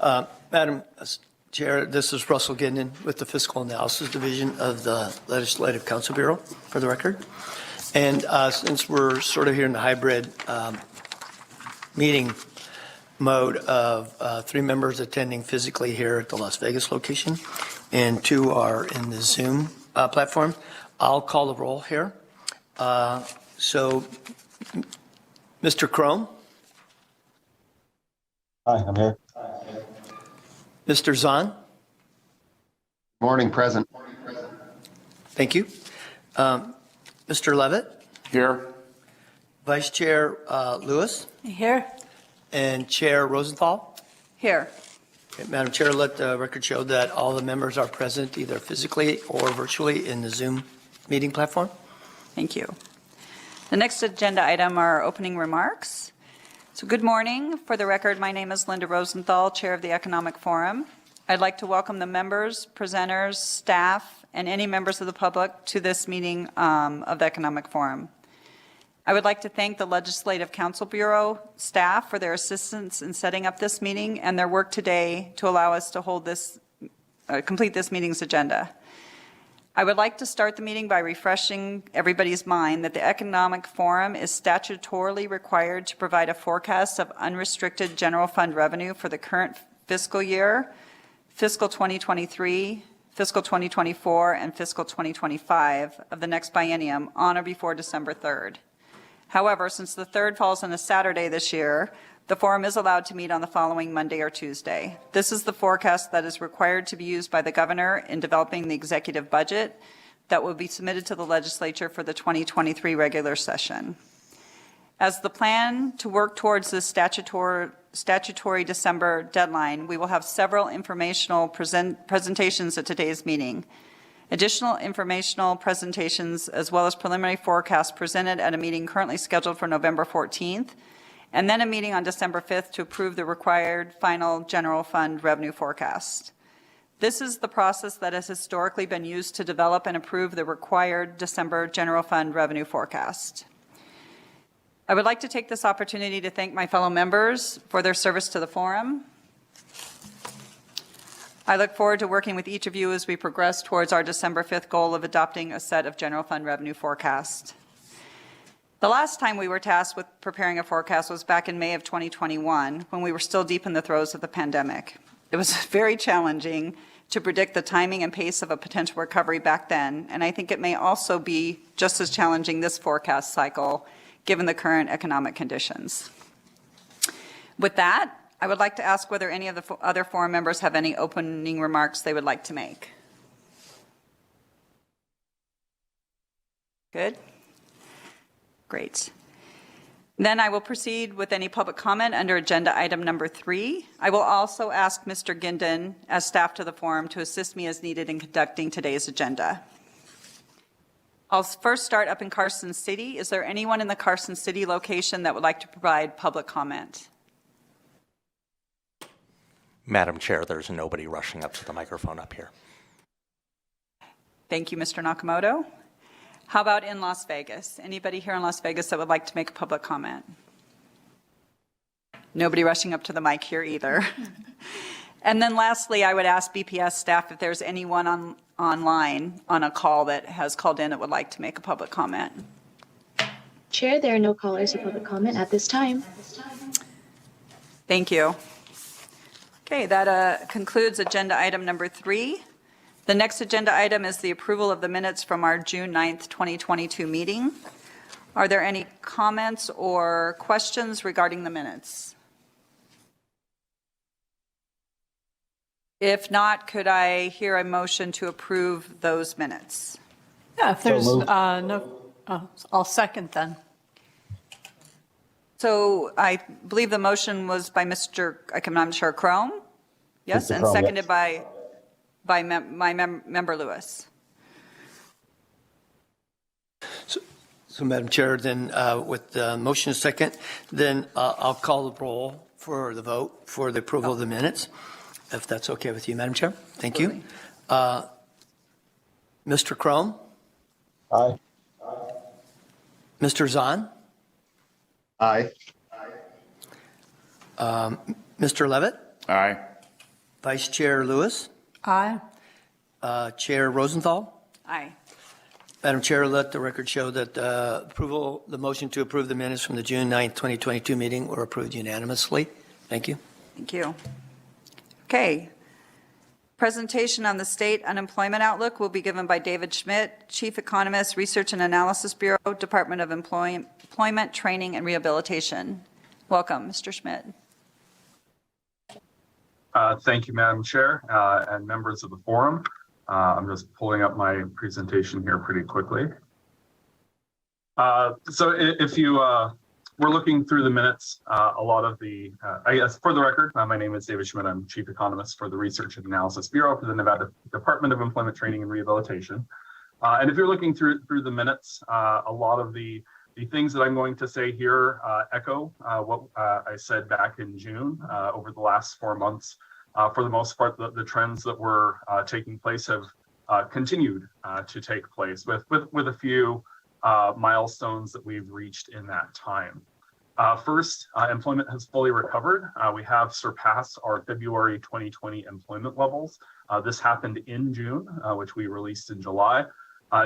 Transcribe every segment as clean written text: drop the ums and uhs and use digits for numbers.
Madam Chair, this is Russell Ginden with the Fiscal Analysis Division of the Legislative Council Bureau, for the record. And since we're sort of here in the hybrid meeting mode of 3 members attending physically here at the Las Vegas location and 2 are in the Zoom platform, I'll call the roll here. So, Mr. Chrome? Hi, I'm here. Mr. Zahn? Morning, present. Thank you. Mr. Levitt? Here. Vice Chair Lewis? Here. And Chair Rosenthal? Here. Okay, Madam Chair, let the record show that all the members are present either physically or virtually in the Zoom meeting platform. Thank you. The next agenda item are opening remarks. So good morning. For the record, my name is Linda Rosenthal, Chair of the Economic Forum. I'd like to welcome the members, presenters, staff, and any members of the public to this meeting of the Economic Forum. I would like to thank the Legislative Council Bureau staff for their assistance in setting up this meeting and their work today to allow us to hold this, complete this meeting's agenda. I would like to start the meeting by refreshing everybody's mind that the Economic Forum is statutorily required to provide a forecast of unrestricted general fund revenue for the current fiscal year, fiscal 2023, fiscal 2024, and fiscal 2025 of the next biennium on or before December 3rd. However, since the 3rd falls on a Saturday this year, the forum is allowed to meet on the following Monday or Tuesday. This is the forecast that is required to be used by the governor in developing the executive budget that will be submitted to the legislature for the 2023 regular session. As the plan to work towards this statutory December deadline, we will have several informational presentations at today's meeting. Additional informational presentations as well as preliminary forecasts presented at a meeting currently scheduled for November 14th, and then a meeting on December 5th to approve the required final general fund revenue forecast. This is the process that has historically been used to develop and approve the required December general fund revenue forecast. I would like to take this opportunity to thank my fellow members for their service to the forum. I look forward to working with each of you as we progress towards our December 5th goal of adopting a set of general fund revenue forecast. The last time we were tasked with preparing a forecast was back in May of 2021, when we were still deep in the throes of the pandemic. It was very challenging to predict the timing and pace of a potential recovery back then, and I think it may also be just as challenging this forecast cycle, given the current economic conditions. With that, I would like to ask whether any of the other forum members have any opening remarks they would like to make. Good? Great. Then I will proceed with any public comment under agenda item number 3. I will also ask Mr. Ginden, as staff to the forum, to assist me as needed in conducting today's agenda. I'll first start up in Carson City. Is there anyone in the Carson City location that would like to provide public comment? Madam Chair, there's nobody rushing up to the microphone up here. Thank you, Mr. Nakamoto. How about in Las Vegas? Anybody here in Las Vegas that would like to make a public comment? Nobody rushing up to the mic here either. And then lastly, I would ask BPS staff if there's anyone online on a call that has called in that would like to make a public comment. Chair, there are no callers for public comment at this time. Thank you. Okay, that concludes agenda item number 3. The next agenda item is the approval of the minutes from our June 9th, 2022 meeting. Are there any comments or questions regarding the minutes? If not, could I hear a motion to approve those minutes? Yeah, if there's I'll second then. So I believe the motion was by Mr. I'm sure Chrome? Yes, Mr. and Chrome, seconded yes. by member Lewis. So Madam Chair, then with the motion second, then I'll call the roll for the vote for the approval of the minutes, if that's okay with you, Madam Chair. Thank you. Mr. Chrome? Aye. Mr. Zahn? Aye. Mr. Levitt? Aye. Vice Chair Lewis, Aye. Chair Rosenthal. Aye. Madam Chair, let the record show that the motion to approve the minutes from the June 9th, 2022 meeting were approved unanimously. Thank you. Thank you. Okay. Presentation on the state unemployment outlook will be given by David Schmidt, Chief Economist, Research and Analysis Bureau, Department of Employment, Training, and Rehabilitation. Welcome, Mr. Schmidt. Thank you, Madam Chair, and members of the forum. I'm just pulling up my presentation here pretty quickly. So if you were looking through the minutes, a lot of the, I guess for the record, my name is David Schmidt. I'm Chief Economist for the Research and Analysis Bureau for the Nevada Department of Employment, Training, and Rehabilitation. And if you're looking through the minutes, a lot of the things that I'm going to say here echo what I said back in June. Over the last 4 months, for the most part, the trends that were taking place have continued to take place with a few milestones that we've reached in that time. First, employment has fully recovered. We have surpassed our February 2020 employment levels. This happened in June, which we released in July.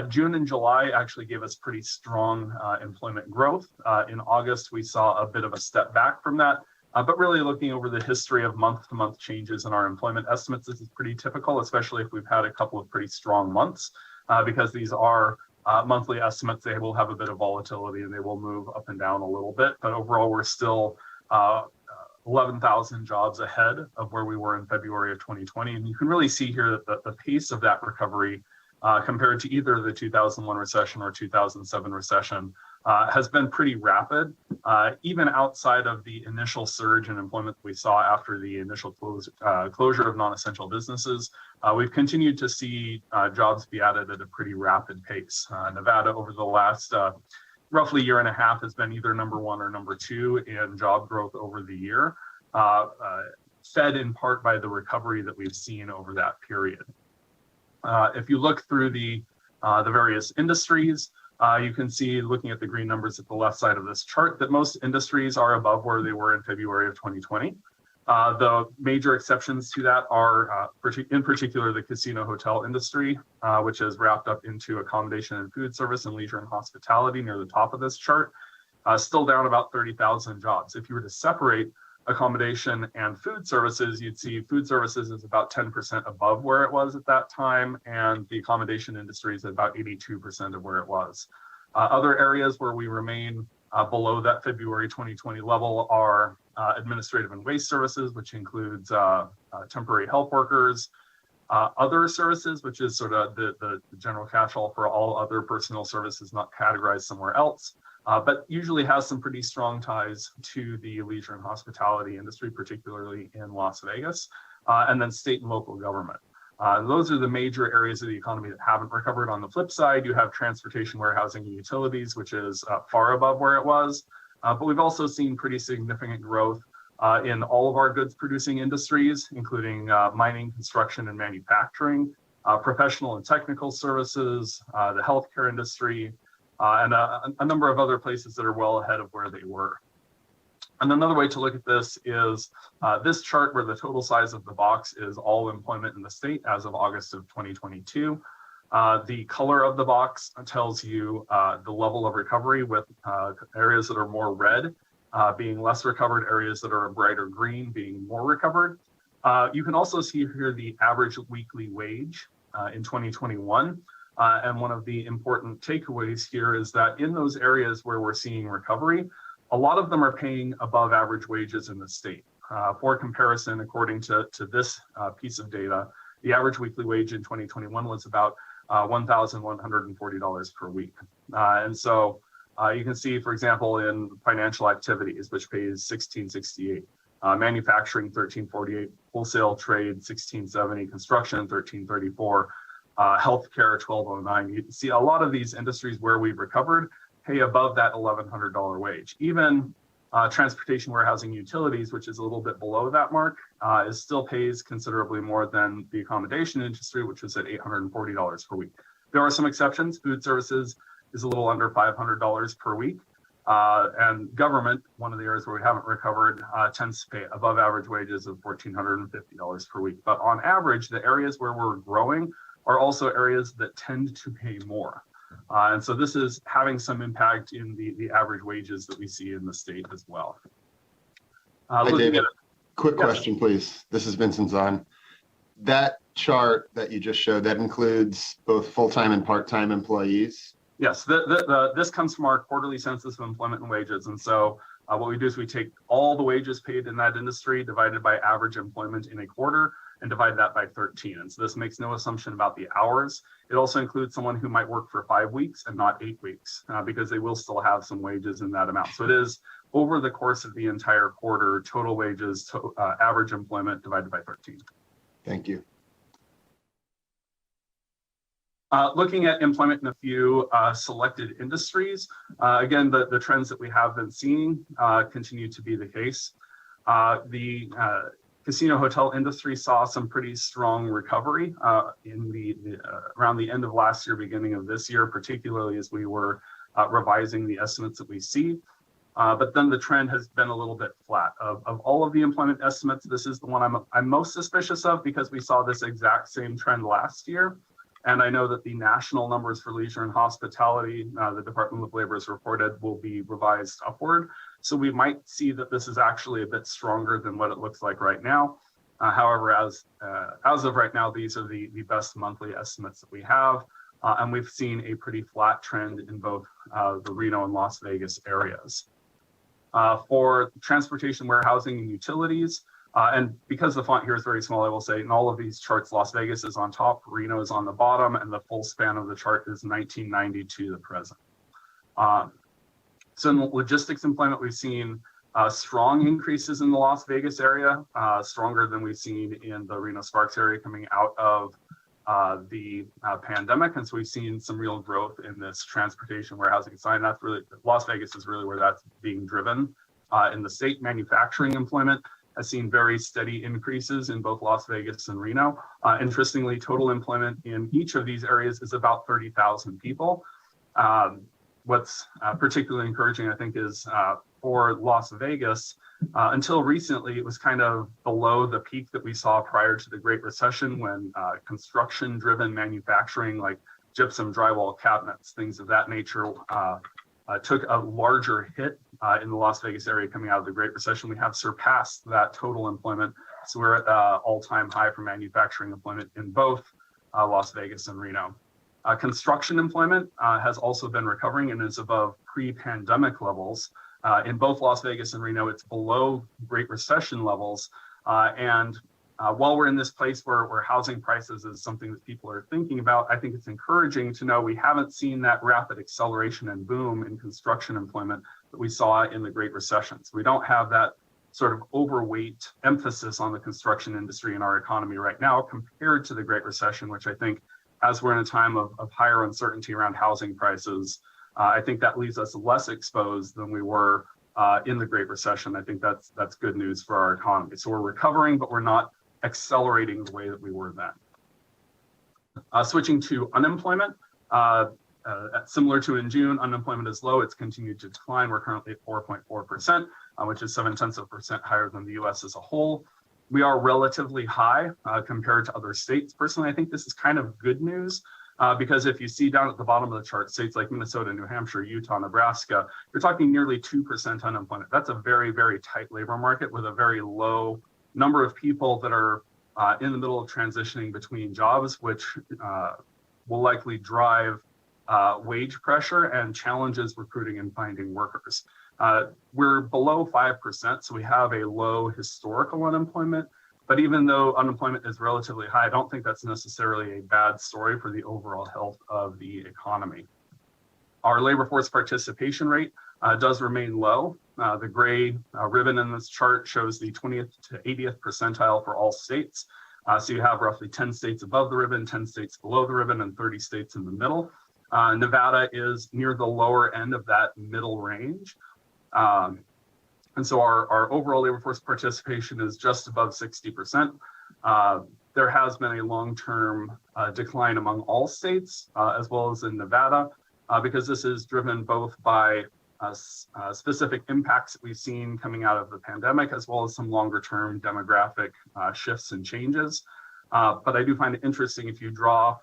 June and July actually gave us pretty strong employment growth. In August, we saw a bit of a step back from that. But really looking over the history of month-to-month changes in our employment estimates, this is pretty typical, especially if we've had a couple of pretty strong months, because these are monthly estimates. They will have a bit of volatility and they will move up and down a little bit. But overall, we're still 11,000 jobs ahead of where we were in February of 2020. And you can really see here that the pace of that recovery compared to either the 2001 recession or 2007 recession has been pretty rapid, even outside of the initial surge in employment we saw after the initial closure of non-essential businesses. We've continued to see jobs be added at a pretty rapid pace. Nevada over the last roughly year and a half has been either number 1 or number 2 in job growth over the year, fed in part by the recovery that we've seen over that period. If you look through the various industries, you can see, looking at the green numbers at the left side of this chart, that most industries are above where they were in February of 2020. The major exceptions to that are, in particular, the casino hotel industry, which is wrapped up into accommodation and food service and leisure and hospitality near the top of this chart, still down about 30,000 jobs. If you were to separate accommodation and food services, you'd see food services is about 10% above where it was at that time, and the accommodation industry is at about 82% of where it was. Other areas where we remain below that February 2020 level are administrative and waste services, which includes temporary help workers, other services, which is sort of the general catch-all for all other personnel services not categorized somewhere else, but usually has some pretty strong ties to the leisure and hospitality industry, particularly in Las Vegas, and then state and local government. Those are the major areas of the economy that haven't recovered. On the flip side, you have transportation, warehousing, and utilities, which is far above where it was. But we've also seen pretty significant growth in all of our goods producing industries, including mining, construction, and manufacturing, professional and technical services, the healthcare industry, and a number of other places that are well ahead of where they were. And another way to look at this is this chart, where the total size of the box is all employment in the state as of August of 2022. The color of the box tells you the level of recovery, with areas that are more red being less recovered, areas that are a brighter green being more recovered. You can also see here the average weekly wage in 2021. And one of the important takeaways here is that in those areas where we're seeing recovery, a lot of them are paying above average wages in the state. For comparison, according to this piece of data, the average weekly wage in 2021 was about $1,140 per week. And so you can see, for example, in financial activities, which pays $1,668, manufacturing $1,348, wholesale trade $1,670, construction $1,334, healthcare $1,209. You can see a lot of these industries where we've recovered pay above that $1,100 wage. Even transportation, warehousing, utilities, which is a little bit below that mark, still pays considerably more than the accommodation industry, which is at $840 per week. There are some exceptions. Food services is a little under $500 per week. And government, one of the areas where we haven't recovered, tends to pay above average wages of $1,450 per week. But on average, the areas where we're growing are also areas that tend to pay more. And so this is having some impact in the average wages that we see in the state as well. Hi, David. Quick Yes. question, please. This is Vincent Zahn. That chart that you just showed, that includes both full-time and part-time employees? Yes, this comes from our quarterly census of employment and wages. And so what we do is we take all the wages paid in that industry divided by average employment in a quarter and divide that by 13. And so this makes no assumption about the hours. It also includes someone who might work for 5 weeks and not 8 weeks because they will still have some wages in that amount. So it is over the course of the entire quarter, total wages, average employment divided by 13. Thank you. Looking at employment in a few selected industries, again, the trends that we have been seeing continue to be the case. The casino hotel industry saw some pretty strong recovery in around the end of last year, beginning of this year, particularly as we were revising the estimates that we see. But then the trend has been a little bit flat. Of all of the employment estimates, this is the one I'm most suspicious of because we saw this exact same trend last year. And I know that the national numbers for leisure and hospitality, the Department of Labor has reported, will be revised upward. So we might see that this is actually a bit stronger than what it looks like right now. However, as of right now, these are the best monthly estimates that we have. And we've seen a pretty flat trend in both the Reno and Las Vegas areas. For transportation, warehousing, and utilities, and because the font here is very small, I will say in all of these charts, Las Vegas is on top, Reno is on the bottom, and the full span of the chart is 1990 to the present. So in the logistics employment, we've seen strong increases in the Las Vegas area, stronger than we've seen in the Reno-Sparks area coming out of the pandemic. And so we've seen some real growth in this transportation, warehousing side. And that's really, Las Vegas is really where that's being driven. In the state, manufacturing employment has seen very steady increases in both Las Vegas and Reno. Interestingly, total employment in each of these areas is about 30,000 people. What's particularly encouraging, I think, is for Las Vegas, until recently, it was kind of below the peak that we saw prior to the Great Recession when construction-driven manufacturing like gypsum, drywall, cabinets, things of that nature took a larger hit in the Las Vegas area coming out of the Great Recession. We have surpassed that total employment. So we're at all-time high for manufacturing employment in both Las Vegas and Reno. Construction employment has also been recovering and is above pre-pandemic levels. In both Las Vegas and Reno, it's below Great Recession levels. While we're in this place where housing prices is something that people are thinking about, I think it's encouraging to know we haven't seen that rapid acceleration and boom in construction employment that we saw in the Great Recession. So we don't have that sort of overweight emphasis on the construction industry in our economy right now compared to the Great Recession, which I think as we're in a time of higher uncertainty around housing prices, I think that leaves us less exposed than we were in the Great Recession. I think that's good news for our economy. So we're recovering, but we're not accelerating the way that we were then. Switching to unemployment, similar to in June, unemployment is low. It's continued to decline. We're currently at 4.4%, which is 0.7% higher than the US as a whole. We are relatively high compared to other states. Personally, I think this is kind of good news because if you see down at the bottom of the chart, states like Minnesota, New Hampshire, Utah, Nebraska, you're talking nearly 2% unemployment. That's a very, very tight labor market with a very low number of people that are in the middle of transitioning between jobs, which will likely drive wage pressure and challenges recruiting and finding workers. We're below 5%, so we have a low historical unemployment. But even though unemployment is relatively high, I don't think that's necessarily a bad story for the overall health of the economy. Our labor force participation rate does remain low. The gray ribbon in this chart shows the 20th to 80th percentile for all states. So you have roughly 10 states above the ribbon, 10 states below the ribbon, and 30 states in the middle. Nevada is near the lower end of that middle range. And so our overall labor force participation is just above 60%. There has been a long-term decline among all states, as well as in Nevada, because this is driven both by specific impacts that we've seen coming out of the pandemic, as well as some longer term demographic shifts and changes. But I do find it interesting if you draw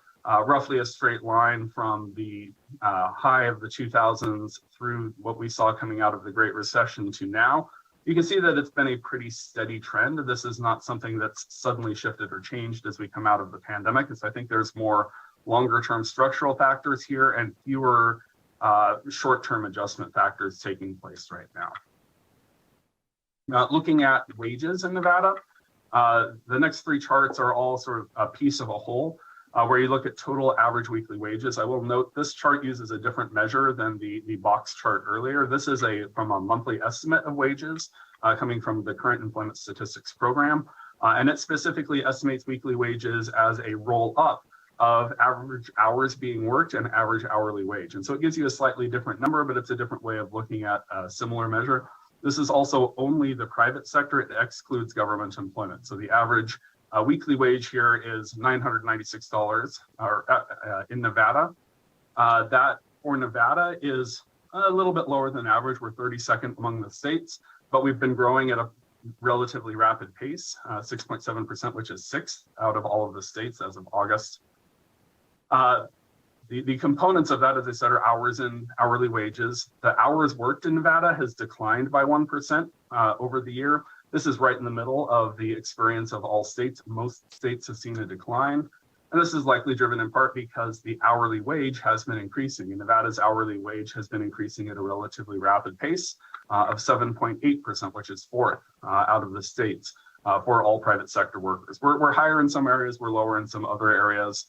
roughly a straight line from the high of the 2000s through what we saw coming out of the Great Recession to now, you can see that it's been a pretty steady trend. This is not something that's suddenly shifted or changed as we come out of the pandemic. So I think there's more longer term structural factors here and fewer short-term adjustment factors taking place right now. Now, looking at wages in Nevada, the next three charts are all sort of a piece of a whole, where you look at total average weekly wages. I will note this chart uses a different measure than the box chart earlier. This is from a monthly estimate of wages coming from the Current Employment Statistics Program, and it specifically estimates weekly wages as a roll up of average hours being worked and average hourly wage. And so it gives you a slightly different number, but it's a different way of looking at a similar measure. This is also only the private sector. It excludes government employment. So the average weekly wage here is $996 in Nevada. That for Nevada is a little bit lower than average. We're 32nd among the states, but we've been growing at a relatively rapid pace, 6.7%, which is sixth out of all of the states as of August. The components of that, as I said, are hours and hourly wages. The hours worked in Nevada has declined by 1% over the year. This is right in the middle of the experience of all states. Most states have seen a decline. And this is likely driven in part because the hourly wage has been increasing. And Nevada's hourly wage has been increasing at a relatively rapid pace of 7.8%, which is fourth out of the states for all private sector workers. We're higher in some areas, we're lower in some other areas.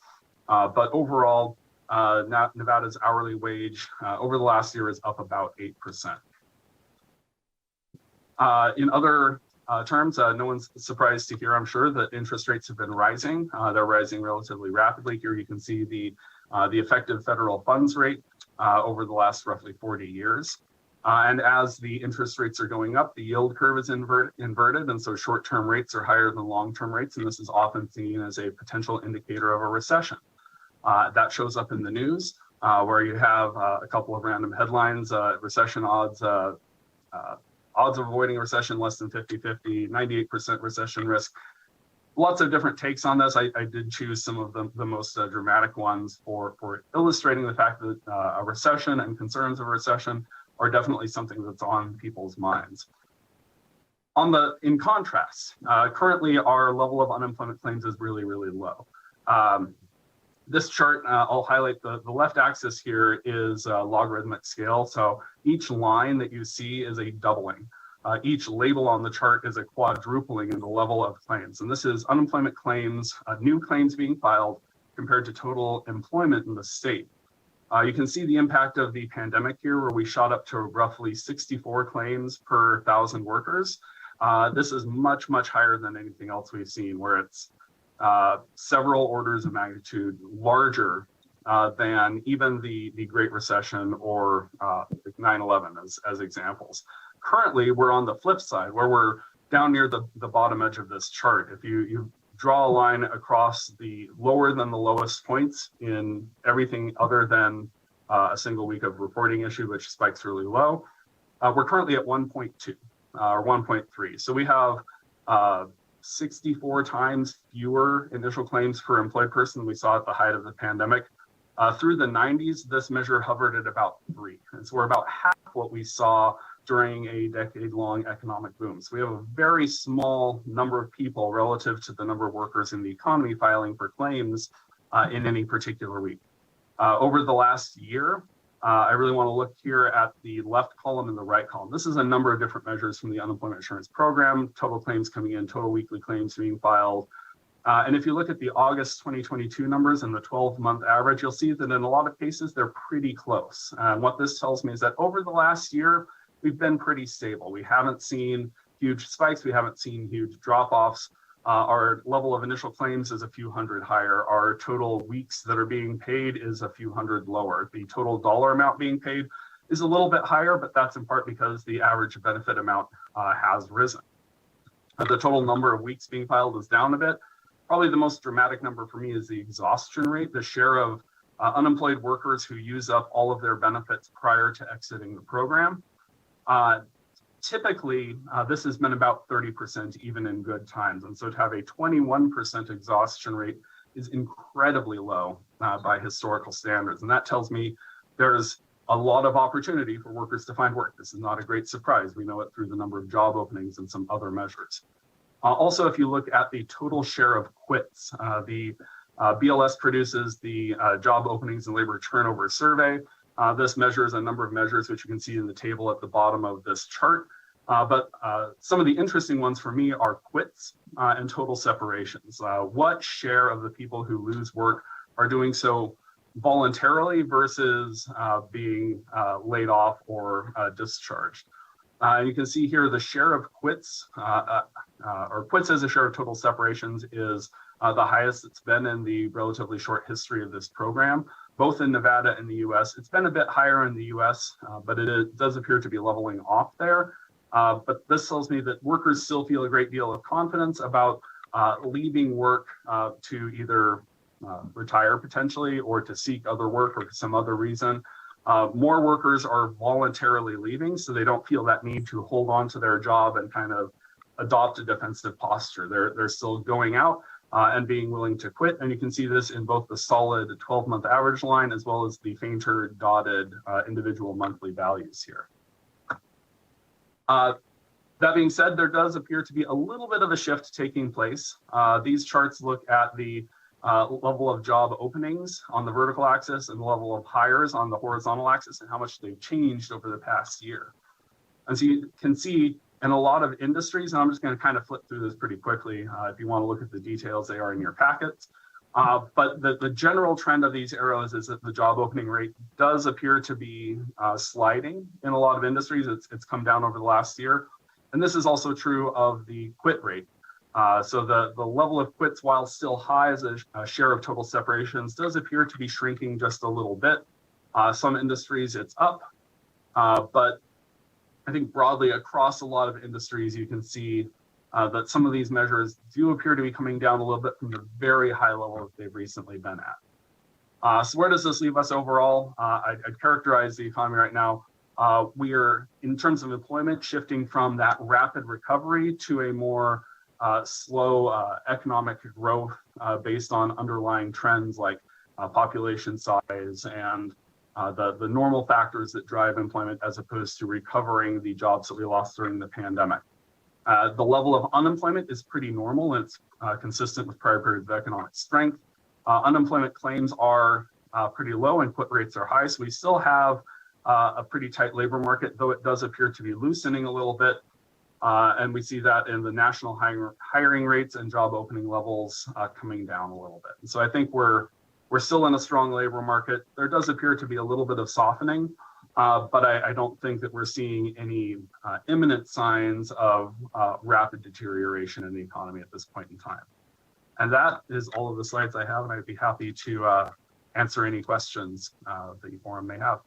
But overall, Nevada's hourly wage over the last year is up about 8%. In other terms, no one's surprised to hear, I'm sure, that interest rates have been rising. They're rising relatively rapidly. Here you can see the effective federal funds rate over the last roughly 40 years. And as the interest rates are going up, the yield curve is inverted, and so short-term rates are higher than long-term rates, and this is often seen as a potential indicator of a recession. That shows up in the news, where you have a couple of random headlines, recession odds, odds of avoiding a recession less than 50-50, 98% recession risk. Lots of different takes on this. I did choose some of the most dramatic ones for illustrating the fact that a recession and concerns of a recession are definitely something that's on people's minds. In contrast, currently our level of unemployment claims is really, really low. This chart, I'll highlight the left axis here is a logarithmic scale. So each line that you see is a doubling. Each label on the chart is a quadrupling in the level of claims. And this is unemployment claims, new claims being filed compared to total employment in the state. You can see the impact of the pandemic here, where we shot up to roughly 64 claims per 1,000 workers. This is much, much higher than anything else we've seen, where it's several orders of magnitude larger than even the Great Recession or 9/11 as examples. Currently, we're on the flip side, where we're down near the bottom edge of this chart. If you draw a line across the lower than the lowest points in everything other than a single week of reporting issue, which spikes really low, we're currently at 1.2 or 1.3. So we have 64 times fewer initial claims per employed person than we saw at the height of the pandemic. Through the 90s, this measure hovered at about 3. And so we're about half what we saw during a decade-long economic boom. So we have a very small number of people relative to the number of workers in the economy filing for claims in any particular week. Over the last year, I really want to look here at the left column and the right column. This is a number of different measures from the unemployment insurance program, total claims coming in, total weekly claims being filed. And if you look at the August 2022 numbers and the 12-month average, you'll see that in a lot of cases, they're pretty close. And what this tells me is that over the last year, we've been pretty stable. We haven't seen huge spikes. We haven't seen huge drop-offs. Our level of initial claims is a few hundred higher. Our total weeks that are being paid is a few hundred lower. The total dollar amount being paid is a little bit higher, but that's in part because the average benefit amount has risen. The total number of weeks being filed is down a bit. Probably the most dramatic number for me is the exhaustion rate, the share of unemployed workers who use up all of their benefits prior to exiting the program. Typically, this has been about 30% even in good times. And so to have a 21% exhaustion rate is incredibly low by historical standards. And that tells me there's a lot of opportunity for workers to find work. This is not a great surprise. We know it through the number of job openings and some other measures. Also, if you look at the total share of quits, the BLS produces the job openings and labor turnover survey. This measures a number of measures, which you can see in the table at the bottom of this chart. But some of the interesting ones for me are quits and total separations. What share of the people who lose work are doing so voluntarily versus being laid off or discharged? You can see here the share of quits or quits as a share of total separations is the highest it's been in the relatively short history of this program, both in Nevada and the US. It's been a bit higher in the US, but it does appear to be leveling off there. But this tells me that workers still feel a great deal of confidence about leaving work to either retire potentially or to seek other work or for some other reason. More workers are voluntarily leaving, so they don't feel that need to hold on to their job and kind of adopt a defensive posture. They're still going out and being willing to quit. And you can see this in both the solid 12-month average line as well as the fainter dotted individual monthly values here. That being said, there does appear to be a little bit of a shift taking place. These charts look at the level of job openings on the vertical axis and the level of hires on the horizontal axis and how much they've changed over the past year. And so you can see in a lot of industries, and I'm just going to kind of flip through this pretty quickly. If you want to look at the details, they are in your packets. But the general trend of these arrows is that the job opening rate does appear to be sliding in a lot of industries. It's come down over the last year. And this is also true of the quit rate. So the level of quits, while still high as a share of total separations, does appear to be shrinking just a little bit. Some industries it's up, but I think broadly across a lot of industries, you can see that some of these measures do appear to be coming down a little bit from the very high level that they've recently been at. So where does this leave us overall? I'd characterize the economy right now. We are, in terms of employment, shifting from that rapid recovery to a more slow economic growth based on underlying trends like population size and the normal factors that drive employment as opposed to recovering the jobs that we lost during the pandemic. The level of unemployment is pretty normal and it's consistent with prior periods of economic strength. Unemployment claims are pretty low and quit rates are high. So we still have a pretty tight labor market, though it does appear to be loosening a little bit. And we see that in the national hiring rates and job opening levels coming down a little bit. And so I think we're still in a strong labor market. There does appear to be a little bit of softening, but I don't think that we're seeing any imminent signs of rapid deterioration in the economy at this point in time. And that is all of the slides I have, and I'd be happy to answer any questions that the forum may have.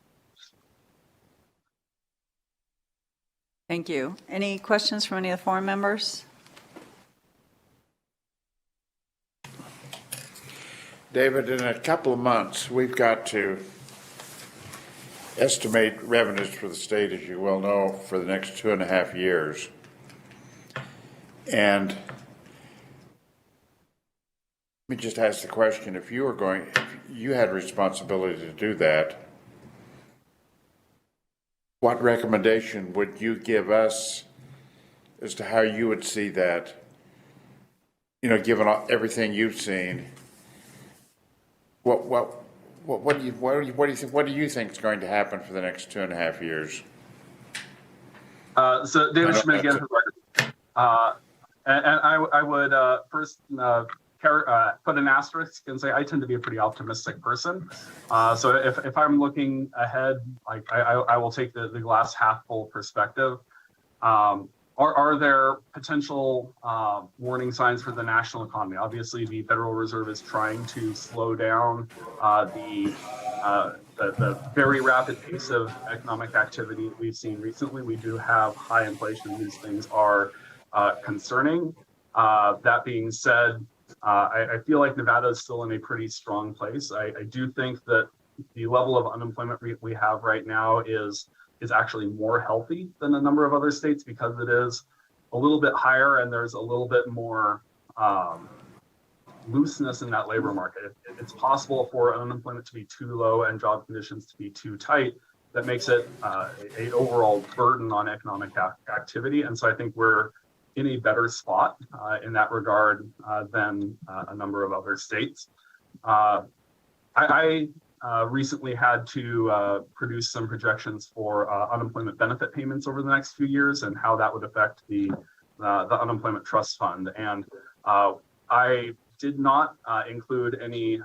Thank you. Any questions from any of the forum members? David, in a couple of months, we've got to estimate revenues for the state, as you well know, for the next 2.5 years. And let me just ask the question, if you had responsibility to do that, what recommendation would you give us as to how you would see that, given everything you've seen? What do you think is going to happen for the next 2.5 years? So David Schmidt again, and I would first put an asterisk and say I tend to be a pretty optimistic person. So if I'm looking ahead, like I will take the glass half full perspective. Are there potential warning signs for the national economy? Obviously, the Federal Reserve is trying to slow down the very rapid pace of economic activity that we've seen recently. We do have high inflation. These things are concerning. That being said, I feel like Nevada is still in a pretty strong place. I do think that the level of unemployment we have right now is actually more healthy than a number of other states because it is a little bit higher and there's a little bit more looseness in that labor market. It's possible for unemployment to be too low and job conditions to be too tight. That makes it a overall burden on economic activity. And so I think we're in a better spot in that regard than a number of other states. I recently had to produce some projections for unemployment benefit payments over the next few years and how that would affect the unemployment trust fund. And I did not include any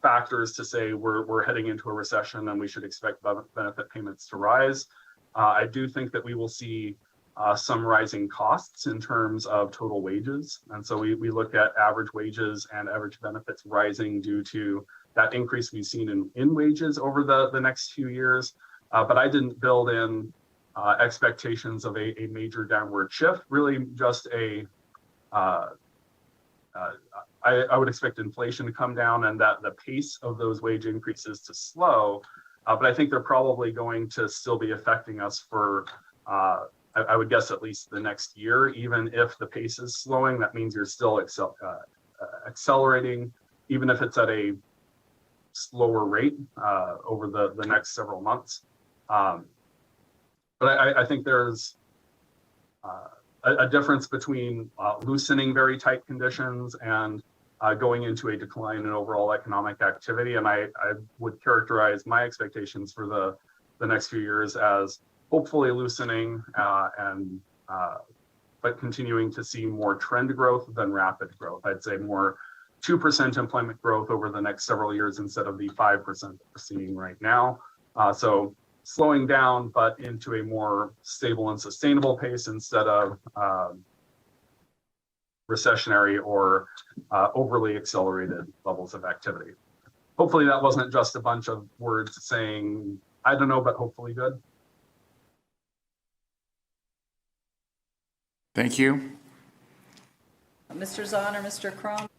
factors to say we're heading into a recession and we should expect benefit payments to rise. I do think that we will see some rising costs in terms of total wages. And so we look at average wages and average benefits rising due to that increase we've seen in wages over the next few years. But I didn't build in expectations of a major downward shift, really just I would expect inflation to come down and that the pace of those wage increases to slow. But I think they're probably going to still be affecting us for, I would guess, at least the next year. Even if the pace is slowing, that means you're still accelerating, even if it's at a slower rate over the next several months. But I think there's a difference between loosening very tight conditions and going into a decline in overall economic activity. And I would characterize my expectations for the next few years as hopefully loosening but continuing to see more trend growth than rapid growth. I'd say more 2% employment growth over the next several years instead of the 5% that we're seeing right now. So slowing down, but into a more stable and sustainable pace instead of recessionary or overly accelerated levels of activity. Hopefully that wasn't just a bunch of words saying, I don't know, but hopefully good. Thank you. Mr. Zahn or Mr. Crum?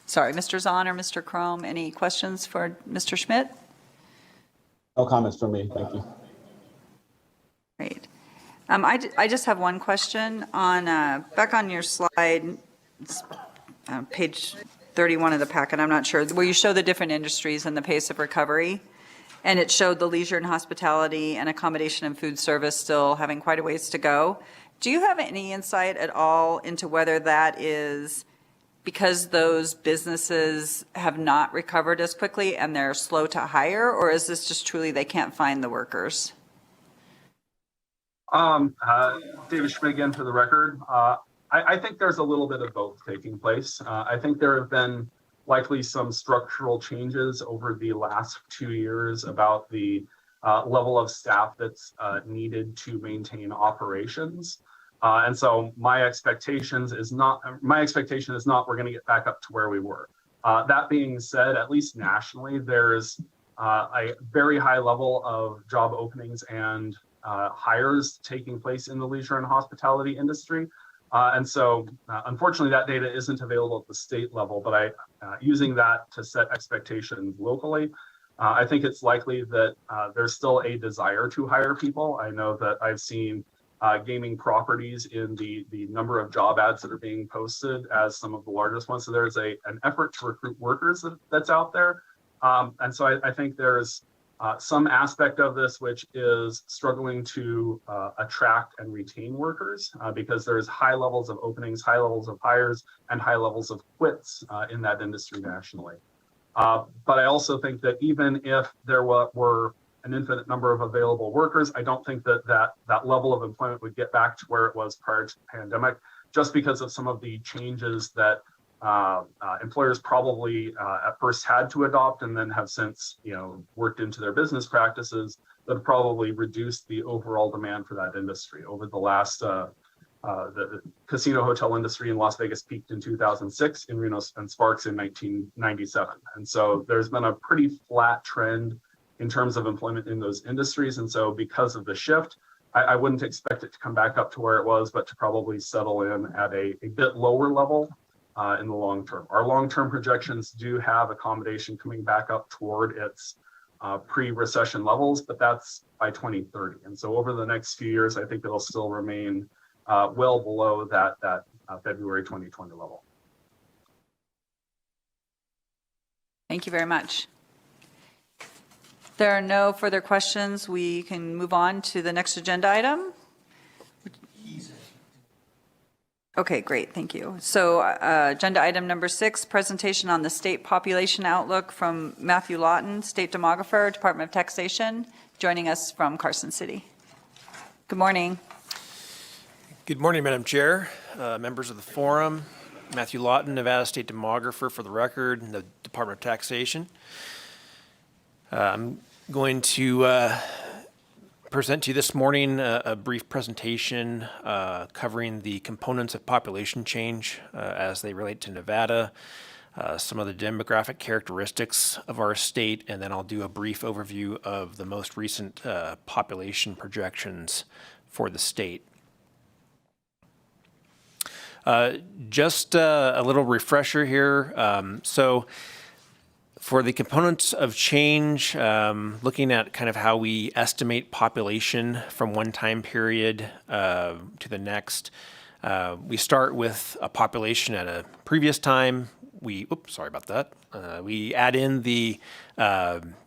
Sorry, Mr. Zahn or Mr. Crum, any questions for Mr. Schmidt? No comments from me. Thank you. Great. I just have one question on back on your slide, page 31 of the packet. I'm not sure where you show the different industries and the pace of recovery, and it showed the leisure and hospitality and accommodation and food service still having quite a ways to go. Do you have any insight at all into whether that is because those businesses have not recovered as quickly and they're slow to hire, or is this just truly they can't find the workers? David Schmidt again for the record. I think there's a little bit of both taking place. I think there have been likely some structural changes over the last 2 years about the level of staff that's needed to maintain operations. And so my expectation is not we're going to get back up to where we were. That being said, at least nationally, there's a very high level of job openings and hires taking place in the leisure and hospitality industry. And so unfortunately, that data isn't available at the state level, but using that to set expectations locally, I think it's likely that there's still a desire to hire people. I know that I've seen gaming properties in the number of job ads that are being posted as some of the largest ones. So there's an effort to recruit workers that's out there. And so I think there's some aspect of this which is struggling to attract and retain workers because there's high levels of openings, high levels of hires, and high levels of quits in that industry nationally. But I also think that even if there were an infinite number of available workers, I don't think that level of employment would get back to where it was prior to the pandemic, just because of some of the changes that employers probably at first had to adopt and then have since worked into their business practices that have probably reduced the overall demand for that industry over the last the casino hotel industry in Las Vegas peaked in 2006 in Reno and Sparks in 1997. And so there's been a pretty flat trend in terms of employment in those industries. And so because of the shift, I wouldn't expect it to come back up to where it was, but to probably settle in at a bit lower level in the long term. Our long-term projections do have accommodation coming back up toward its pre-recession levels, but that's by 2030. And so over the next few years, I think it'll still remain well below that February 2020 level. Thank you very much. If there are no further questions, we can move on to the next agenda item. Okay, great, thank you. So agenda item number 6, presentation on the state population outlook from Matthew Lawton, State Demographer, Department of Taxation, joining us from Carson City. Good morning. Good morning, Madam Chair, members of the forum. Matthew Lawton, Nevada State Demographer for the record, in the Department of Taxation. I'm going to present to you this morning a brief presentation covering the components of population change as they relate to Nevada, some of the demographic characteristics of our state, and then I'll do a brief overview of the most recent population projections for the state. Just a little refresher here. So for the components of change, looking at kind of how we estimate population from one time period to the next, we start with a population at a previous time. We add in the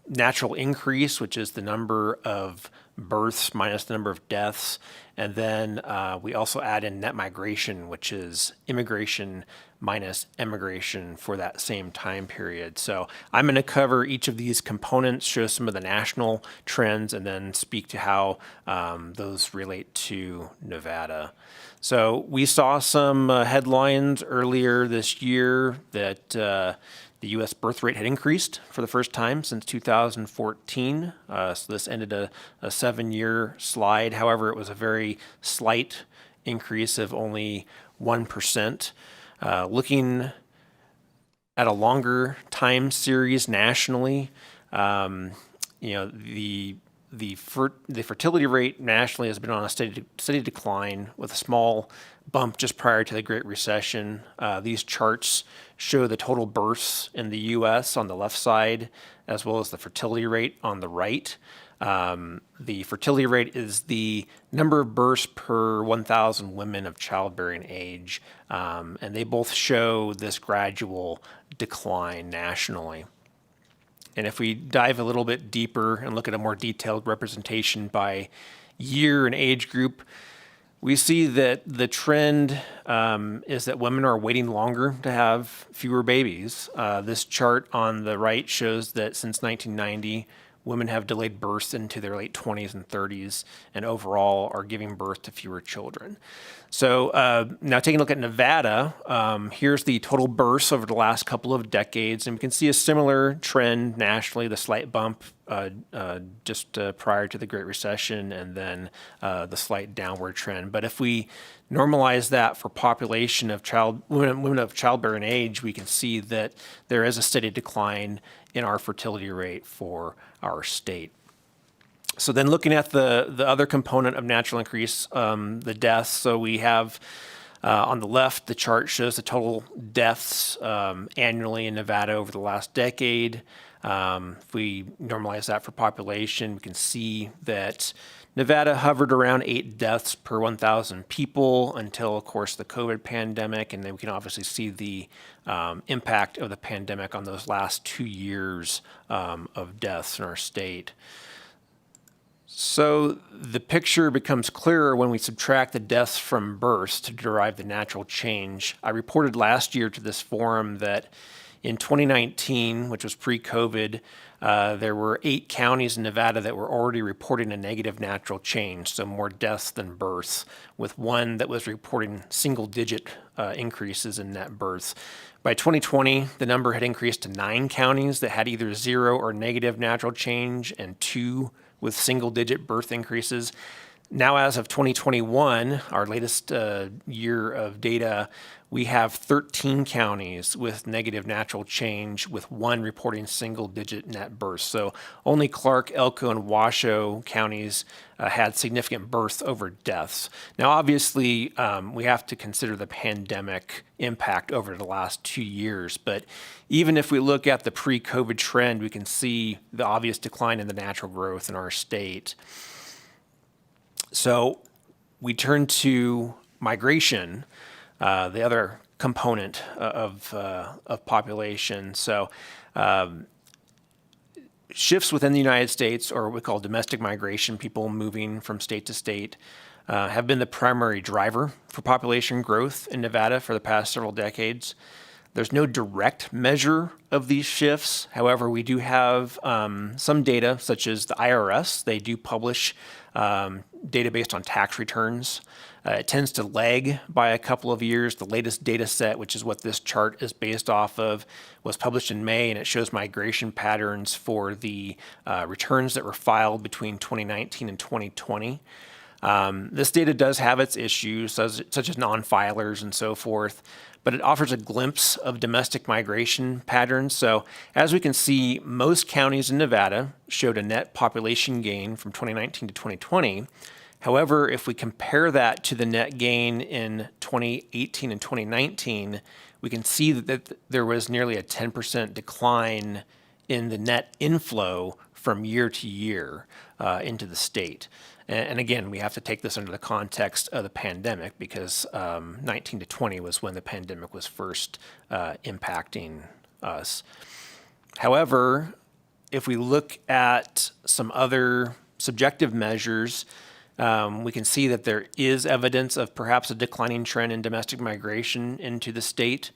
natural increase, which is the number of births minus the number of deaths. And then we also add in net migration, which is immigration minus emigration for that same time period. So I'm going to cover each of these components, show some of the national trends, and then speak to how those relate to Nevada. So we saw some headlines earlier this year that the U.S. birth rate had increased for the first time since 2014. So this ended a 7-year slide. However, it was a very slight increase of only 1%. Looking at a longer time series nationally, the fertility rate nationally has been on a steady decline with a small bump just prior to the Great Recession. These charts show the total births in the U.S. on the left side, as well as the fertility rate on the right. The fertility rate is the number of births per 1,000 women of childbearing age, and they both show this gradual decline nationally. And if we dive a little bit deeper and look at a more detailed representation by year and age group, we see that the trend is that women are waiting longer to have fewer babies. This chart on the right shows that since 1990, women have delayed births into their late 20s and 30s, and overall are giving birth to fewer children. So now taking a look at Nevada, here's the total births over the last couple of decades, and we can see a similar trend nationally, the slight bump just prior to the Great Recession, and then the slight downward trend. But if we normalize that for population of women of childbearing age, we can see that there is a steady decline in our fertility rate for our state. So then looking at the other component of natural increase, the deaths. So we have on the left, the chart shows the total deaths annually in Nevada over the last decade. If we normalize that for population, we can see that Nevada hovered around 8 deaths per 1,000 people until, of course, the COVID pandemic. And then we can obviously see the impact of the pandemic on those last 2 years of deaths in our state. So the picture becomes clearer when we subtract the deaths from births to derive the natural change. I reported last year to this forum that in 2019, which was pre-COVID, there were 8 counties in Nevada that were already reporting a negative natural change, so more deaths than births, with one that was reporting single-digit increases in net births. By 2020, the number had increased to 9 counties that had either 0 or negative natural change, and 2 with single-digit birth increases. Now, as of 2021, our latest year of data, we have 13 counties with negative natural change, with one reporting single-digit net births. So only Clark, Elko, and Washoe counties had significant births over deaths. Now, obviously, we have to consider the pandemic impact over the last 2 years. But even if we look at the pre-COVID trend, we can see the obvious decline in the natural growth in our state. So we turn to migration, the other component of population. So shifts within the United States, or what we call domestic migration, people moving from state to state, have been the primary driver for population growth in Nevada for the past several decades. There's no direct measure of these shifts. However, we do have some data, such as the IRS. They do publish data based on tax returns. It tends to lag by a couple of years. The latest data set, which is what this chart is based off of, was published in May, and it shows migration patterns for the returns that were filed between 2019 and 2020. This data does have its issues, such as non-filers and so forth, but it offers a glimpse of domestic migration patterns. So as we can see, most counties in Nevada showed a net population gain from 2019 to 2020. However, if we compare that to the net gain in 2018 and 2019, we can see that there was nearly a 10% decline in the net inflow from year to year into the state. And again, we have to take this under the context of the pandemic, because 19 to 20 was when the pandemic was first impacting us. However, if we look at some other subjective measures, we can see that there is evidence of perhaps a declining trend in domestic migration into the state.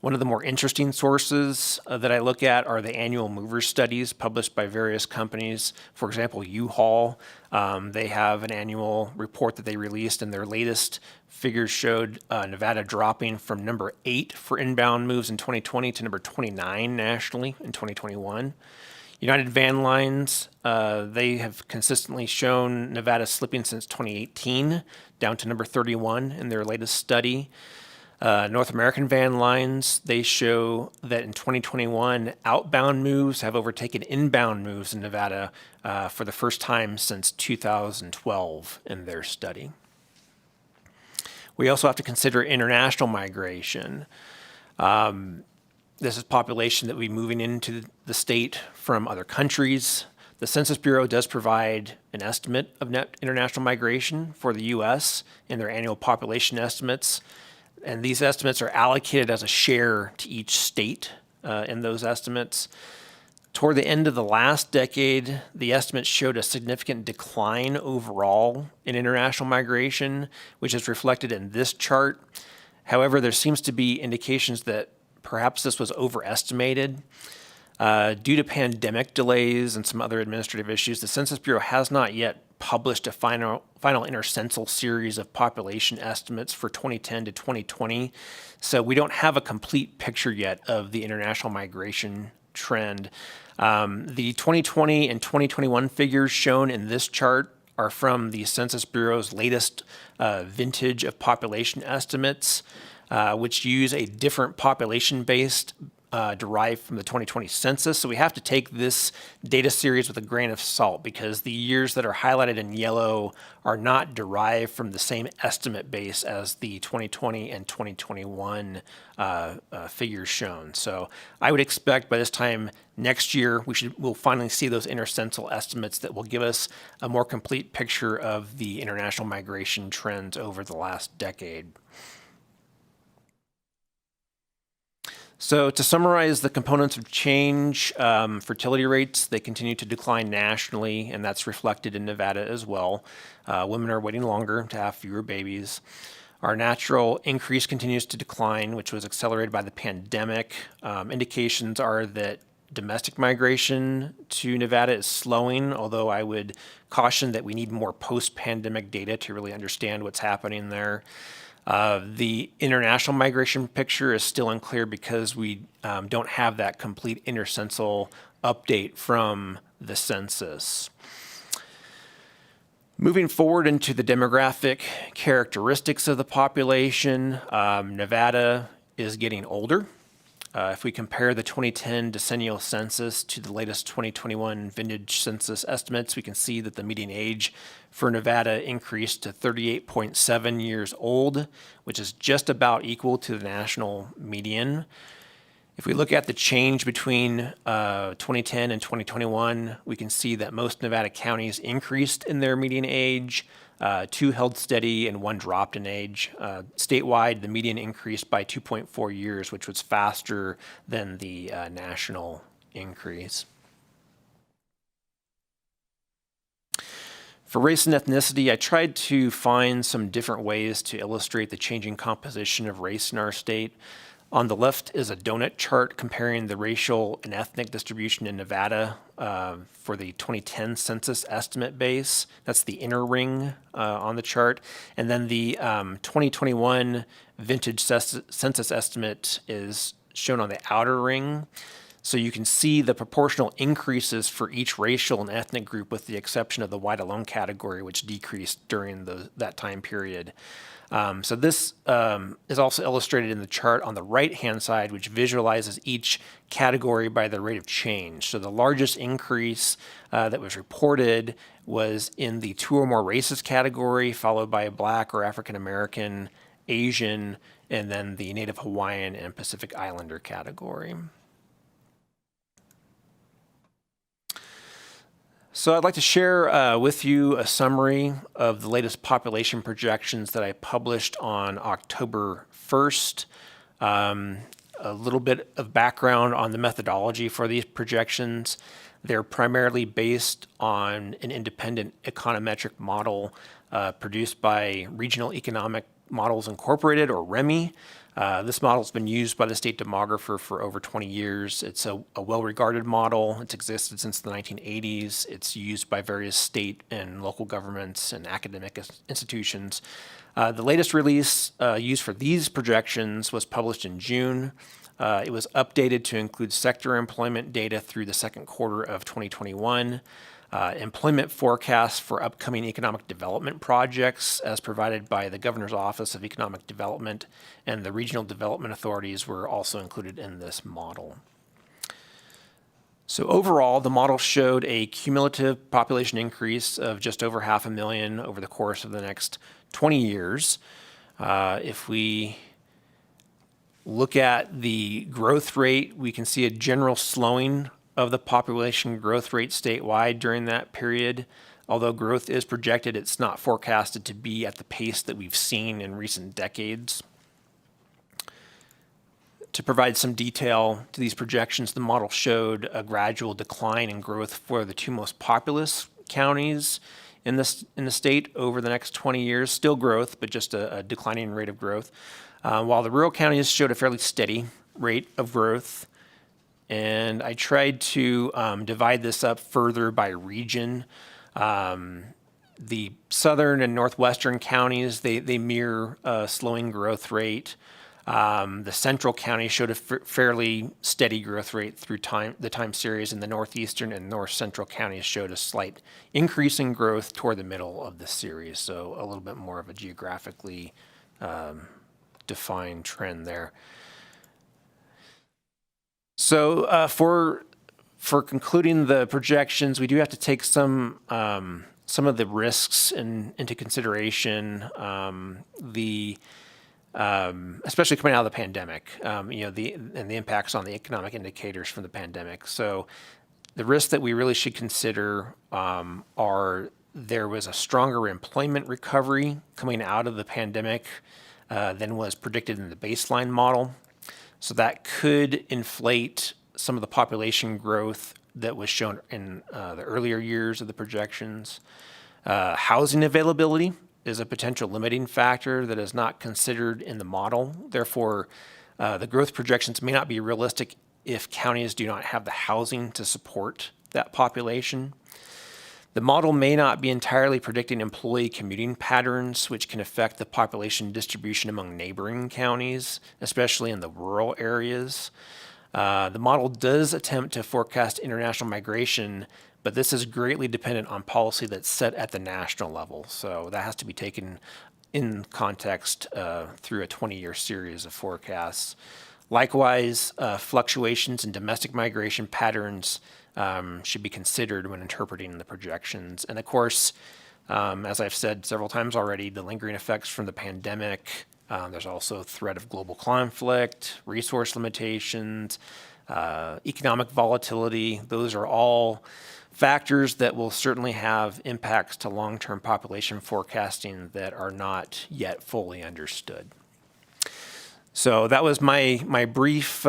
One of the more interesting sources that I look at are the annual mover studies published by various companies. For example, U-Haul, they have an annual report that they released, and their latest figures showed Nevada dropping from number 8 for inbound moves in 2020 to number 29 nationally in 2021. United Van Lines, they have consistently shown Nevada slipping since 2018, down to number 31 in their latest study. North American Van Lines, they show that in 2021, outbound moves have overtaken inbound moves in Nevada for the first time since 2012 in their study. We also have to consider international migration. This is population that will be moving into the state from other countries. The Census Bureau does provide an estimate of net international migration for the U.S. in their annual population estimates. And these estimates are allocated as a share to each state in those estimates. Toward the end of the last decade, the estimates showed a significant decline overall in international migration, which is reflected in this chart. However, there seems to be indications that perhaps this was overestimated. Due to pandemic delays and some other administrative issues, the Census Bureau has not yet published a final intercensal series of population estimates for 2010 to 2020. So we don't have a complete picture yet of the international migration trend. The 2020 and 2021 figures shown in this chart are from the Census Bureau's latest vintage of population estimates, which use a different population-based derived from the 2020 census. So we have to take this data series with a grain of salt, because the years that are highlighted in yellow are not derived from the same estimate base as the 2020 and 2021 figures shown. So I would expect by this time next year, we'll finally see those intercensal estimates that will give us a more complete picture of the international migration trends over the last decade. So to summarize the components of change, fertility rates, they continue to decline nationally, and that's reflected in Nevada as well. Women are waiting longer to have fewer babies. Our natural increase continues to decline, which was accelerated by the pandemic. Indications are that domestic migration to Nevada is slowing, although I would caution that we need more post-pandemic data to really understand what's happening there. The international migration picture is still unclear because we don't have that complete intercensal update from the census. Moving forward into the demographic characteristics of the population, Nevada is getting older. If we compare the 2010 decennial census to the latest 2021 vintage census estimates, we can see that the median age for Nevada increased to 38.7 years old, which is just about equal to the national median. If we look at the change between 2010 and 2021, we can see that most Nevada counties increased in their median age, 2 held steady, and 1 dropped in age. Statewide, the median increased by 2.4 years, which was faster than the national increase. For race and ethnicity, I tried to find some different ways to illustrate the changing composition of race in our state. On the left is a donut chart comparing the racial and ethnic distribution in Nevada for the 2010 census estimate base. That's the inner ring on the chart. And then the 2021 vintage census estimate is shown on the outer ring. So you can see the proportional increases for each racial and ethnic group with the exception of the white alone category, which decreased during that time period. So this is also illustrated in the chart on the right-hand side, which visualizes each category by the rate of change. So the largest increase that was reported was in the 2 or more races category, followed by Black or African American, Asian, and then the Native Hawaiian and Pacific Islander category. So I'd like to share with you a summary of the latest population projections that I published on October 1st. A little bit of background on the methodology for these projections. They're primarily based on an independent econometric model produced by Regional Economic Models Incorporated, or REMI. This model has been used by the state demographer for over 20 years. It's a well-regarded model. It's existed since the 1980s. It's used by various state and local governments and academic institutions. The latest release used for these projections was published in June. It was updated to include sector employment data through the second quarter of 2021. Employment forecasts for upcoming economic development projects as provided by the Governor's Office of Economic Development and the regional development authorities were also included in this model. So overall, the model showed a cumulative population increase of just over 500,000 over the course of the next 20 years. If we look at the growth rate, we can see a general slowing of the population growth rate statewide during that period. Although growth is projected, it's not forecasted to be at the pace that we've seen in recent decades. To provide some detail to these projections, the model showed a gradual decline in growth for the 2 most populous counties in the state over the next 20 years. Still growth, but just a declining rate of growth. While the rural counties showed a fairly steady rate of growth. And I tried to divide this up further by region. The southern and northwestern counties, they mirror a slowing growth rate. The central counties showed a fairly steady growth rate through the time series, and the northeastern and north central counties showed a slight increase in growth toward the middle of the series. So a little bit more of a geographically defined trend there. So for concluding the projections, we do have to take some of the risks into consideration. Especially coming out of the pandemic, and the impacts on the economic indicators from the pandemic. So the risks that we really should consider are there was a stronger employment recovery coming out of the pandemic than was predicted in the baseline model. So that could inflate some of the population growth that was shown in the earlier years of the projections. Housing availability is a potential limiting factor that is not considered in the model. Therefore, the growth projections may not be realistic if counties do not have the housing to support that population. The model may not be entirely predicting employee commuting patterns, which can affect the population distribution among neighboring counties, especially in the rural areas. The model does attempt to forecast international migration, but this is greatly dependent on policy that's set at the national level. So that has to be taken in context through a 20-year series of forecasts. Likewise, fluctuations in domestic migration patterns should be considered when interpreting the projections. And of course, as I've said several times already, the lingering effects from the pandemic. There's also threat of global conflict, resource limitations, economic volatility. Those are all factors that will certainly have impacts to long-term population forecasting that are not yet fully understood. So that was my brief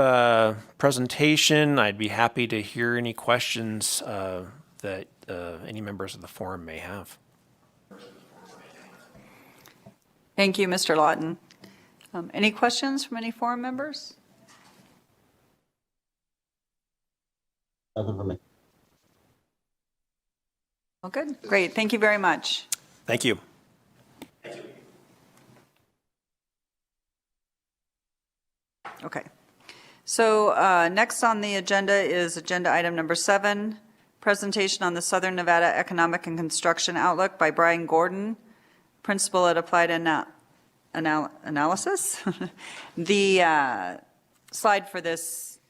presentation. I'd be happy to hear any questions that any members of the forum may have. Thank you, Mr. Lawton. Any questions from any forum members? Nothing for me. Well, good. Great. Thank you very much. Thank you. Okay. So next on the agenda is agenda item number 7, presentation on the Southern Nevada Economic and Construction Outlook by Brian Gordon, principal at Applied Analysis. The slide for this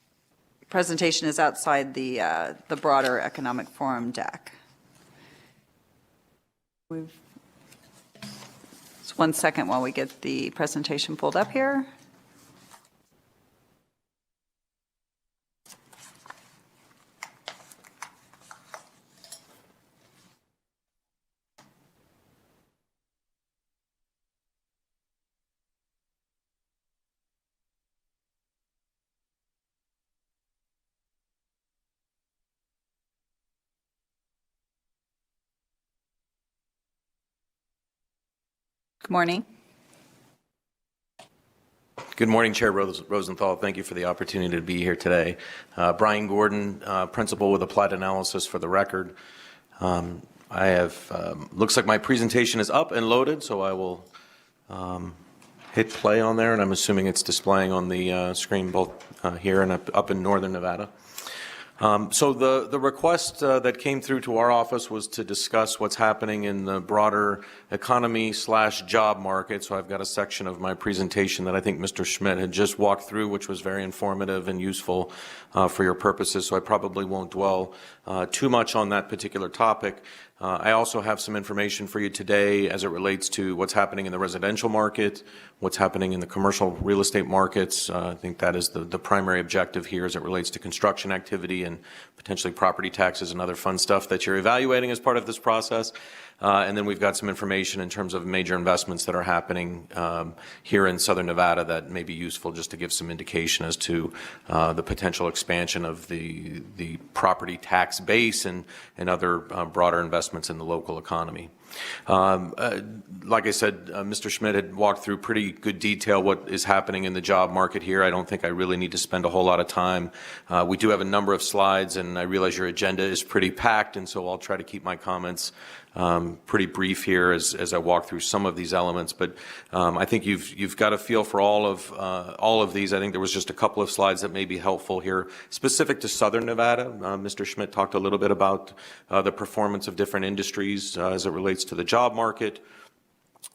presentation is outside the broader economic forum deck. Just 1 second while we get the presentation pulled up here. Good morning. Good morning, Chair Rosenthal. Thank you for the opportunity to be here today. Brian Gordon, principal with Applied Analysis for the record. I have, looks like my presentation is up and loaded, so I will hit play on there, and I'm assuming it's displaying on the screen both here and up in northern Nevada. So the request that came through to our office was to discuss what's happening in the broader economy/job market. So I've got a section of my presentation that I think Mr. Schmidt had just walked through, which was very informative and useful for your purposes. So I probably won't dwell too much on that particular topic. I also have some information for you today as it relates to what's happening in the residential market, what's happening in the commercial real estate markets. I think that is the primary objective here as it relates to construction activity and potentially property taxes and other fun stuff that you're evaluating as part of this process. And then we've got some information in terms of major investments that are happening here in Southern Nevada that may be useful just to give some indication as to the potential expansion of the property tax base and other broader investments in the local economy. Like I said, Mr. Schmidt had walked through pretty good detail what is happening in the job market here. I don't think I really need to spend a whole lot of time. We do have a number of slides, and I realize your agenda is pretty packed, and so I'll try to keep my comments pretty brief here as I walk through some of these elements. But I think you've got a feel for all of these. I think there was just a couple of slides that may be helpful here, specific to Southern Nevada. Mr. Schmidt talked a little bit about the performance of different industries as it relates to the job market.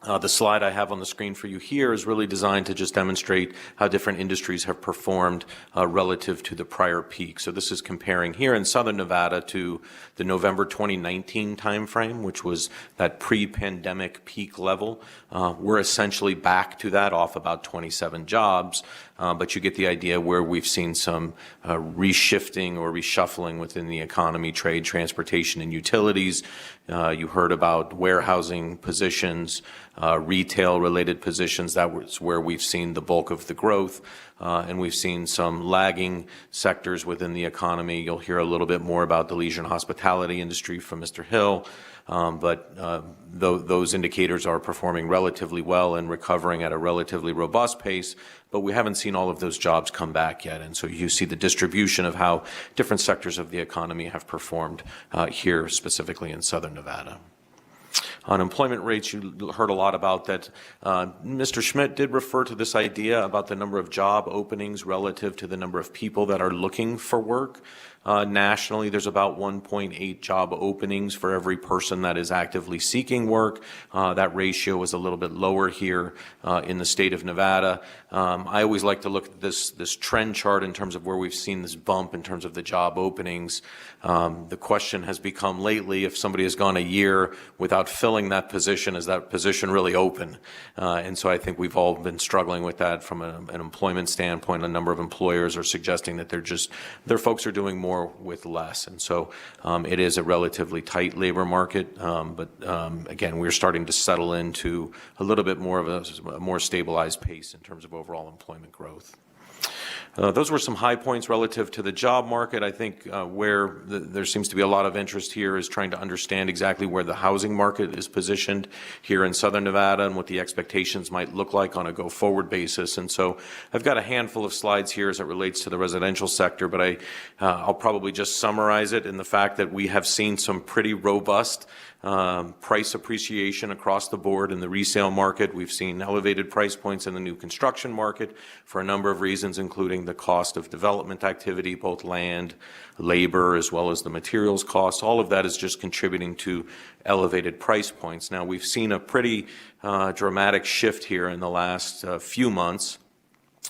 The slide I have on the screen for you here is really designed to just demonstrate how different industries have performed relative to the prior peak. So this is comparing here in Southern Nevada to the November 2019 timeframe, which was that pre-pandemic peak level. We're essentially back to that, off about 27 jobs, but you get the idea where we've seen some reshifting or reshuffling within the economy, trade, transportation, and utilities. You heard about warehousing positions, retail-related positions. That was where we've seen the bulk of the growth, and we've seen some lagging sectors within the economy. You'll hear a little bit more about the leisure and hospitality industry from Mr. Hill, but those indicators are performing relatively well and recovering at a relatively robust pace, but we haven't seen all of those jobs come back yet. And so you see the distribution of how different sectors of the economy have performed here, specifically in Southern Nevada. Unemployment rates, you heard a lot about that. Mr. Schmidt did refer to this idea about the number of job openings relative to the number of people that are looking for work. Nationally, there's about 1.8 job openings for every person that is actively seeking work. That ratio is a little bit lower here in the state of Nevada. I always like to look at this trend chart in terms of where we've seen this bump in terms of the job openings. The question has become lately, if somebody has gone a year without filling that position, is that position really open? And so I think we've all been struggling with that from an employment standpoint. A number of employers are suggesting that their folks are doing more with less. And so it is a relatively tight labor market. But again, we're starting to settle into a little bit more of a more stabilized pace in terms of overall employment growth. Those were some high points relative to the job market. I think where there seems to be a lot of interest here is trying to understand exactly where the housing market is positioned here in Southern Nevada and what the expectations might look like on a go-forward basis. And so I've got a handful of slides here as it relates to the residential sector, but I'll probably just summarize it in the fact that we have seen some pretty robust price appreciation across the board in the resale market. We've seen elevated price points in the new construction market for a number of reasons, including the cost of development activity, both land, labor, as well as the materials costs. All of that is just contributing to elevated price points. Now, we've seen a pretty dramatic shift here in the last few months.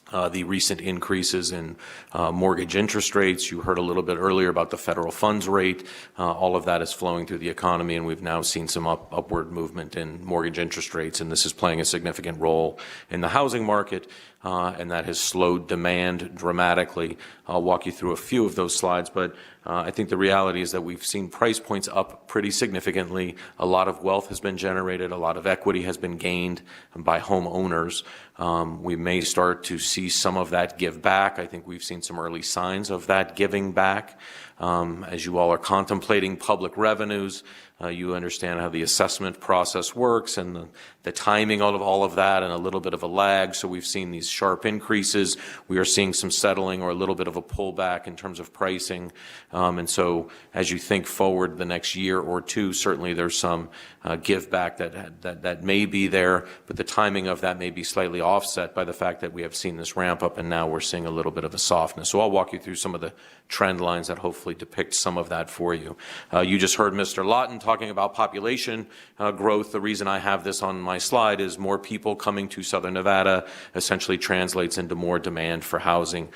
The recent increases in mortgage interest rates. You heard a little bit earlier about the federal funds rate. All of that is flowing through the economy, and we've now seen some upward movement in mortgage interest rates, and this is playing a significant role in the housing market, and that has slowed demand dramatically. I'll walk you through a few of those slides, but I think the reality is that we've seen price points up pretty significantly. A lot of wealth has been generated. A lot of equity has been gained by homeowners. We may start to see some of that give back. I think we've seen some early signs of that giving back. As you all are contemplating public revenues, you understand how the assessment process works and the timing of all of that and a little bit of a lag. So we've seen these sharp increases. We are seeing some settling or a little bit of a pullback in terms of pricing. And so as you think forward the next year or two, certainly there's some give back that may be there, but the timing of that may be slightly offset by the fact that we have seen this ramp up and now we're seeing a little bit of a softness. So I'll walk you through some of the trend lines that hopefully depict some of that for you. You just heard Mr. Lawton talking about population growth. The reason I have this on my slide is more people coming to Southern Nevada essentially translates into more demand for housing.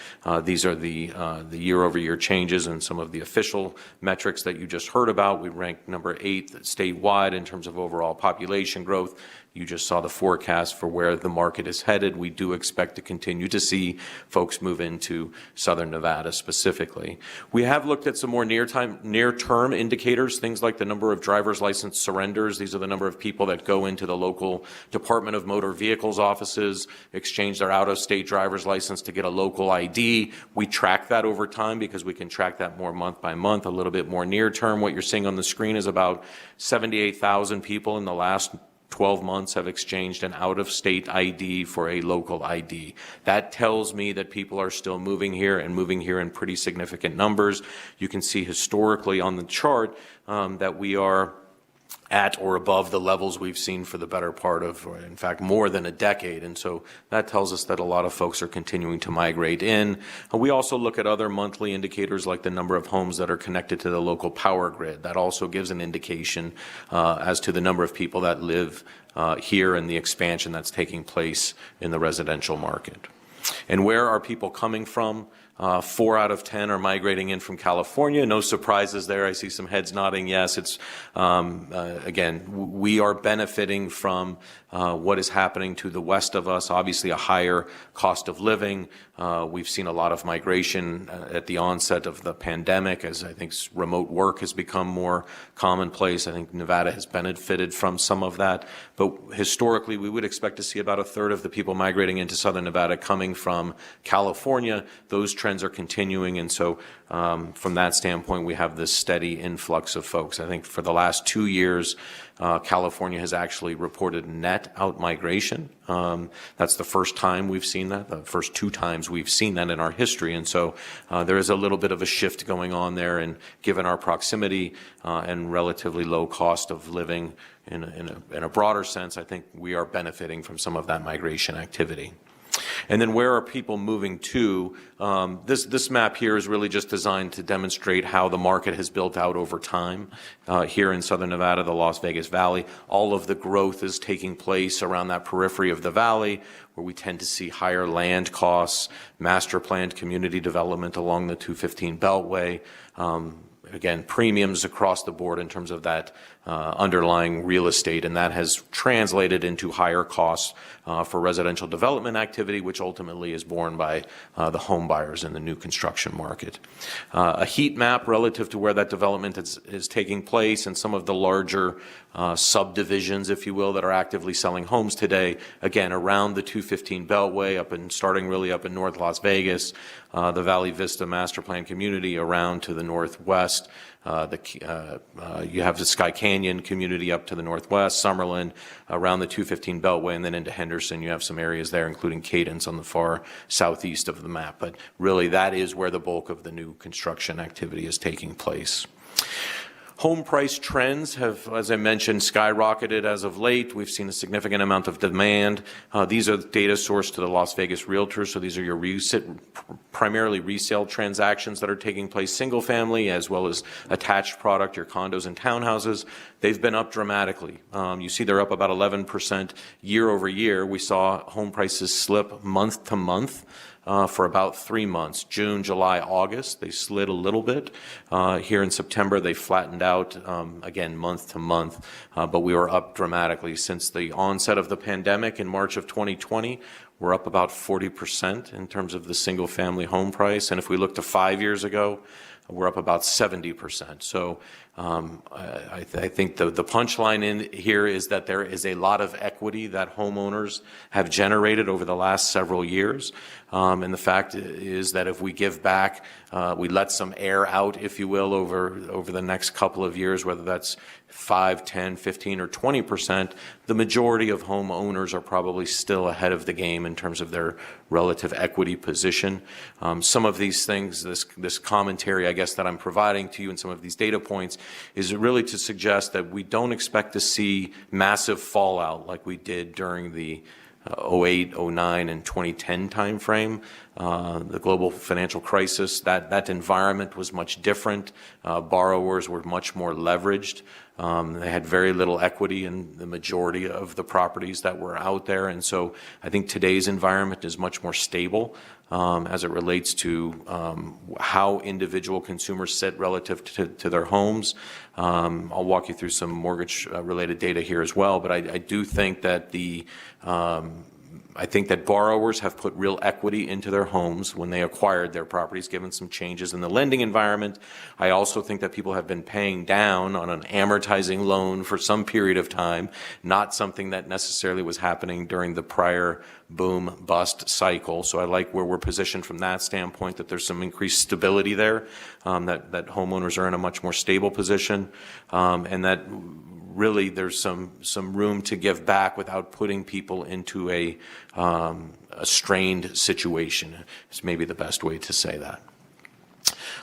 These are the year-over-year changes and some of the official metrics that you just heard about. We ranked number 8 statewide in terms of overall population growth. You just saw the forecast for where the market is headed. We do expect to continue to see folks move into Southern Nevada specifically. We have looked at some more near-term indicators, things like the number of driver's license surrenders. These are the number of people that go into the local Department of Motor Vehicles offices, exchange their out-of-state driver's license to get a local ID. We track that over time because we can track that more month by month, a little bit more near-term. What you're seeing on the screen is about 78,000 people in the last 12 months have exchanged an out-of-state ID for a local ID. That tells me that people are still moving here and moving here in pretty significant numbers. You can see historically on the chart that we are at or above the levels we've seen for the better part of, or in fact, more than a decade. And so that tells us that a lot of folks are continuing to migrate in. We also look at other monthly indicators like the number of homes that are connected to the local power grid. That also gives an indication as to the number of people that live here and the expansion that's taking place in the residential market. And where are people coming from? 4 out of 10 are migrating in from California. No surprises there. I see some heads nodding. Yes, it's, again, we are benefiting from what is happening to the west of us, obviously a higher cost of living. We've seen a lot of migration at the onset of the pandemic as I think remote work has become more commonplace. I think Nevada has benefited from some of that. But historically, we would expect to see about 1/3 of the people migrating into Southern Nevada coming from California. Those trends are continuing. And so from that standpoint, we have this steady influx of folks. I think for the last 2 years, California has actually reported net out-migration. That's the first time we've seen that, the first 2 times we've seen that in our history. And so there is a little bit of a shift going on there. And given our proximity and relatively low cost of living in a broader sense, I think we are benefiting from some of that migration activity. And then where are people moving to? This map here is really just designed to demonstrate how the market has built out over time. Here in Southern Nevada, the Las Vegas Valley, all of the growth is taking place around that periphery of the valley, where we tend to see higher land costs, master planned community development along the 215 Beltway. Again, premiums across the board in terms of that underlying real estate, and that has translated into higher costs for residential development activity, which ultimately is borne by the home buyers in the new construction market. A heat map relative to where that development is taking place and some of the larger subdivisions, if you will, that are actively selling homes today, again, around the 215 Beltway, starting really up in North Las Vegas, the Valley Vista Master Plan community around to the northwest. You have the Sky Canyon community up to the northwest, Summerlin around the 215 Beltway, and then into Henderson. You have some areas there, including Cadence on the far southeast of the map. But really, that is where the bulk of the new construction activity is taking place. Home price trends have, as I mentioned, skyrocketed as of late. We've seen a significant amount of demand. These are data sourced to the Las Vegas Realtors, so these are your primarily resale transactions that are taking place, single family as well as attached product, your condos and townhouses. They've been up dramatically. You see they're up about 11% year over year. We saw home prices slip month to month. For about 3 months, June, July, August. They slid a little bit. Here in September, they flattened out, again, month to month, but we were up dramatically. Since the onset of the pandemic in March of 2020, we're up about 40% in terms of the single-family home price. And if we look to 5 years ago, we're up about 70%. So I think the punchline in here is that there is a lot of equity that homeowners have generated over the last several years. And the fact is that if we give back, we let some air out, if you will, over the next couple of years, whether that's 5, 10, 15, or 20%, the majority of homeowners are probably still ahead of the game in terms of their relative equity position. Some of these things, this commentary, I guess, that I'm providing to you and some of these data points is really to suggest that we don't expect to see massive fallout like we did during the 08, 09, and 2010 timeframe. The global financial crisis, that environment was much different. Borrowers were much more leveraged. They had very little equity in the majority of the properties that were out there. And so I think today's environment is much more stable as it relates to how individual consumers sit relative to their homes. I'll walk you through some mortgage-related data here as well, but I do think that I think that borrowers have put real equity into their homes when they acquired their properties, given some changes in the lending environment. I also think that people have been paying down on an amortizing loan for some period of time, not something that necessarily was happening during the prior boom-bust cycle. So I like where we're positioned from that standpoint, that there's some increased stability there, that homeowners are in a much more stable position, and that really there's some room to give back without putting people into a strained situation. It's maybe the best way to say that.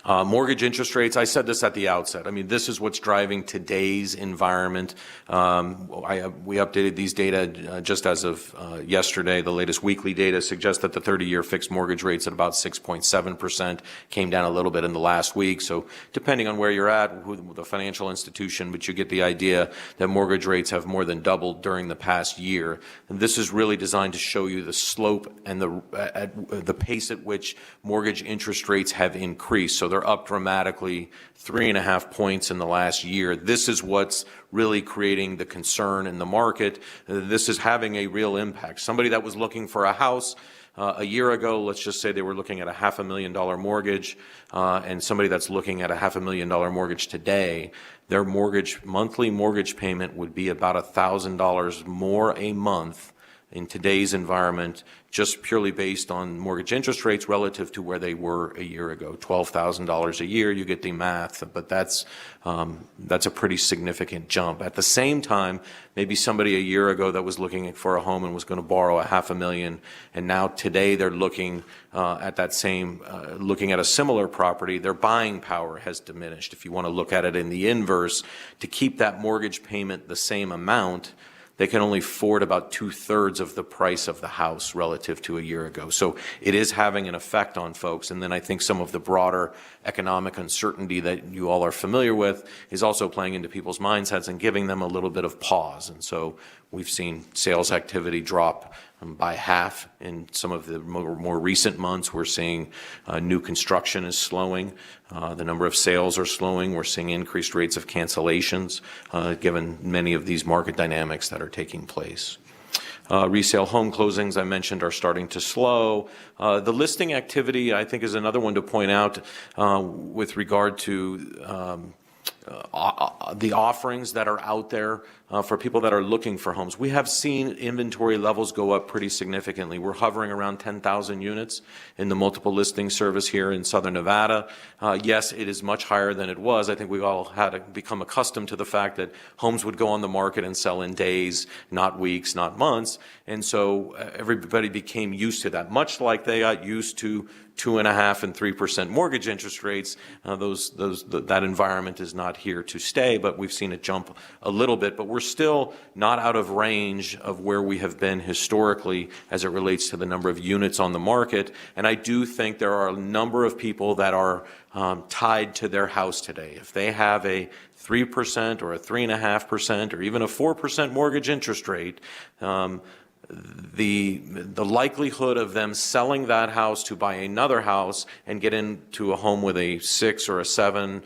Mortgage interest rates, I said this at the outset. I mean, this is what's driving today's environment. We updated these data just as of yesterday. The latest weekly data suggests that the 30-year fixed mortgage rate's at about 6.7%, came down a little bit in the last week. So depending on where you're at, the financial institution, but you get the idea that mortgage rates have more than doubled during the past year. And this is really designed to show you the slope and the pace at which mortgage interest rates have increased. So they're up dramatically, 3.5 points in the last year. This is what's really creating the concern in the market. This is having a real impact. Somebody that was looking for a house a year ago, let's just say they were looking at a $500,000 mortgage, and somebody that's looking at a $500,000 mortgage today, their monthly mortgage payment would be about $1,000 more a month in today's environment, just purely based on mortgage interest rates relative to where they were a year ago. $12,000 a year, you get the math, but that's a pretty significant jump. At the same time, maybe somebody a year ago that was looking for a home and was going to borrow $500,000, and now today they're looking at that same, looking at a similar property, their buying power has diminished. If you want to look at it in the inverse, to keep that mortgage payment the same amount, they can only afford about 2/3 of the price of the house relative to a year ago. So it is having an effect on folks. And then I think some of the broader economic uncertainty that you all are familiar with is also playing into people's mindsets and giving them a little bit of pause. And so we've seen sales activity drop by half in some of the more recent months. We're seeing new construction is slowing. The number of sales are slowing. We're seeing increased rates of cancellations, given many of these market dynamics that are taking place. Resale home closings, I mentioned, are starting to slow. The listing activity, I think, is another one to point out with regard to the offerings that are out there for people that are looking for homes. We have seen inventory levels go up pretty significantly. We're hovering around 10,000 units in the multiple listing service here in Southern Nevada. Yes, it is much higher than it was. I think we all had to become accustomed to the fact that homes would go on the market and sell in days, not weeks, not months. And so everybody became used to that, much like they got used to 2.5% and 3% mortgage interest rates. That environment is not here to stay, but we've seen it jump a little bit. But we're still not out of range of where we have been historically as it relates to the number of units on the market. And I do think there are a number of people that are tied to their house today. If they have a 3% or a 3.5% or even a 4% mortgage interest rate, the likelihood of them selling that house to buy another house and get into a home with a 6 or a 7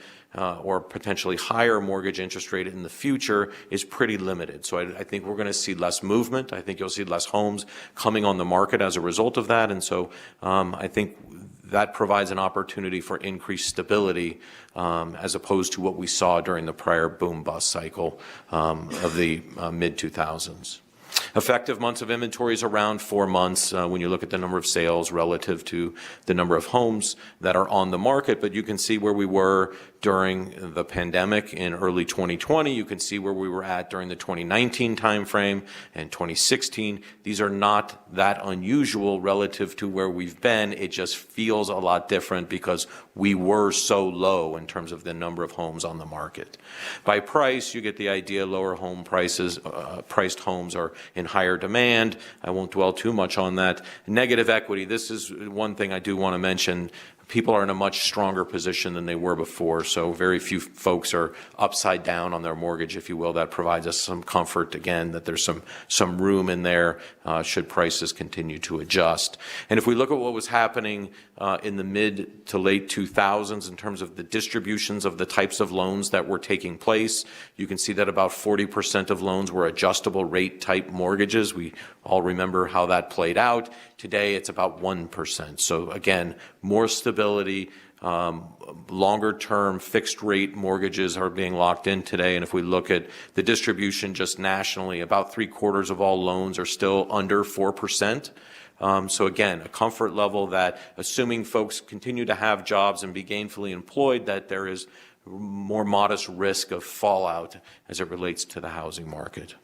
or potentially higher mortgage interest rate in the future is pretty limited. So I think we're going to see less movement. I think you'll see less homes coming on the market as a result of that. And so I think that provides an opportunity for increased stability as opposed to what we saw during the prior boom-bust cycle of the mid-2000s. Effective months of inventory is around 4 months when you look at the number of sales relative to the number of homes that are on the market. But you can see where we were during the pandemic in early 2020. You can see where we were at during the 2019 timeframe and 2016. These are not that unusual relative to where we've been. It just feels a lot different because we were so low in terms of the number of homes on the market. By price, you get the idea. Lower home prices, priced homes are in higher demand. I won't dwell too much on that. Negative equity. This is one thing I do want to mention. People are in a much stronger position than they were before, so very few folks are upside down on their mortgage, if you will. That provides us some comfort, again, that there's some room in there should prices continue to adjust. And if we look at what was happening in the mid to late 2000s in terms of the distributions of the types of loans that were taking place, you can see that about 40% of loans were adjustable rate type mortgages. We all remember how that played out. Today, it's about 1%. So again, more stability, longer-term fixed-rate mortgages are being locked in today. And if we look at the distribution just nationally, about 3/4 of all loans are still under 4%. So again, a comfort level that, assuming folks continue to have jobs and be gainfully employed, that there is more modest risk of fallout as it relates to the housing market.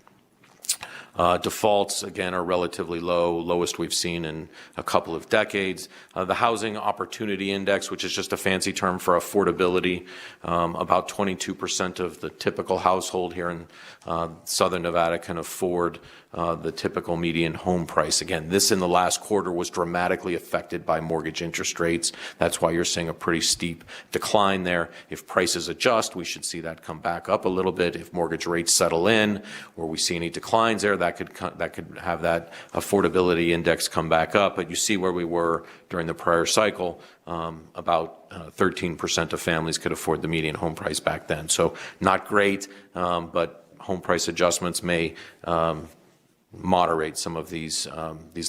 Defaults, again, are relatively low, lowest we've seen in a couple of decades. The Housing Opportunity Index, which is just a fancy term for affordability, about 22% of the typical household here in Southern Nevada can afford the typical median home price. Again, this in the last quarter was dramatically affected by mortgage interest rates. That's why you're seeing a pretty steep decline there. If prices adjust, we should see that come back up a little bit. If mortgage rates settle in, or we see any declines there, that could have that affordability index come back up. But you see where we were during the prior cycle, about 13% of families could afford the median home price back then. So not great, but home price adjustments may moderate some of these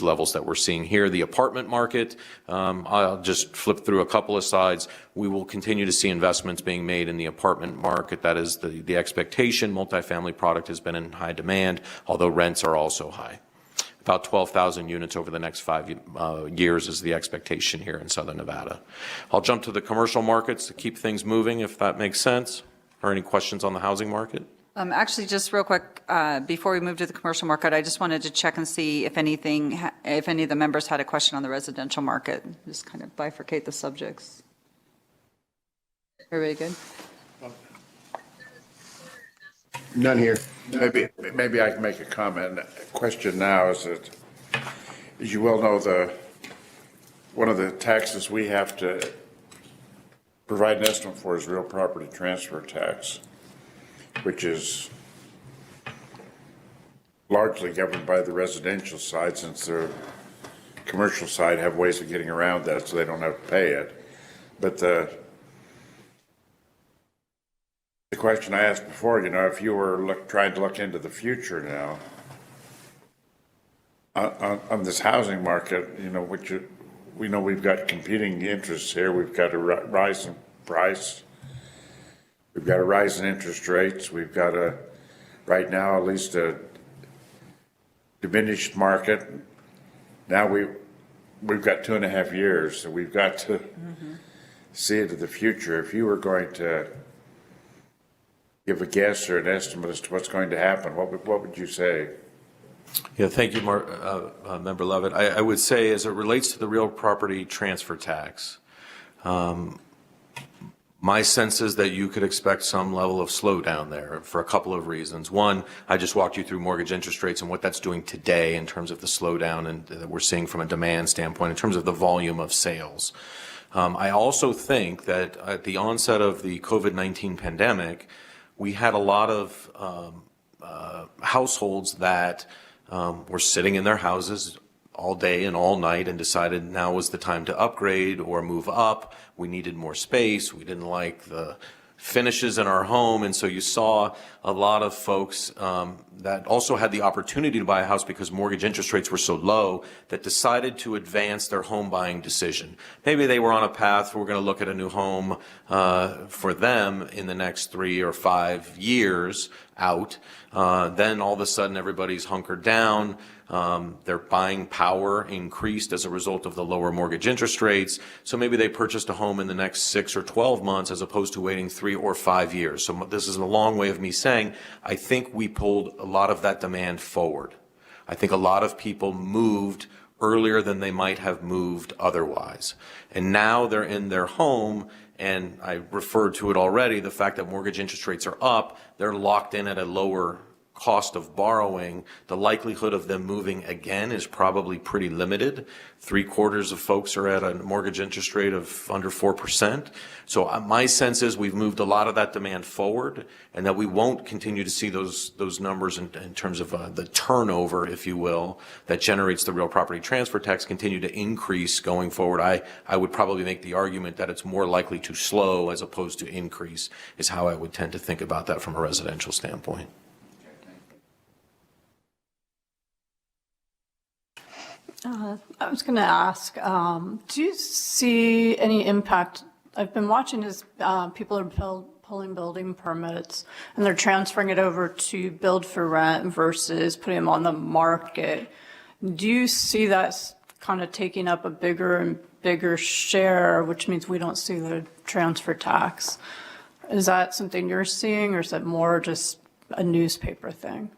levels that we're seeing here. The apartment market, I'll just flip through a couple of slides. We will continue to see investments being made in the apartment market. That is the expectation. Multifamily product has been in high demand, although rents are also high. About 12,000 units over the next 5 years is the expectation here in Southern Nevada. I'll jump to the commercial markets to keep things moving, if that makes sense. Or any questions on the housing market? Actually, just real quick, before we move to the commercial market, I just wanted to check and see if any of the members had a question on the residential market. Just kind of bifurcate the subjects. Everybody good? None here. Maybe I can make a comment. A question now is that, as you well know, one of the taxes we have to provide an estimate for is real property transfer tax, which is largely governed by the residential side, since the commercial side have ways of getting around that so they don't have to pay it. But the question I asked before, if you were trying to look into the future now on this housing market, which we know we've got competing interests here. We've got a rise in price. We've got a rise in interest rates. We've got right now, at least a diminished market. Now we've got 2.5 years, so we've got to see into the future. If you were going to give a guess or an estimate as to what's going to happen, what would you say? Yeah, thank you, Member Levitt. I would say, as it relates to the real property transfer tax, my sense is that you could expect some level of slowdown there for a couple of reasons. One, I just walked you through mortgage interest rates and what that's doing today in terms of the slowdown and that we're seeing from a demand standpoint in terms of the volume of sales. I also think that at the onset of the COVID-19 pandemic, we had a lot of households that were sitting in their houses all day and all night and decided now was the time to upgrade or move up. We needed more space. We didn't like the finishes in our home. And so you saw a lot of folks that also had the opportunity to buy a house because mortgage interest rates were so low that decided to advance their home buying decision. Maybe they were on a path, we're going to look at a new home for them in the next 3 or 5 years out. Then all of a sudden everybody's hunkered down. Their buying power increased as a result of the lower mortgage interest rates. So maybe they purchased a home in the next 6 or 12 months as opposed to waiting 3 or 5 years. So this is a long way of me saying I think we pulled a lot of that demand forward. I think a lot of people moved earlier than they might have moved otherwise. And now they're in their home, and I referred to it already, the fact that mortgage interest rates are up, they're locked in at a lower cost of borrowing. The likelihood of them moving again is probably pretty limited. 3/4 of folks are at a mortgage interest rate of under 4%. So my sense is we've moved a lot of that demand forward, and that we won't continue to see those numbers in terms of the turnover, if you will, that generates the real property transfer tax continue to increase going forward. I would probably make the argument that it's more likely to slow as opposed to increase, is how I would tend to think about that from a residential standpoint. I was going to ask, do you see any impact? I've been watching as people are pulling building permits and they're transferring it over to build for rent versus putting them on the market. Do you see that kind of taking up a bigger and bigger share, which means we don't see the transfer tax? Is that something you're seeing, or is it more just a newspaper thing?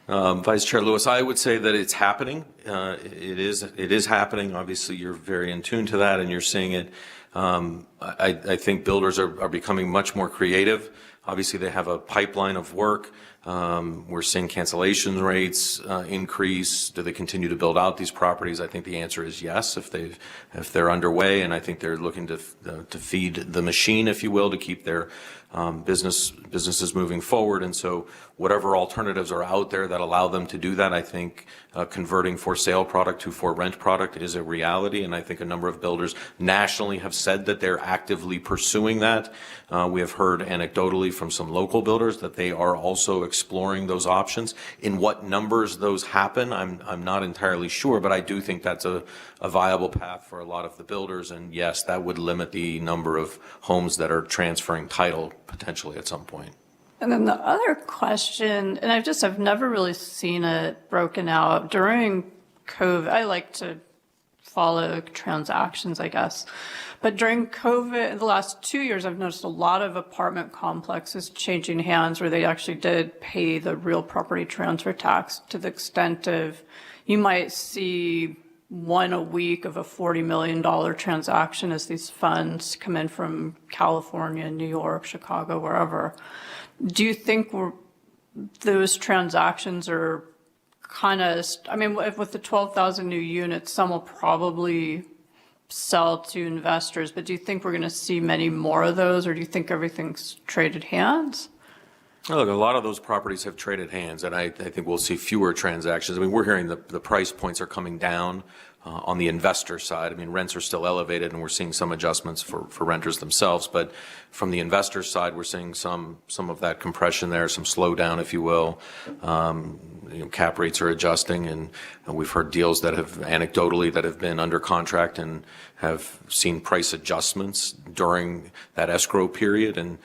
Vice Chair Lewis, I would say that it's happening. It is happening. Obviously, you're very in tune to that, and you're seeing it. I think builders are becoming much more creative. Obviously, they have a pipeline of work. We're seeing cancellation rates increase. Do they continue to build out these properties? I think the answer is yes, if they're underway, and I think they're looking to feed the machine, if you will, to keep their businesses moving forward. And so whatever alternatives are out there that allow them to do that, I think converting for sale product to for rent product is a reality. And I think a number of builders nationally have said that they're actively pursuing that. We have heard anecdotally from some local builders that they are also exploring those options. In what numbers those happen, I'm not entirely sure, but I do think that's a viable path for a lot of the builders. And yes, that would limit the number of homes that are transferring title potentially at some point. And then the other question, and I've never really seen it broken out during COVID. I like to follow transactions, I guess. But during COVID, the last 2 years, I've noticed a lot of apartment complexes changing hands where they actually did pay the real property transfer tax, to the extent of you might see one a week of a $40 million transaction as these funds come in from California, New York, Chicago, wherever. Do you think those transactions are kind of, I mean, with the 12,000 new units, some will probably sell to investors, but do you think we're going to see many more of those, or do you think everything's traded hands? Look, a lot of those properties have traded hands, and I think we'll see fewer transactions. I mean, we're hearing the price points are coming down on the investor side. I mean, rents are still elevated, and we're seeing some adjustments for renters themselves. But from the investor side, we're seeing some of that compression there, some slowdown, if you will. Cap rates are adjusting, and we've heard deals that have anecdotally that have been under contract and have seen price adjustments during that escrow period, and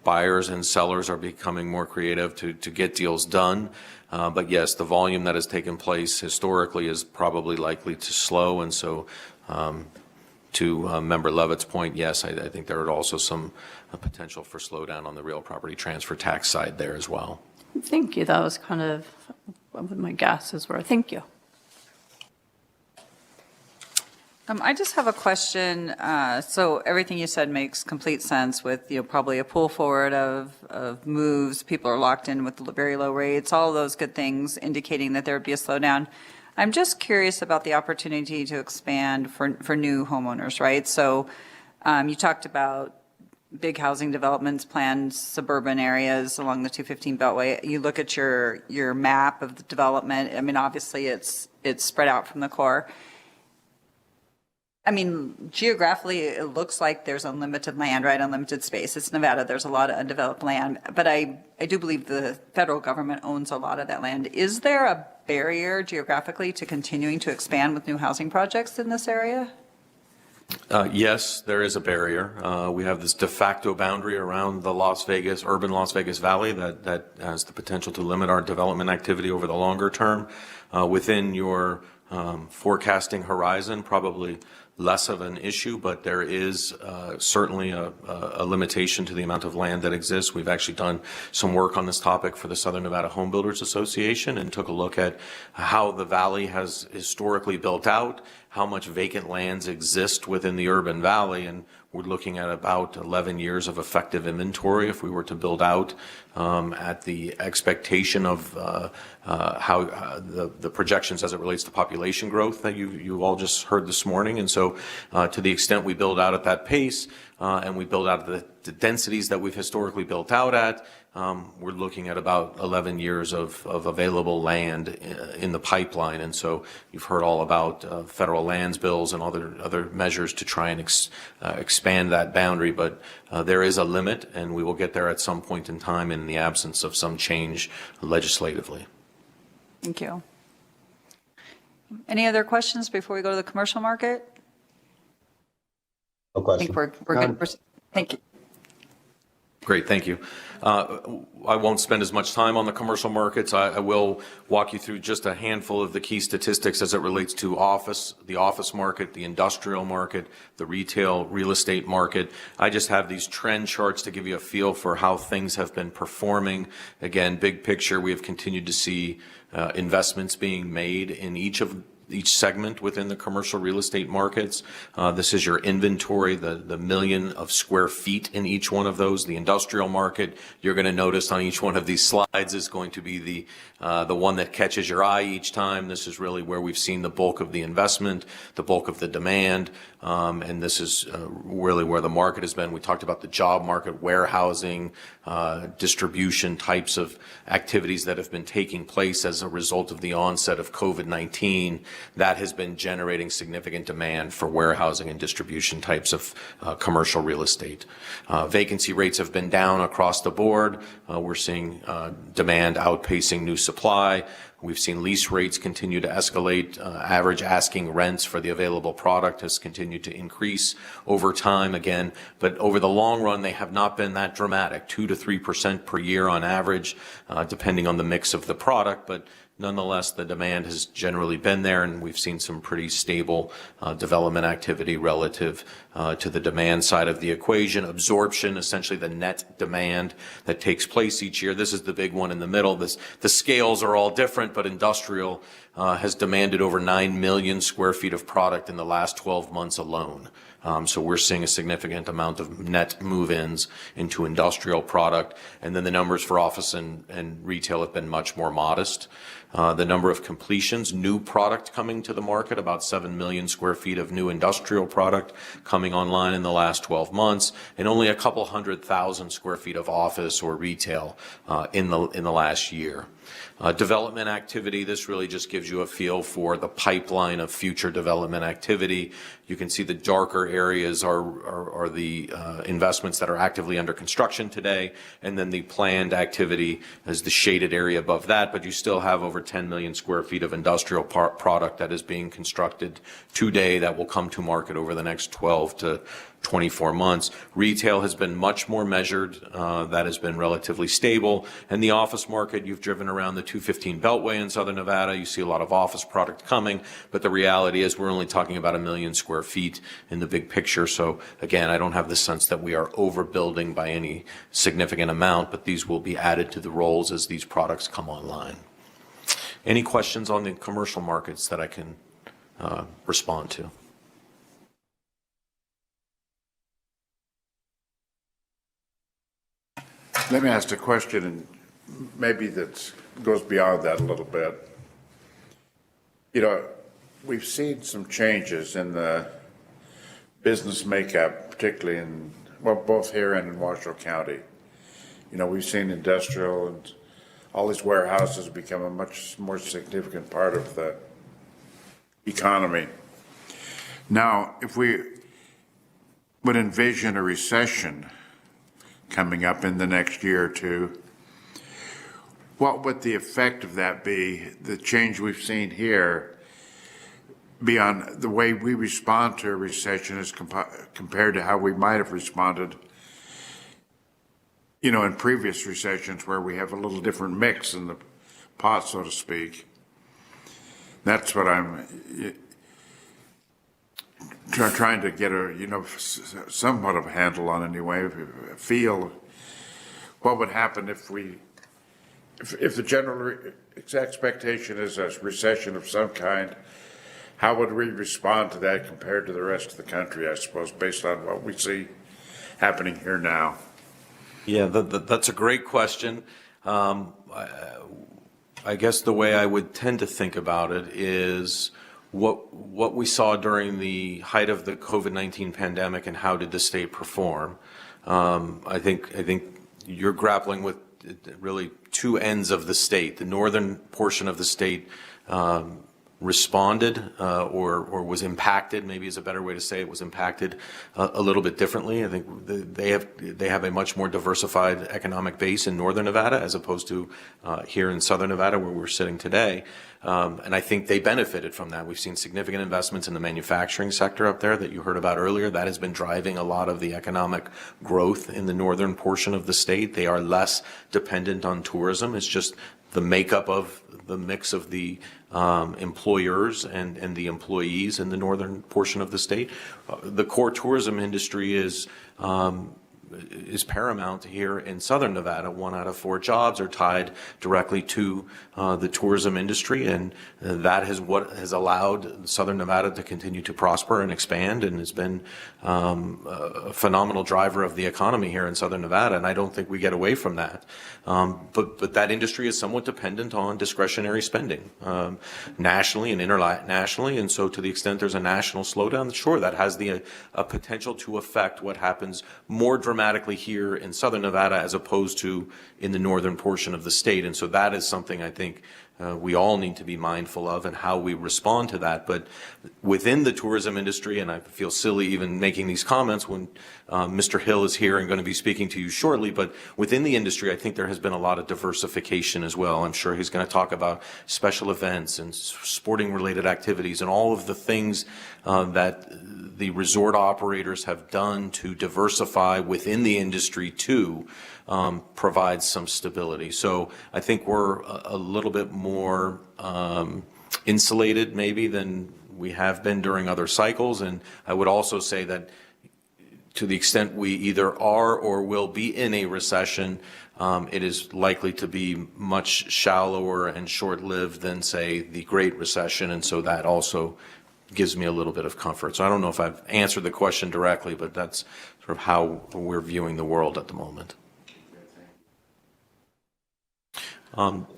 buyers and sellers are becoming more creative to get deals done. But yes, the volume that has taken place historically is probably likely to slow. And so to Member Levitt's point, yes, I think there are also some potential for slowdown on the real property transfer tax side there as well. Thank you. That was kind of what my guesses were. Thank you. I just have a question. So everything you said makes complete sense with, probably a pull forward of moves. People are locked in with very low rates, all of those good things indicating that there would be a slowdown. I'm just curious about the opportunity to expand for new homeowners, right? So you talked about big housing developments, planned suburban areas along the 215 Beltway. You look at your map of the development. I mean, obviously it's spread out from the core. I mean, geographically, it looks like there's unlimited land, right? Unlimited space. It's Nevada. There's a lot of undeveloped land. But I do believe the federal government owns a lot of that land. Is there a barrier geographically to continuing to expand with new housing projects in this area? Yes, there is a barrier. We have this de facto boundary around the urban Las Vegas Valley that has the potential to limit our development activity over the longer term. Within your forecasting horizon, probably less of an issue, but there is certainly a limitation to the amount of land that exists. We've actually done some work on this topic for the Southern Nevada Home Builders Association and took a look at how the valley has historically built out, how much vacant lands exist within the urban valley, and we're looking at about 11 years of effective inventory if we were to build out at the expectation of how the projections as it relates to population growth that you all just heard this morning. And so to the extent we build out at that pace and we build out the densities that we've historically built out at, we're looking at about 11 years of available land in the pipeline. And so you've heard all about federal lands bills and other measures to try and expand that boundary. But there is a limit, and we will get there at some point in time in the absence of some change legislatively. Thank you. Any other questions before we go to the commercial market? No I question. think we're good. Thank you. Great, thank you. I won't spend as much time on the commercial markets. I will walk you through just a handful of the key statistics as it relates to the office market, the industrial market, the retail real estate market. I just have these trend charts to give you a feel for how things have been performing. Again, big picture, we have continued to see investments being made in each segment within the commercial real estate markets. This is your inventory, the million of square feet in each one of those. The industrial market, you're going to notice on each one of these slides, is going to be the one that catches your eye each time. This is really where we've seen the bulk of the investment, the bulk of the demand, and this is really where the market has been. We talked about the job market, warehousing, distribution types of activities that have been taking place as a result of the onset of COVID-19. That has been generating significant demand for warehousing and distribution types of commercial real estate. Vacancy rates have been down across the board. We're seeing demand outpacing new supply. We've seen lease rates continue to escalate. Average asking rents for the available product has continued to increase over time again, but over the long run, they have not been that dramatic, 2 to 3% per year on average, depending on the mix of the product. But nonetheless, the demand has generally been there, and we've seen some pretty stable development activity relative to the demand side of the equation. Absorption, essentially the net demand that takes place each year. This is the big one in the middle. The scales are all different, but industrial has demanded over 9 million square feet of product in the last 12 months alone. So we're seeing a significant amount of net move-ins into industrial product. And then the numbers for office and retail have been much more modest. The number of completions, new product coming to the market, about 7 million square feet of new industrial product coming online in the last 12 months, and only a couple 100,000 square feet of office or retail in the last year. Development activity, this really just gives you a feel for the pipeline of future development activity. You can see the darker areas are the investments that are actively under construction today, and then the planned activity is the shaded area above that, but you still have over 10 million square feet of industrial product that is being constructed today that will come to market over the next 12 to 24 months. Retail has been much more measured. That has been relatively stable. And the office market, you've driven around the 215 Beltway in Southern Nevada. You see a lot of office product coming, but the reality is we're only talking about 1 million square feet in the big picture. So again, I don't have the sense that we are overbuilding by any significant amount, but these will be added to the rolls as these products come online. Any questions on the commercial markets that I can respond to? Let me ask a question, and maybe that goes beyond that a little bit. You know, we've seen some changes in the business makeup, particularly in, well, both here and in Washoe County. You know, we've seen industrial and all these warehouses become a much more significant part of the economy. Now, if we would envision a recession coming up in the next year or two, what would the effect of that be, the change we've seen here, beyond the way we respond to a recession as compared to how we might have responded, you know, in previous recessions where we have a little different mix in the pot, so to speak? That's what I'm trying to get a, you know, somewhat of a handle on anyway, feel what would happen if the general expectation is a recession of some kind. How would we respond to that compared to the rest of the country, I suppose, based on what we see happening here now? Yeah, that's a great question. I guess the way I would tend to think about it is what we saw during the height of the COVID-19 pandemic and how did the state perform. I think you're grappling with really two ends of the state. The northern portion of the state responded or was impacted, maybe is a better way to say it, was impacted a little bit differently. I think they have a much more diversified economic base in northern Nevada as opposed to here in southern Nevada where we're sitting today. And I think they benefited from that. We've seen significant investments in the manufacturing sector up there that you heard about earlier. That has been driving a lot of the economic growth in the northern portion of the state. They are less dependent on tourism. It's just the makeup of the mix of the employers and the employees in the northern portion of the state. The core tourism industry is paramount here in southern Nevada. 1 out of 4 jobs are tied directly to the tourism industry, and that is what has allowed southern Nevada to continue to prosper and expand, and has been a phenomenal driver of the economy here in southern Nevada, and I don't think we get away from that. But that industry is somewhat dependent on discretionary spending nationally and internationally, and so to the extent there's a national slowdown, sure, that has a potential to affect what happens more dramatically here in southern Nevada as opposed to in the northern portion of the state. And so that is something I think we all need to be mindful of and how we respond to that. But within the tourism industry, and I feel silly even making these comments when Mr. Hill is here and going to be speaking to you shortly, but within the industry, I think there has been a lot of diversification as well. I'm sure he's going to talk about special events and sporting related activities and all of the things that the resort operators have done to diversify within the industry to provide some stability. So I think we're a little bit more insulated maybe than we have been during other cycles. And I would also say that to the extent we either are or will be in a recession, it is likely to be much shallower and short-lived than, say, the Great Recession. And so that also gives me a little bit of comfort. So I don't know if I've answered the question directly, but that's sort of how we're viewing the world at the moment.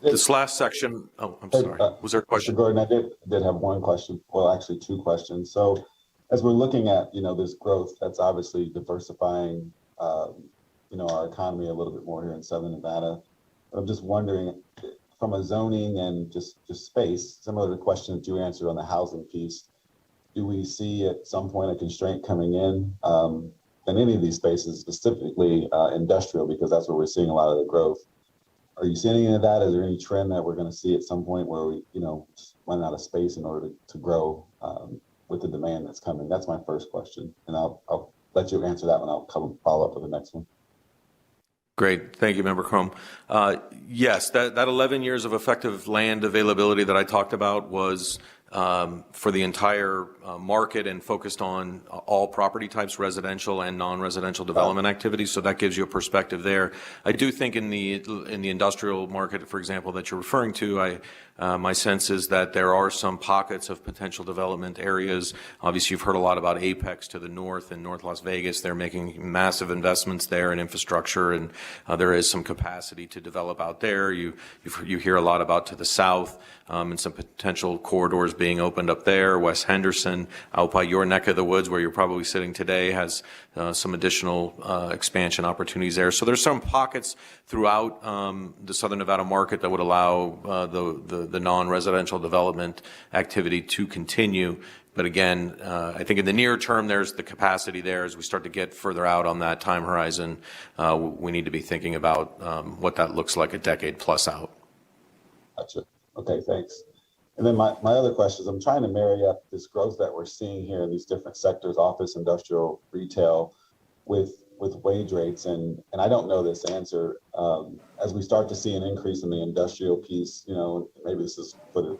This last section, oh, I'm sorry. Was there a question? Mr. Gordon, I did have one question. Well, actually two questions. So as we're looking at, this growth, that's obviously diversifying, our economy a little bit more here in Southern Nevada. But I'm just wondering, from a zoning and just space, similar to the question that you answered on the housing piece, do we see at some point a constraint coming in any of these spaces, specifically industrial, because that's where we're seeing a lot of the growth? Are you seeing any of that? Is there any trend that we're going to see at some point where we, just run out of space in order to grow with the demand that's coming? That's my first question. And I'll let you answer that one. I'll come follow up with the next one. Great. Thank you, Member Crum. Yes, that 11 years of effective land availability that I talked about was for the entire market and focused on all property types, residential and non-residential development activities. So that gives you a perspective there. I do think in the industrial market, for example, that you're referring to, my sense is that there are some pockets of potential development areas. Obviously, you've heard a lot about Apex to the north in North Las Vegas. They're making massive investments there in infrastructure, and there is some capacity to develop out there. You hear a lot about to the south and some potential corridors being opened up there. West Henderson, out by your neck of the woods where you're probably sitting today, has some additional expansion opportunities there. So there's some pockets throughout the Southern Nevada market that would allow the non-residential development activity to continue. But again, I think in the near term, there's the capacity there. As we start to get further out on that time horizon, we need to be thinking about what that looks like a decade plus out. Gotcha. Okay, thanks. And then my other question is, I'm trying to marry up this growth that we're seeing here in these different sectors, office, industrial, retail, with wage rates. And I don't know this answer. As we start to see an increase in the industrial piece, maybe this is for the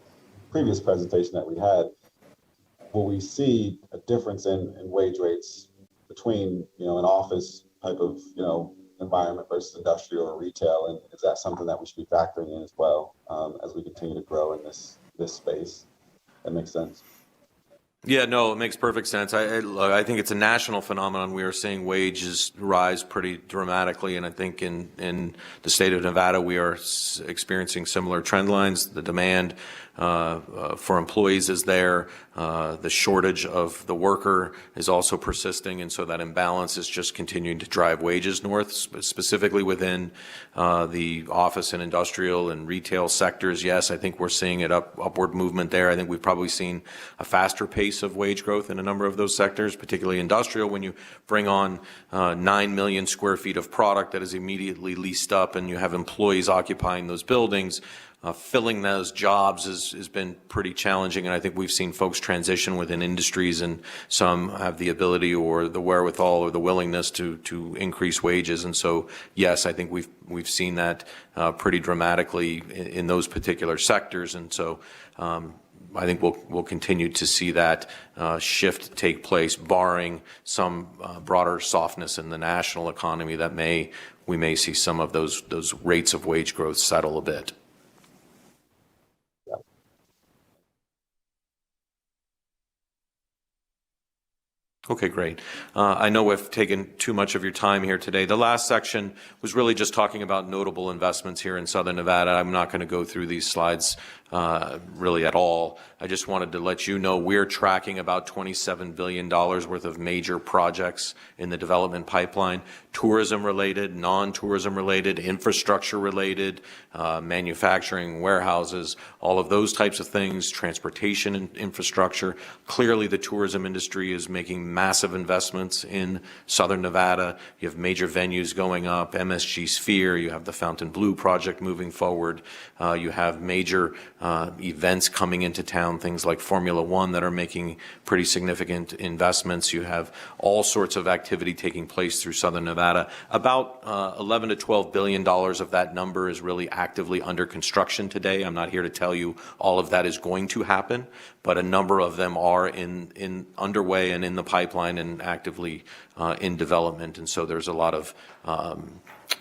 previous presentation that we had, will we see a difference in wage rates between, an office type of, environment versus industrial or retail? And is that something that we should be factoring in as well as we continue to grow in this space? That makes sense. Yeah, no, it makes perfect sense. I think it's a national phenomenon. We are seeing wages rise pretty dramatically, and I think in the state of Nevada, we are experiencing similar trend lines. The demand for employees is there. The shortage of the worker is also persisting, and so that imbalance is just continuing to drive wages north, specifically within the office and industrial and retail sectors. Yes, I think we're seeing an upward movement there. I think we've probably seen a faster pace of wage growth in a number of those sectors, particularly industrial. When you bring on 9 million square feet of product that is immediately leased up and you have employees occupying those buildings, filling those jobs has been pretty challenging. And I think we've seen folks transition within industries, and some have the ability or the wherewithal or the willingness to increase wages. And so, yes, I think we've seen that pretty dramatically in those particular sectors. And so, I think we'll continue to see that shift take place, barring some broader softness in the national economy that we may see some of those rates of wage growth settle a bit. Okay, great. I know we've taken too much of your time here today. The last section was really just talking about notable investments here in Southern Nevada. I'm not going to go through these slides really at all. I just wanted to let you know we're tracking about $27 billion worth of major projects in the development pipeline, tourism-related, non-tourism-related, infrastructure-related, manufacturing, warehouses, all of those types of things, transportation and infrastructure. Clearly, the tourism industry is making massive investments in Southern Nevada. You have major venues going up, MSG Sphere, you have the Fontainebleau project moving forward, you have major events coming into town, things like Formula One that are making pretty significant investments. You have all sorts of activity taking place through Southern Nevada. About 11 to $12 billion of that number is really actively under construction today. I'm not here to tell you all of that is going to happen, but a number of them are in underway and in the pipeline and actively in development. And so there's a lot of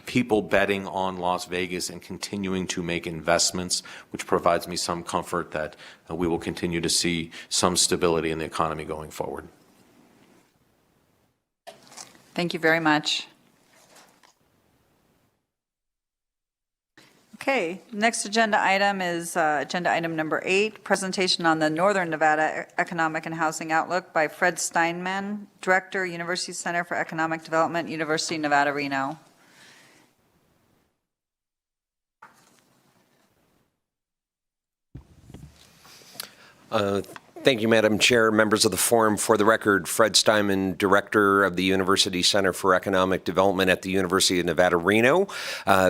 people betting on Las Vegas and continuing to make investments, which provides me some comfort that we will continue to see some stability in the economy going forward. Thank you very much. Okay, next agenda item is agenda item number 8, presentation on the Northern Nevada Economic and Housing Outlook by Fred Steinman, Director, University Center for Economic Development, University of Nevada, Reno. Thank you, Madam Chair, members of the forum. For the record, Fred Steinman, Director of the University Center for Economic Development at the University of Nevada, Reno.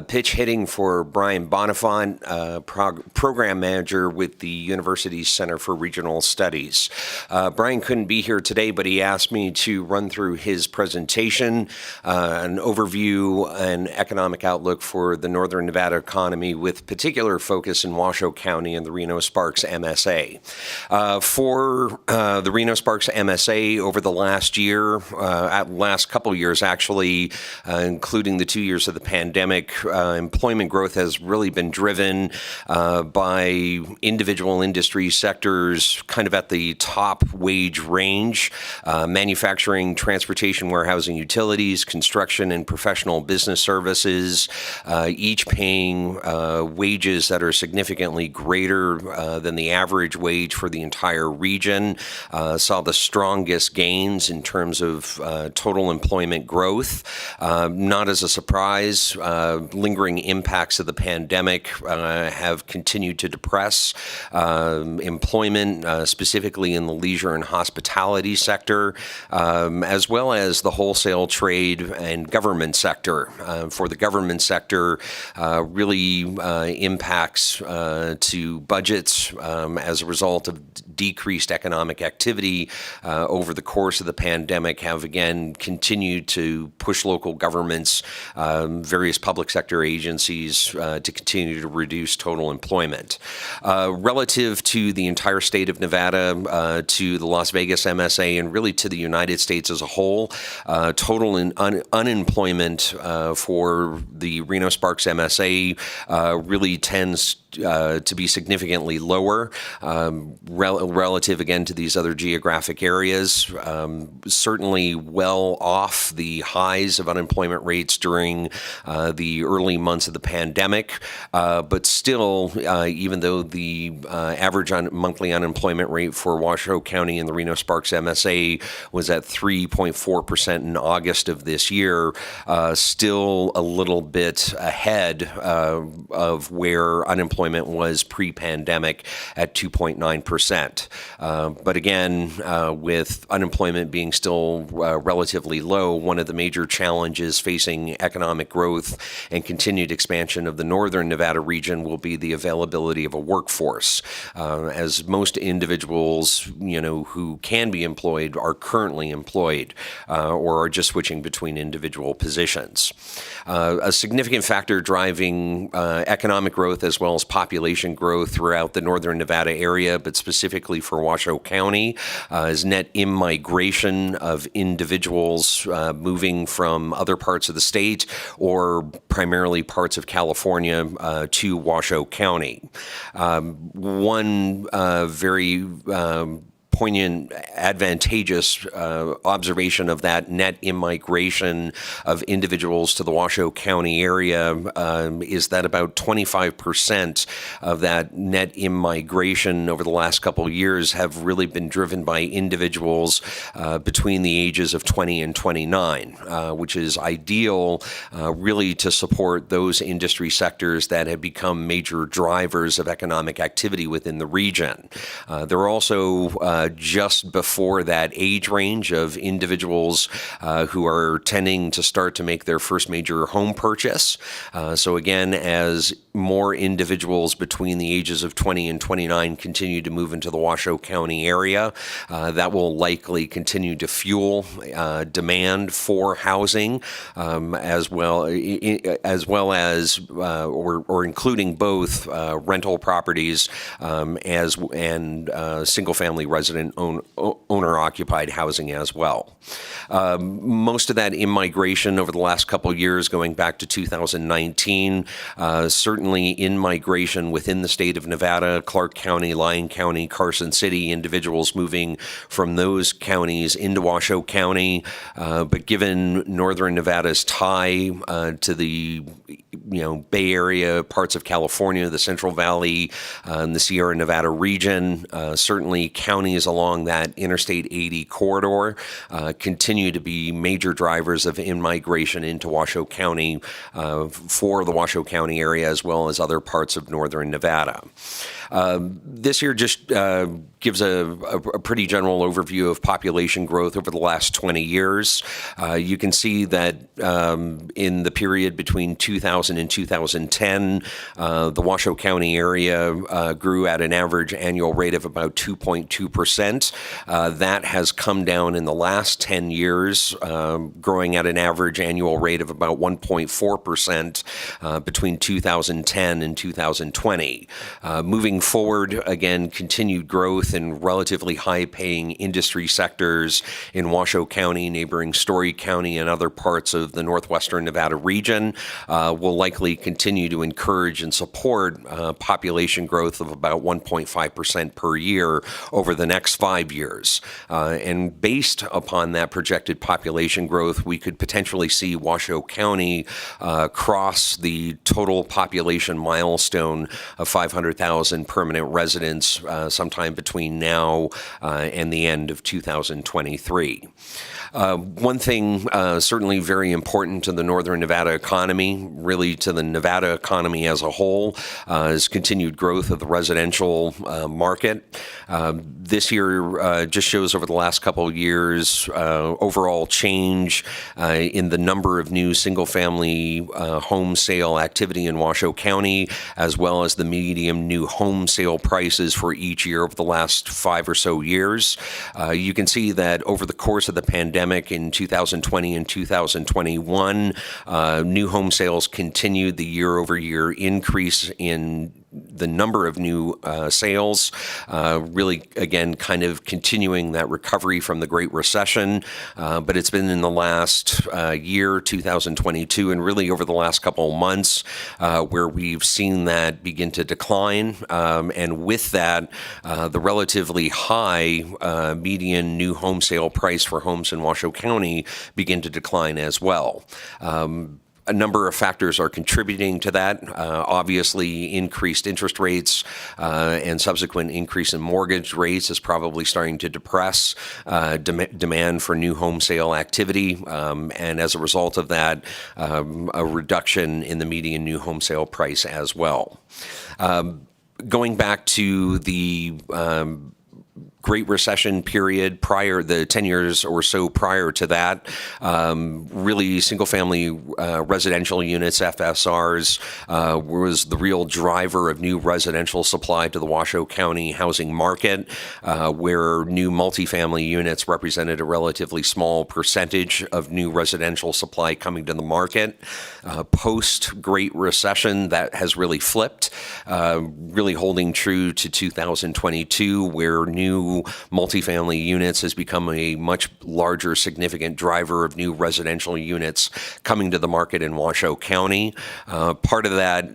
Pitch hitting for Brian Bonifant, Program Manager with the University Center for Regional Studies. Brian couldn't be here today, but he asked me to run through his presentation, an overview and economic outlook for the Northern Nevada economy with particular focus in Washoe County and the Reno-Sparks MSA. For the Reno-Sparks MSA over the last year, last couple of years actually, including the 2 years of the pandemic, employment growth has really been driven by individual industry sectors kind of at the top wage range, manufacturing, transportation, warehousing, utilities, construction, and professional business services, each paying wages that are significantly greater than the average wage for the entire region. Saw the strongest gains in terms of total employment growth. Not as a surprise, lingering impacts of the pandemic have continued to depress employment, specifically in the leisure and hospitality sector, as well as the wholesale trade and government sector. For the government sector, really impacts to budgets as a result of decreased economic activity over the course of the pandemic have again continued to push local governments, various public sector agencies to continue to reduce total employment. Relative to the entire state of Nevada, to the Las Vegas MSA, and really to the United States as a whole, total unemployment for the Reno-Sparks MSA really tends to be significantly lower relative, again, to these other geographic areas. Certainly well off the highs of unemployment rates during the early months of the pandemic, but still, even though the average monthly unemployment rate for Washoe County and the Reno-Sparks MSA was at 3.4% in August of this year, still a little bit ahead of where unemployment was pre-pandemic at 2.9%. But again, with unemployment being still relatively low, one of the major challenges facing economic growth and continued expansion of the Northern Nevada region will be the availability of a workforce, as most individuals, who can be employed are currently employed or are just switching between individual positions. A significant factor driving economic growth as well as population growth throughout the Northern Nevada area, but specifically for Washoe County, is net immigration of individuals moving from other parts of the state or primarily parts of California to Washoe County. One very poignant, advantageous observation of that net immigration of individuals to the Washoe County area is that about 25% of that net immigration over the last couple of years have really been driven by individuals between the ages of 20 and 29, which is ideal really to support those industry sectors that have become major drivers of economic activity within the region. They're also just before that age range of individuals who are tending to start to make their first major home purchase. So again, as more individuals between the ages of 20 and 29 continue to move into the Washoe County area, that will likely continue to fuel demand for housing, as well as or including both rental properties and single-family resident owner-occupied housing as well. Most of that immigration over the last couple of years, going back to 2019, certainly in migration within the state of Nevada, Clark County, Lyon County, Carson City, individuals moving from those counties into Washoe County. But given Northern Nevada's tie to the Bay Area, parts of California, the Central Valley, and the Sierra Nevada region, certainly counties along that Interstate 80 corridor continue to be major drivers of in-migration into Washoe County for the Washoe County area as well as other parts of Northern Nevada. This here just gives a pretty general overview of population growth over the last 20 years. You can see that in the period between 2000 and 2010, the Washoe County area grew at an average annual rate of about 2.2%. That has come down in the last 10 years, growing at an average annual rate of about 1.4% between 2010 and 2020. Moving forward, again, continued growth in relatively high-paying industry sectors in Washoe County, neighboring Story County, and other parts of the northwestern Nevada region will likely continue to encourage and support population growth of about 1.5% per year over the next 5 years. And based upon that projected population growth, we could potentially see Washoe County cross the total population milestone of 500,000 permanent residents sometime between now and the end of 2023. One thing certainly very important to the Northern Nevada economy, really to the Nevada economy as a whole, is continued growth of the residential market. This year just shows over the last couple of years overall change in the number of new single-family home sale activity in Washoe County, as well as the median new home sale prices for each year over the last 5 or so years. You can see that over the course of the pandemic in 2020 and 2021, new home sales continued the year-over-year increase in the number of new sales, really, again, kind of continuing that recovery from the Great Recession. But it's been in the last year, 2022, and really over the last couple of months where we've seen that begin to decline. And with that, the relatively high median new home sale price for homes in Washoe County begin to decline as well. A number of factors are contributing to that. Obviously, increased interest rates and subsequent increase in mortgage rates is probably starting to depress demand for new home sale activity. And as a result of that, a reduction in the median new home sale price as well. Going back to the Great Recession period prior, the 10 years or so prior to that, really single-family residential units, FSRs, was the real driver of new residential supply to the Washoe County housing market, where new multifamily units represented a relatively small percentage of new residential supply coming to the market. Post-Great Recession, that has really flipped, really holding true to 2022, where new new multifamily units has become a much larger, significant driver of new residential units coming to the market in Washoe County. Part of that,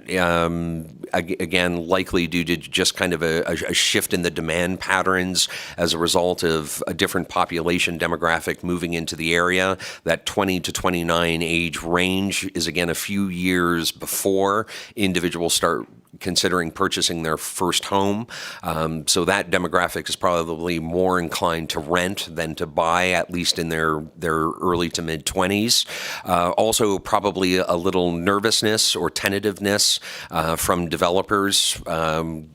again, likely due to just kind of a shift in the demand patterns as a result of a different population demographic moving into the area. That 20 to 29 age range is, again, a few years before individuals start considering purchasing their first home. So that demographic is probably more inclined to rent than to buy, at least in their early to mid 20s. Also, probably a little nervousness or tentativeness from developers,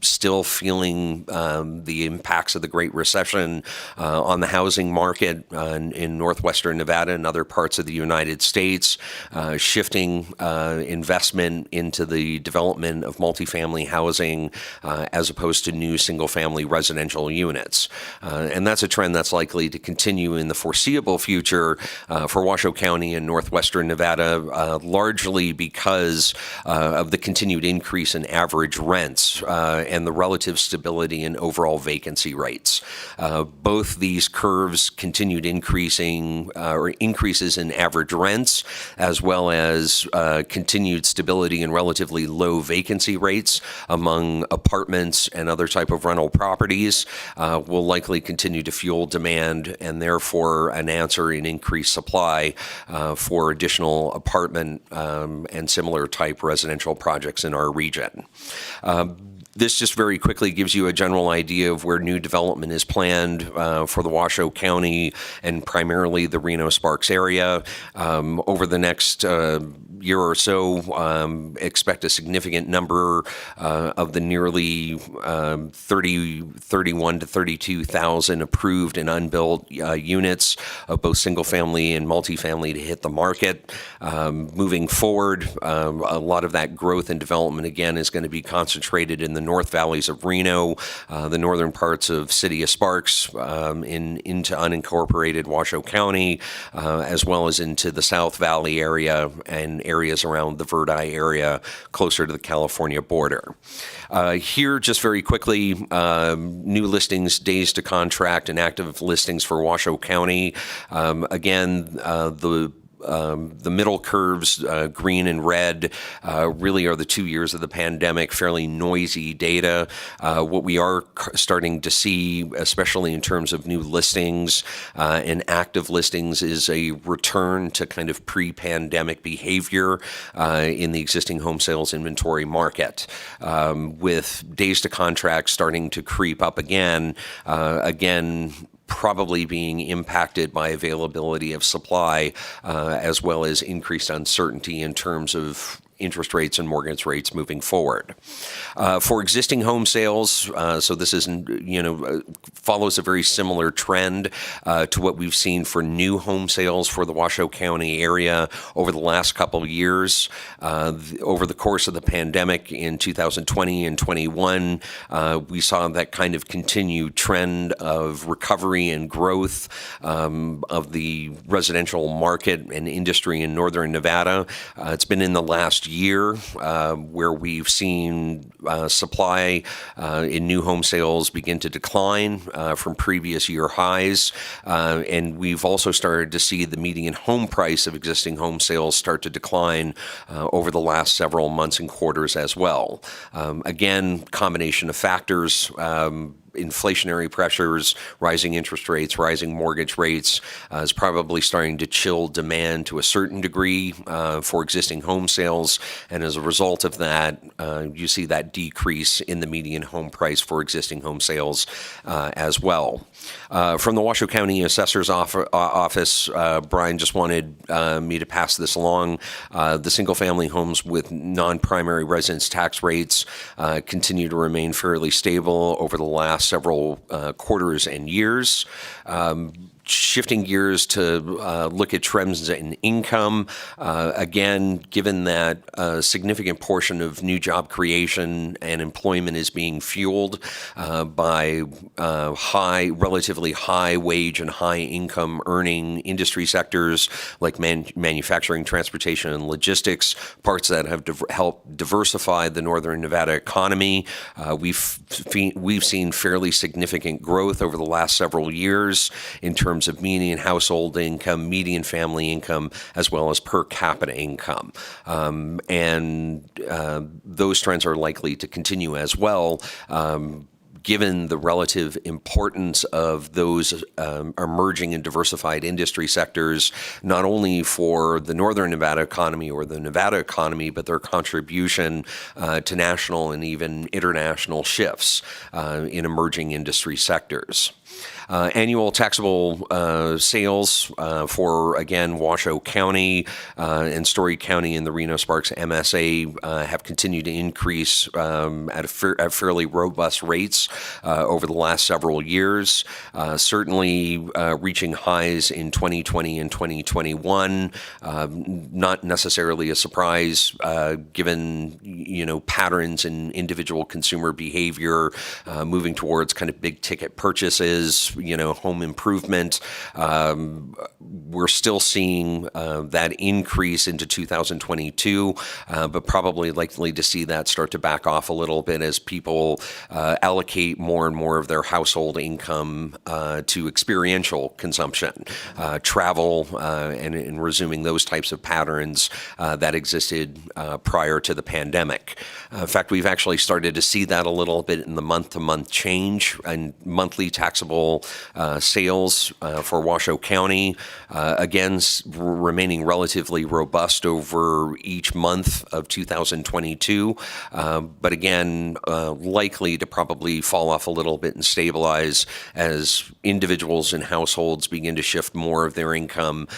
still feeling the impacts of the Great Recession on the housing market in northwestern Nevada and other parts of the United States, shifting investment into the development of multifamily housing as opposed to new single-family residential units. And that's a trend that's likely to continue in the foreseeable future for Washoe County and northwestern Nevada, largely because of the continued increase in average rents and the relative stability in overall vacancy rates. Both these curves continued increasing or increases in average rents, as well as continued stability in relatively low vacancy rates among apartments and other type of rental properties will likely continue to fuel demand and therefore an answer in increased supply for additional apartment and similar type residential projects in our region. This just very quickly gives you a general idea of where new development is planned for the Washoe County and primarily the Reno-Sparks area. Over the next year or so, expect a significant number of the nearly 31 to 32,000 approved and unbuilt units of both single-family and multifamily to hit the market. Moving forward, a lot of that growth and development, again, is going to be concentrated in the North Valleys of Reno, the northern parts of City of Sparks, into unincorporated Washoe County, as well as into the South Valley area and areas around the Verdi area closer to the California border. Here, just very quickly, new listings, days to contract, and active listings for Washoe County. Again, the middle curves, green and red, really are the 2 years of the pandemic, fairly noisy data. What we are starting to see, especially in terms of new listings and active listings, is a return to kind of pre-pandemic behavior in the existing home sales inventory market, with days to contract starting to creep up again, probably being impacted by availability of supply, as well as increased uncertainty in terms of interest rates and mortgage rates moving forward. For existing home sales, so this isn't, follows a very similar trend to what we've seen for new home sales for the Washoe County area over the last couple of years. Over the course of the pandemic in 2020 and 21, we saw that kind of continued trend of recovery and growth of the residential market and industry in northern Nevada. It's been in the last year where we've seen supply in new home sales begin to decline from previous year highs. And we've also started to see the median home price of existing home sales start to decline over the last several months and quarters as well. Again, combination of factors, inflationary pressures, rising interest rates, rising mortgage rates is probably starting to chill demand to a certain degree for existing home sales. And as a result of that, you see that decrease in the median home price for existing home sales as well. From the Washoe County Assessor's Office, Brian just wanted me to pass this along. The single-family homes with non-primary residence tax rates continue to remain fairly stable over the last several quarters and years. Shifting gears to look at trends in income, again, given that a significant portion of new job creation and employment is being fueled by relatively high wage and high income earning industry sectors like manufacturing, transportation, and logistics, parts that have helped diversify the Northern Nevada economy. We've seen fairly significant growth over the last several years in terms of median household income, median family income, as well as per capita income. And those trends are likely to continue as well. Given the relative importance of those emerging and diversified industry sectors, not only for the Northern Nevada economy or the Nevada economy, but their contribution to national and even international shifts in emerging industry sectors. Annual taxable sales for, again, Washoe County and Story County in the Reno-Sparks MSA have continued to increase at fairly robust rates over the last several years, certainly reaching highs in 2020 and 2021. Not necessarily a surprise given, patterns in individual consumer behavior moving towards kind of big ticket purchases, home improvement. We're still seeing that increase into 2022, but probably likely to see that start to back off a little bit as people allocate more and more of their household income to experiential consumption, travel, and resuming those types of patterns that existed prior to the pandemic. In fact, we've actually started to see that a little bit in the month-to-month change and monthly taxable sales for Washoe County, again, remaining relatively robust over each month of 2022, but again, likely to probably fall off a little bit and stabilize as individuals and households begin to shift more of their income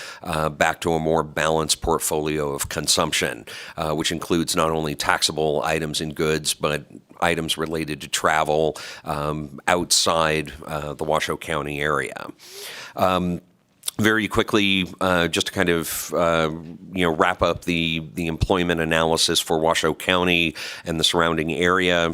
back to a more balanced portfolio of consumption, which includes not only taxable items and goods, but items related to travel outside the Washoe County area. Very quickly, just to kind of wrap up the employment analysis for Washoe County and the surrounding area.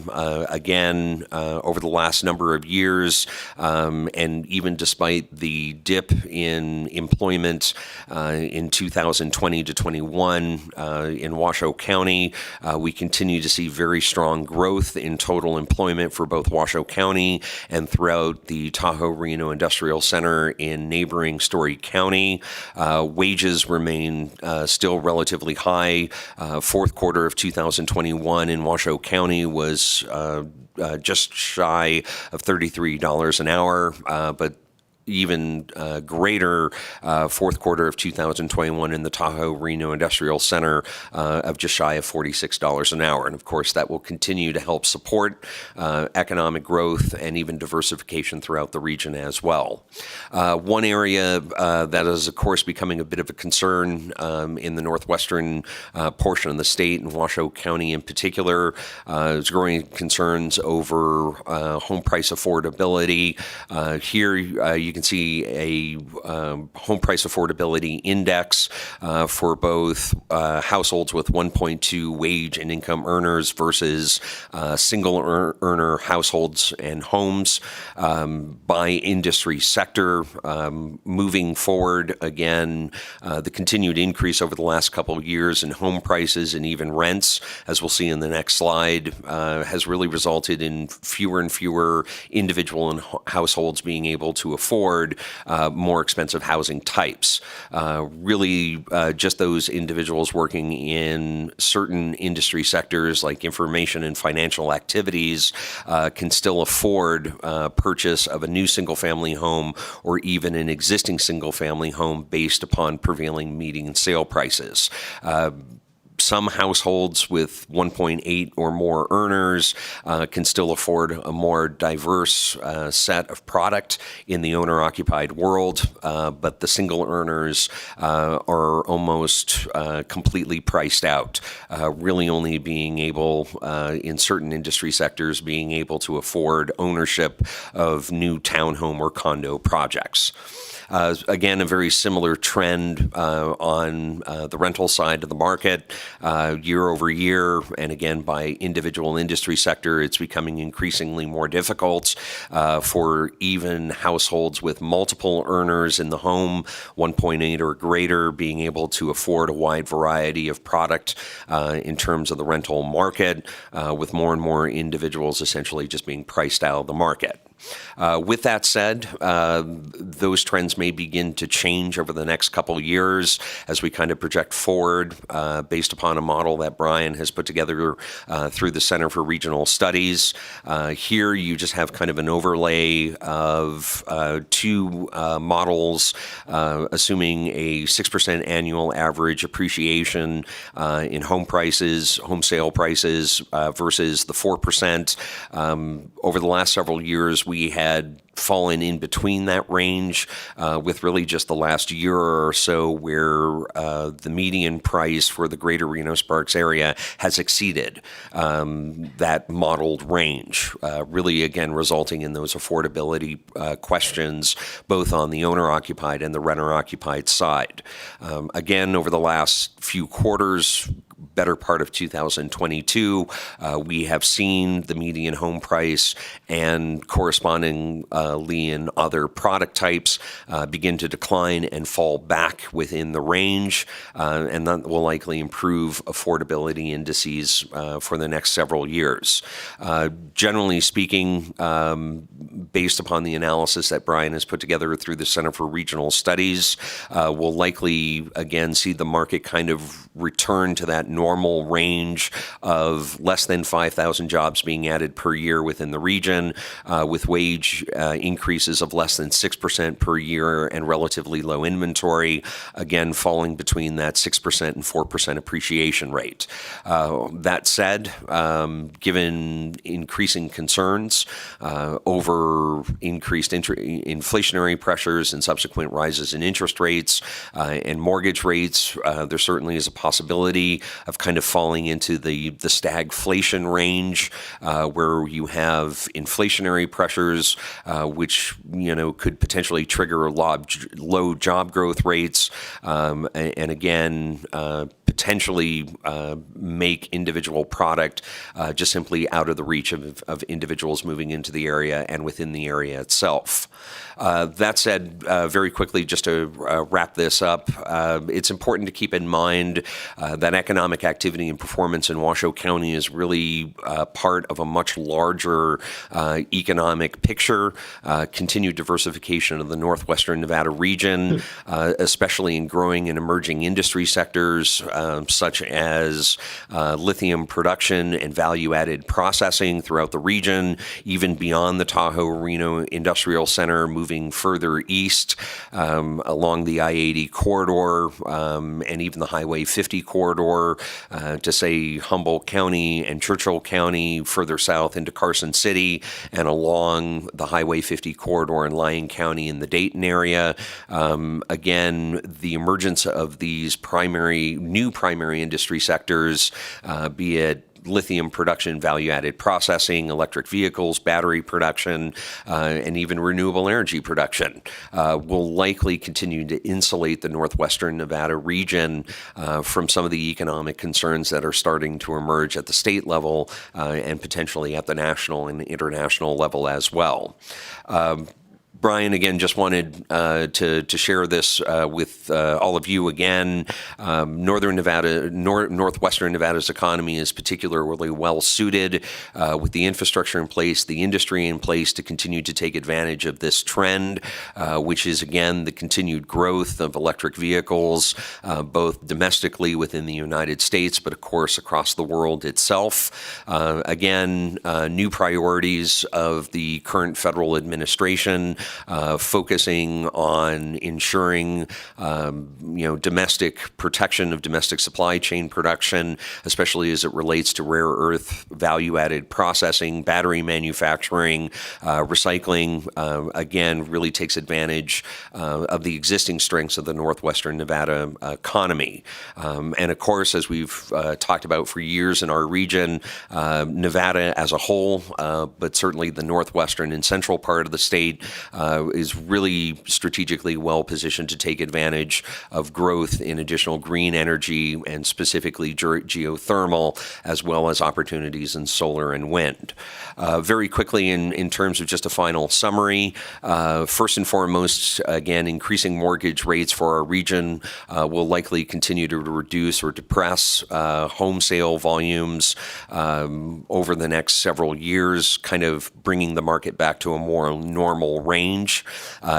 Again, over the last number of years, and even despite the dip in employment in 2020 to 21 in Washoe County, we continue to see very strong growth in total employment for both Washoe County and throughout the Tahoe-Reno Industrial Center in neighboring Story County. Wages remain still relatively high. Fourth quarter of 2021 in Washoe County was just shy of $33 an hour, but even greater fourth quarter of 2021 in the Tahoe-Reno Industrial Center of just shy of $46 an hour. And of course, that will continue to help support economic growth and even diversification throughout the region as well. One area that is, of course, becoming a bit of a concern in the northwestern portion of the state, and Washoe County in particular, is growing concerns over home price affordability. Here you can see a home price affordability index for both households with 1.2 wage and income earners versus single earner households and homes by industry sector. Moving forward, again, the continued increase over the last couple of years in home prices and even rents, as we'll see in the next slide, has really resulted in fewer and fewer individual and households being able to afford more expensive housing types. Really, just those individuals working in certain industry sectors like information and financial activities can still afford purchase of a new single-family home or even an existing single-family home based upon prevailing median sale prices. Some households with 1.8 or more earners can still afford a more diverse set of product in the owner-occupied world, but the single earners are almost completely priced out, really only being able, in certain industry sectors, being able to afford ownership of new townhome or condo projects. Again, a very similar trend on the rental side of the market year over year. And again, by individual industry sector, it's becoming increasingly more difficult for even households with multiple earners in the home, 1.8 or greater, being able to afford a wide variety of product in terms of the rental market, with more and more individuals essentially just being priced out of the market. With that said, those trends may begin to change over the next couple of years as we kind of project forward based upon a model that Brian has put together through the Center for Regional Studies. Here you just have kind of an overlay of two models assuming a 6% annual average appreciation in home prices, home sale prices versus the 4%. Over the last several years, we had fallen in between that range with really just the last year or so where the median price for the greater Reno-Sparks area has exceeded that modeled range, really again resulting in those affordability questions both on the owner-occupied and the renter-occupied side. Again, over the last few quarters, better part of 2022, we have seen the median home price and correspondingly in other product types begin to decline and fall back within the range, and that will likely improve affordability indices for the next several years. Generally speaking, based upon the analysis that Brian has put together through the Center for Regional Studies, we'll likely again see the market kind of return to that normal range of less than 5,000 jobs being added per year within the region, with wage increases of less than 6% per year and relatively low inventory, again falling between that 6% and 4% appreciation rate. That said, given increasing concerns over increased inflationary pressures and subsequent rises in interest rates and mortgage rates, there certainly is a possibility of kind of falling into the stagflation range, where you have inflationary pressures, which could potentially trigger low job growth rates, and again potentially make individual product just simply out of the reach of individuals moving into the area and within the area itself. That said, very quickly, just to wrap this up, it's important to keep in mind that economic activity and performance in Washoe County is really part of a much larger economic picture. Continued diversification of the northwestern Nevada region, especially in growing and emerging industry sectors such as lithium production and value-added processing throughout the region, even beyond the Tahoe-Reno Industrial Center, moving further east along the I-80 corridor and even the Highway 50 corridor to say Humboldt County and Churchill County, further south into Carson City and along the Highway 50 corridor in Lyon County in the Dayton area. Again, the emergence of these new primary industry sectors, be it lithium production, value-added processing, electric vehicles, battery production, and even renewable energy production will likely continue to insulate the northwestern Nevada region from some of the economic concerns that are starting to emerge at the state level and potentially at the national and international level as well. Brian, again, just wanted to share this with all of you again. Northern Nevada, northwestern Nevada's economy is particularly well suited with the infrastructure in place, the industry in place to continue to take advantage of this trend, which is, again, the continued growth of electric vehicles, both domestically within the United States, but of course across the world itself. Again, new priorities of the current federal administration, focusing on ensuring, domestic protection of domestic supply chain production, especially as it relates to rare earth value-added processing, battery manufacturing, recycling, again, really takes advantage of the existing strengths of the northwestern Nevada economy. And of course, as we've talked about for years in our region, Nevada as a whole, but certainly the northwestern and central part of the state, is really strategically well positioned to take advantage of growth in additional green energy and specifically geothermal, as well as opportunities in solar and wind. Very quickly, in terms of just a final summary, first and foremost, again, increasing mortgage rates for our region will likely continue to reduce or depress home sale volumes over the next several years, kind of bringing the market back to a more normal range.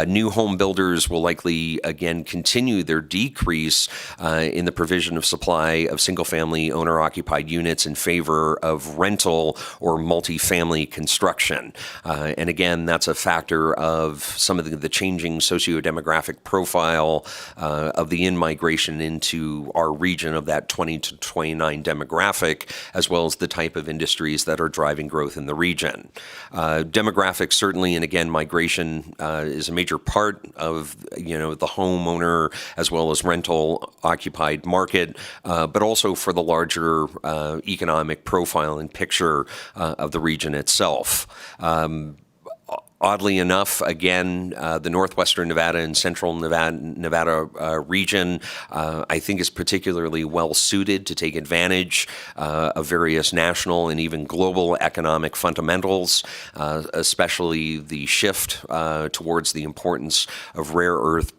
New home builders will likely, again, continue their decrease in the provision of supply of single-family owner-occupied units in favor of rental or multifamily construction. And again, that's a factor of some of the changing sociodemographic profile of the in-migration into our region of that 20 to 29 demographic, as well as the type of industries that are driving growth in the region. Demographics certainly, and again, migration is a major part of the homeowner as well as rental occupied market, but also for the larger economic profile and picture of the region itself. Oddly enough, again, the northwestern Nevada and central Nevada region, I think, is particularly well suited to take advantage of various national and even global economic fundamentals, especially the shift towards the importance of rare earth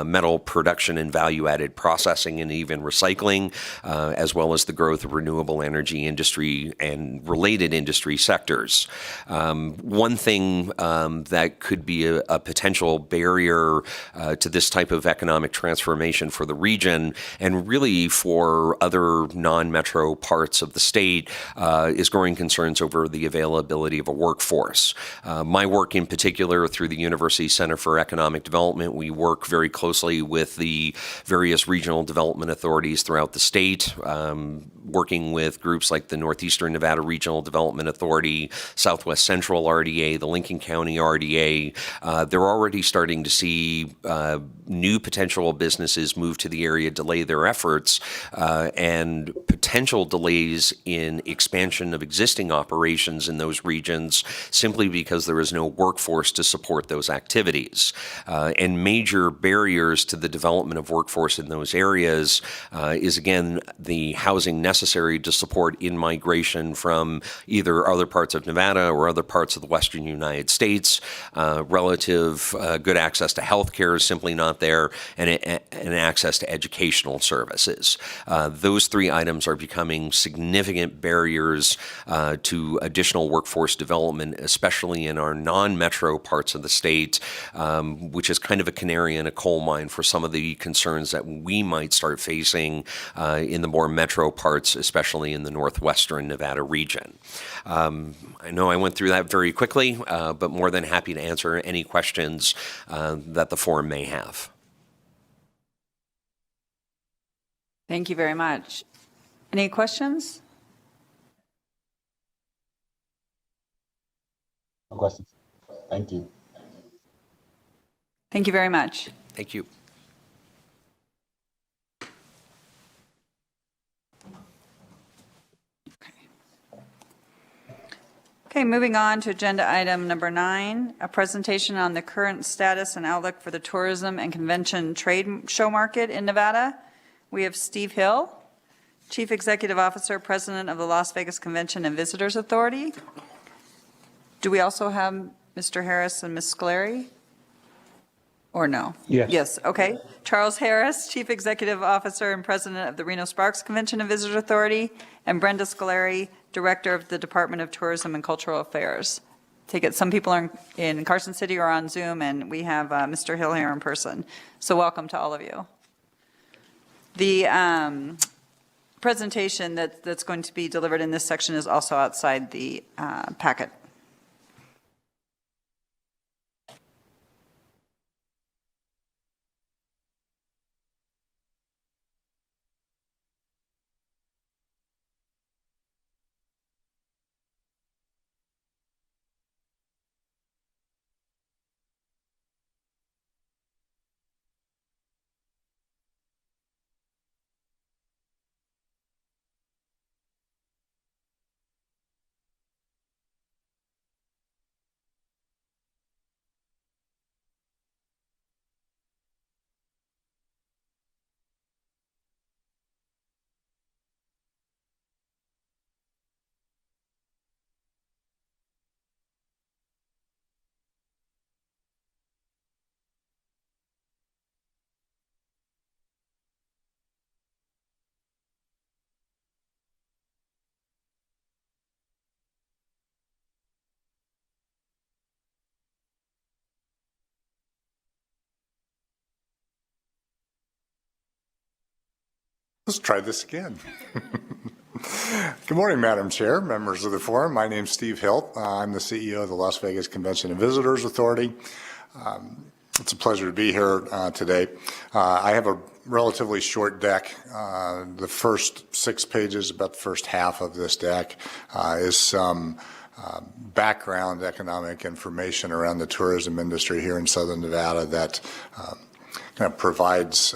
metal production and value-added processing and even recycling, as well as the growth of renewable energy industry and related industry sectors. One thing that could be a potential barrier to this type of economic transformation for the region and really for other non-metro parts of the state is growing concerns over the availability of a workforce. My work in particular through the University Center for Economic Development, we work very closely with the various regional development authorities throughout the state, working with groups like the Northeastern Nevada Regional Development Authority, Southwest Central RDA, the Lincoln County RDA. They're already starting to see new potential businesses move to the area, delay their efforts, and potential delays in expansion of existing operations in those regions simply because there is no workforce to support those activities. And major barriers to the development of workforce in those areas is, again, the housing necessary to support in-migration from either other parts of Nevada or other parts of the western United States. Relative good access to health care is simply not there, and access to educational services. Those three items are becoming significant barriers to additional workforce development, especially in our non-metro parts of the state, which is kind of a canary in a coal mine for some of the concerns that we might start facing in the more metro parts, especially in the northwestern Nevada region. I know I went through that very quickly, but more than happy to answer any questions that the forum may have. Thank you very much. Any questions? No questions. Thank you. Thank you very much. Thank you. Okay, moving on to agenda item number 9, a presentation on the current status and outlook for the tourism and convention trade show market in Nevada. We have Steve Hill, Chief Executive Officer, President of the Las Vegas Convention and Visitors Authority. Do we also have Mr. Harris and Ms. Scolari? Or no? Yes. Yes, okay. Charles Harris, Chief Executive Officer and President of the Reno Sparks Convention and Visitors Authority, and Brenda Scolari, Director of the Department of Tourism and Cultural Affairs. Take it, some people are in Carson City or on Zoom, and we have Mr. Hill here in person. So welcome to all of you. The presentation that's going to be delivered in this section is also outside the packet. Let's try this again. Good morning, Madam Chair, members of the forum. My name's Steve Hilt. I'm the CEO of the Las Vegas Convention and Visitors Authority. It's a pleasure to be here today. I have a relatively short deck. The first 6 pages, about the first half of this deck, is some background economic information around the tourism industry here in Southern Nevada that kind of provides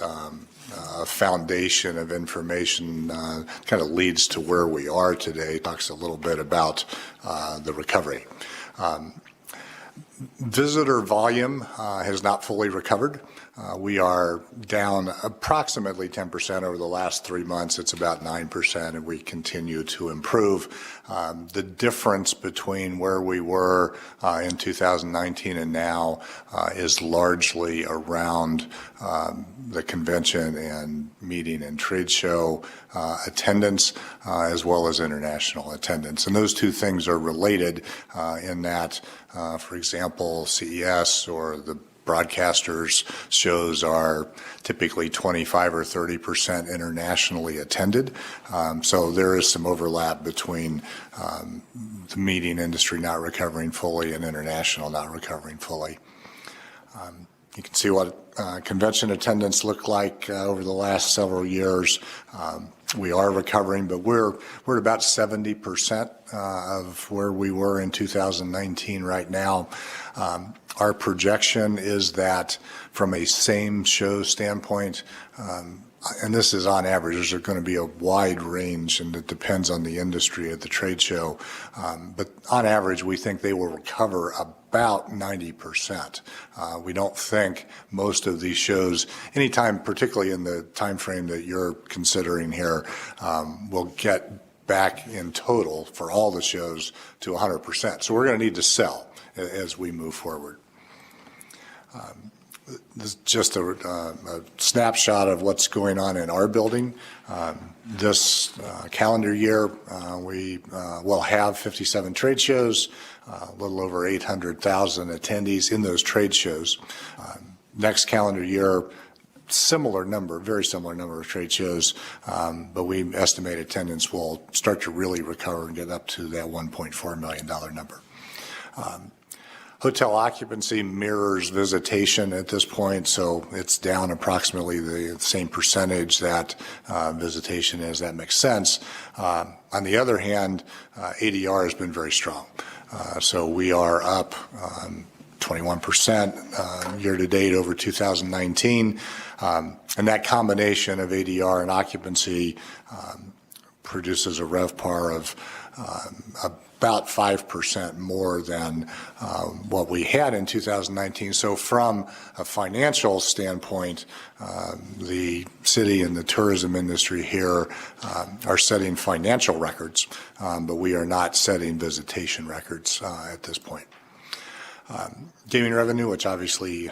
a foundation of information, kind of leads to where we are today, talks a little bit about the recovery. Visitor volume has not fully recovered. We are down approximately 10% over the last 3 months. It's about 9%, and we continue to improve. The difference between where we were in 2019 and now is largely around the convention and meeting and trade show attendance, as well as international attendance. And those two things are related in that, for example, CES or the broadcasters' shows are typically 25 or 30% internationally attended. So there is some overlap between the meeting industry not recovering fully and international not recovering fully. You can see what convention attendance looked like over the last several years. We are recovering, but we're at about 70% of where we were in 2019 right now. Our projection is that from a same show standpoint, and this is on average, there's going to be a wide range, and it depends on the industry at the trade show. But on average, we think they will recover about 90%. We don't think most of these shows, anytime, particularly in the time frame that you're considering here, will get back in total for all the shows to 100%. So we're going to need to sell as we move forward. This is just a snapshot of what's going on in our building. This calendar year, we will have 57 trade shows, a little over 800,000 attendees in those trade shows. Next calendar year, similar number, very similar number of trade shows, but we estimate attendance will start to really recover and get up to that $1.4 million number. Hotel occupancy mirrors visitation at this point, so it's down approximately the same percentage that visitation is. That makes sense. On the other hand, ADR has been very strong. So we are up 21% year to date over 2019. And that combination of ADR and occupancy produces a RevPAR of about 5% more than what we had in 2019. So from a financial standpoint, the city and the tourism industry here are setting financial records, but we are not setting visitation records at this point. Gaming revenue, which obviously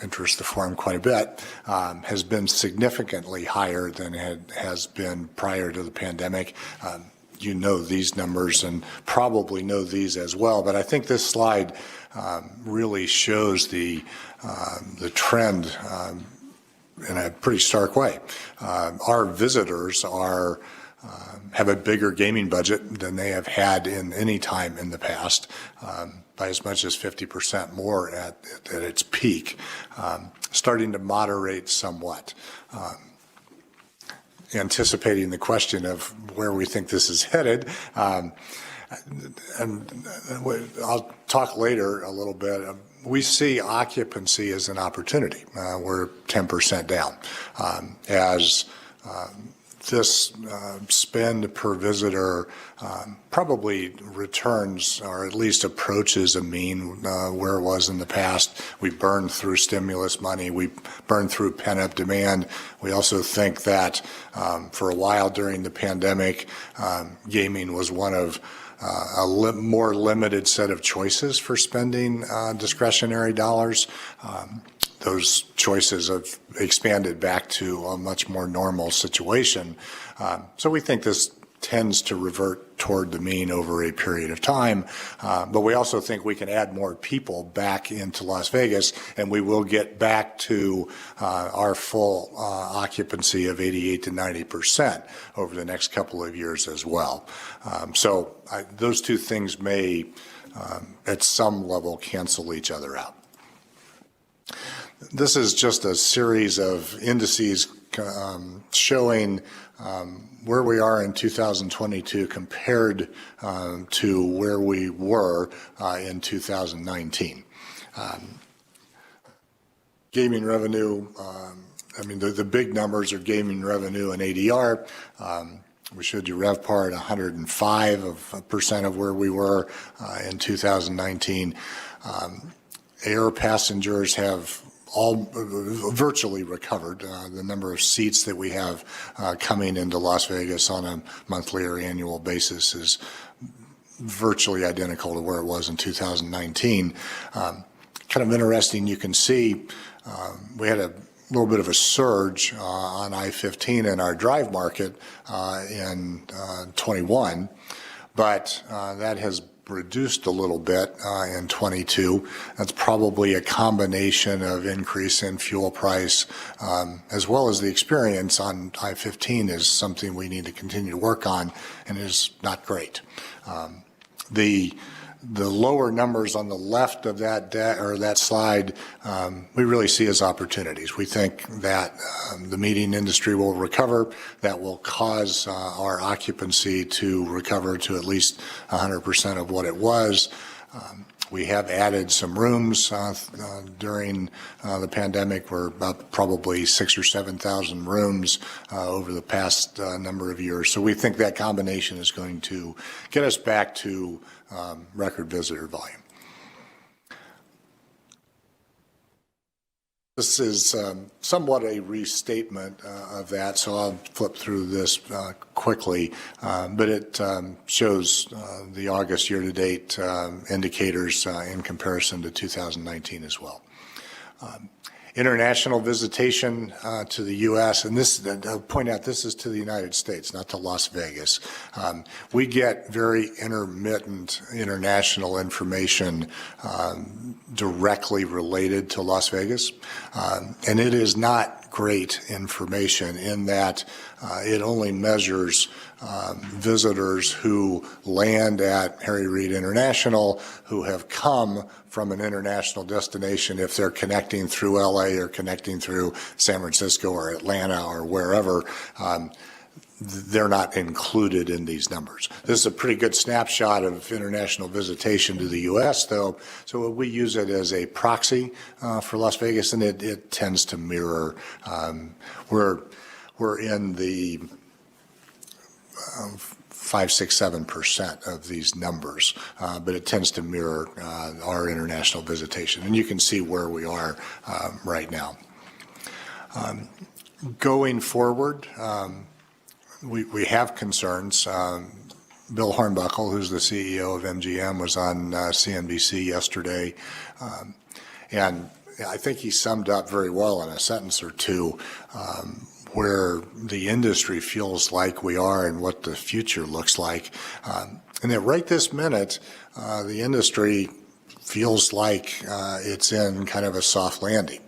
interests the forum quite a bit, has been significantly higher than it has been prior to the pandemic. You know these numbers and probably know these as well, but I think this slide really shows the trend in a pretty stark way. Our visitors have a bigger gaming budget than they have had in any time in the past, by as much as 50% more at its peak, starting to moderate somewhat. Anticipating the question of where we think this is headed, and I'll talk later a little bit. We see occupancy as an opportunity. We're 10% down. As this spend per visitor probably returns or at least approaches a mean where it was in the past. We burned through stimulus money. We burned through pent-up demand. We also think that for a while during the pandemic, gaming was one of a more limited set of choices for spending discretionary dollars. Those choices have expanded back to a much more normal situation. So we think this tends to revert toward the mean over a period of time. But we also think we can add more people back into Las Vegas, and we will get back to our full occupancy of 88 to 90% over the next couple of years as well. So those two things may, at some level, cancel each other out. This is just a series of indices showing where we are in 2022 compared to where we were in 2019. Gaming revenue, I mean, the big numbers are gaming revenue and ADR. We showed you RevPAR at 105% of where we were in 2019. Air passengers have all virtually recovered. The number of seats that we have coming into Las Vegas on a monthly or annual basis is virtually identical to where it was in 2019. Kind of interesting, you can see we had a little bit of a surge on I-15 in our drive market in 21, but that has reduced a little bit in 22. That's probably a combination of increase in fuel price as well as the experience on I-15 is something we need to continue to work on and is not great. The lower numbers on the left of that slide, we really see as opportunities. We think that the meeting industry will recover. That will cause our occupancy to recover to at least 100% of what it was. We have added some rooms during the pandemic. We're about probably 6,000 or 7,000 rooms over the past number of years. So we think that combination is going to get us back to record visitor volume. This is somewhat a restatement of that, so I'll flip through this quickly, but it shows the August year-to-date indicators in comparison to 2019 as well. International visitation to the U.S., and this, I'll point out, this is to the United States, not to Las Vegas. We get very intermittent international information directly related to Las Vegas, and it is not great information in that it only measures visitors who land at Harry Reid International who have come from an international destination. If they're connecting through LA or connecting through San Francisco or Atlanta or wherever, they're not included in these numbers. This is a pretty good snapshot of international visitation to the U.S., though, so we use it as a proxy for Las Vegas, and it tends to mirror. We're in the 5, 6, 7% of these numbers, but it tends to mirror our international visitation, and you can see where we are right now. Going forward, we have concerns. Bill Hornbuckle, who's the CEO of MGM, was on CNBC yesterday, and I think he summed up very well in a sentence or two where the industry feels like we are and what the future looks like. And that right this minute, the industry feels like it's in kind of a soft landing.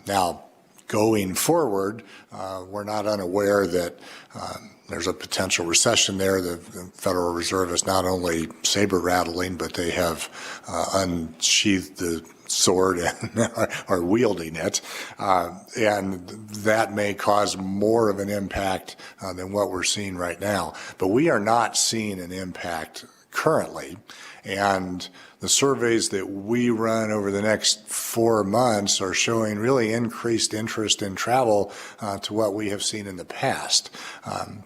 Now, going forward, we're not unaware that there's a potential recession there. The Federal Reserve is not only saber rattling, but they have unsheathed the sword and are wielding it. And that may cause more of an impact than what we're seeing right now. But we are not seeing an impact currently. And the surveys that we run over the next 4 months are showing really increased interest in travel to what we have seen in the past.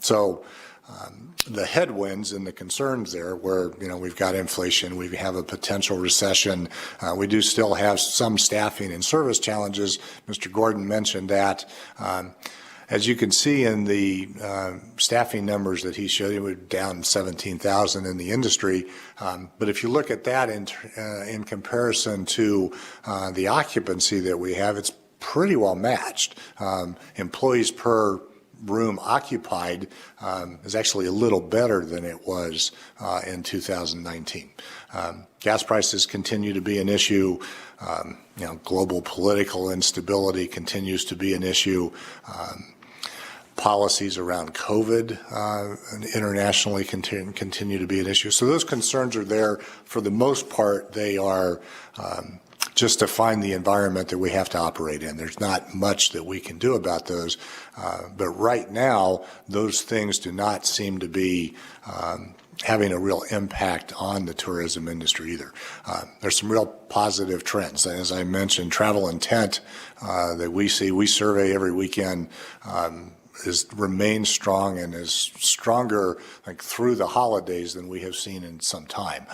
So the headwinds and the concerns there where, we've got inflation, we have a potential recession, we do still have some staffing and service challenges. Mr. Gordon mentioned that. As you can see in the staffing numbers that he showed, we're down 17,000 in the industry. But if you look at that in comparison to the occupancy that we have, it's pretty well matched. Employees per room occupied is actually a little better than it was in 2019. Gas prices continue to be an issue. Global political instability continues to be an issue. Policies around COVID internationally continue to be an issue. So those concerns are there. For the most part, they are just to find the environment that we have to operate in. There's not much that we can do about those. But right now, those things do not seem to be having a real impact on the tourism industry either. There's some real positive trends. As I mentioned, travel intent that we survey every weekend, remains strong and is stronger through the holidays than we have seen in some time.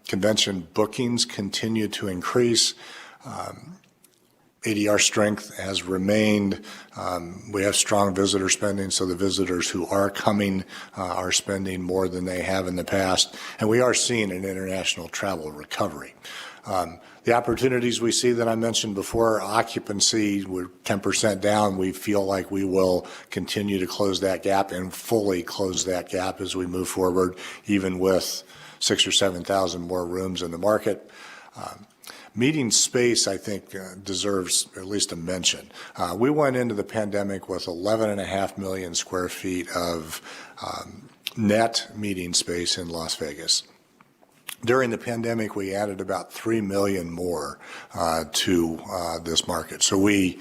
Convention bookings continue to increase. ADR strength has remained. We have strong visitor spending, so the visitors who are coming are spending more than they have in the past, and we are seeing an international travel recovery. The opportunities we see that I mentioned before, occupancy, we're 10% down. We feel like we will continue to close that gap and fully close that gap as we move forward, even with 6,000 or 7,000 more rooms in the market. Meeting space, I think, deserves at least a mention. We went into the pandemic with 11.5 million square feet of net meeting space in Las Vegas. During the pandemic, we added about 3 million more to this market. So we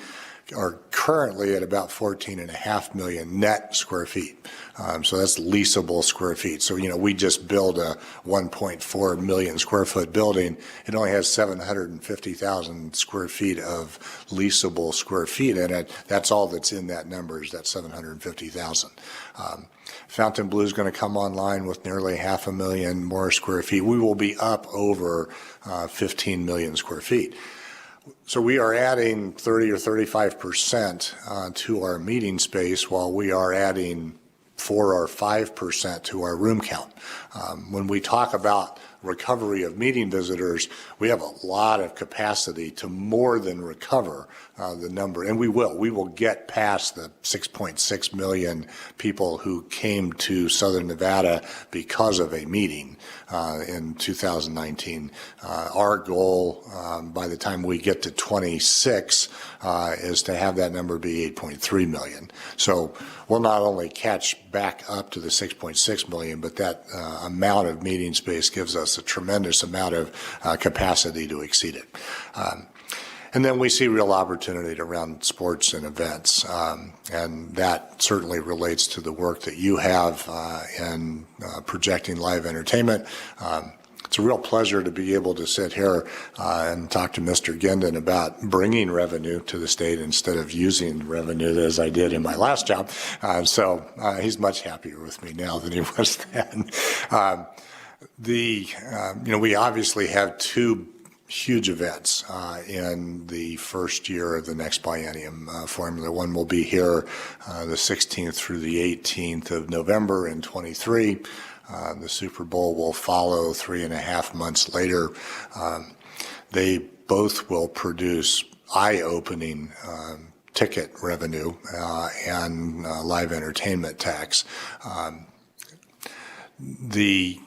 are currently at about 14.5 million net square feet. So that's leasable square feet. So, we just build a 1.4 million square foot building. It only has 750,000 square feet of leasable square feet in it. That's all that's in that number is that 750,000. Fontainebleau is going to come online with nearly 500,000 more square feet. We will be up over 15 million square feet. So we are adding 30 or 35% to our meeting space while we are adding 4 or 5% to our room count. When we talk about recovery of meeting visitors, we have a lot of capacity to more than recover the number, and we will. We will get past the 6.6 million people who came to Southern Nevada because of a meeting in 2019. Our goal by the time we get to 26 is to have that number be 8.3 million. So we'll not only catch back up to the 6.6 million, but that amount of meeting space gives us a tremendous amount of capacity to exceed it. And then we see real opportunity around sports and events, and that certainly relates to the work that you have in projecting live entertainment. It's a real pleasure to be able to sit here and talk to Mr. Gendon about bringing revenue to the state instead of using revenue as I did in my last job. So he's much happier with me now than he was then. We obviously have two huge events in the first year of the next biennium. Formula One will be here the 16th through the 18th of November in 23. The Super Bowl will follow 3.5 months later. They both will produce eye-opening ticket revenue and live entertainment tax. The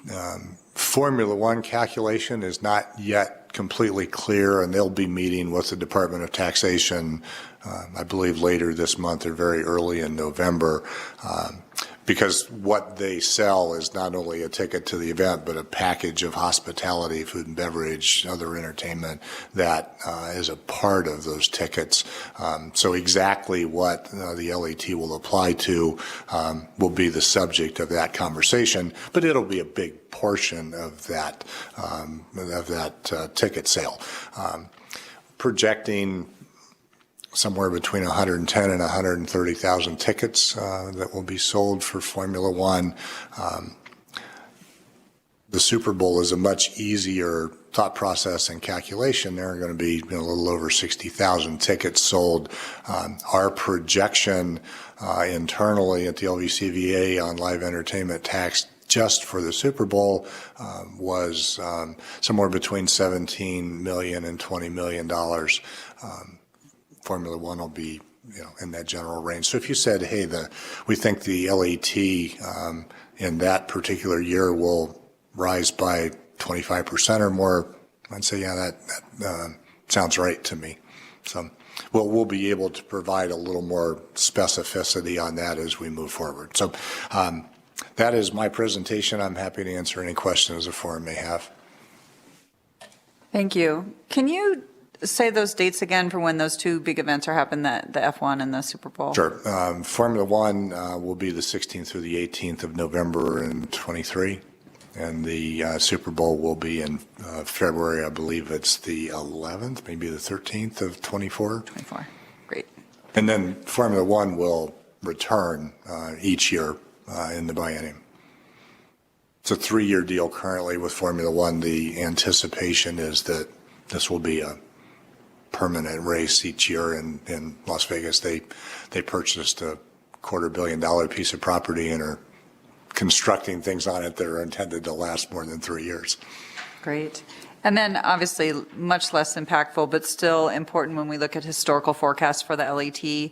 Formula One calculation is not yet completely clear, and they'll be meeting with the Department of Taxation, I believe later this month or very early in November, because what they sell is not only a ticket to the event, but a package of hospitality, food and beverage, other entertainment that is a part of those tickets. So exactly what the LET will apply to will be the subject of that conversation, but it'll be a big portion of that ticket sale. Projecting somewhere between 110 and 130,000 tickets that will be sold for Formula One. The Super Bowl is a much easier thought process and calculation. There are going to be a little over 60,000 tickets sold. Our projection internally at the LVCVA on live entertainment tax just for the Super Bowl was somewhere between $17 million and $20 million. Formula One will be in that general range. So if you said, hey, we think the LET in that particular year will rise by 25% or more, I'd say, yeah, that sounds right to me. So we'll be able to provide a little more specificity on that as we move forward. So that is my presentation. I'm happy to answer any questions the forum may have. Thank you. Can you say those dates again for when those two big events are happening, the F1 and the Super Bowl? Sure. Formula One will be the 16th through the 18th of November in 23, and the Super Bowl will be in February. I believe it's the 11th, maybe the 13th of 24. 24. Great. And then Formula One will return each year in the biennium. It's a 3-year deal currently with Formula One. The anticipation is that this will be a permanent race each year in Las Vegas. They purchased a $250 million piece of property and are constructing things on it that are intended to last more than 3 years. Great. And then obviously much less impactful, but still important when we look at historical forecasts for the LET.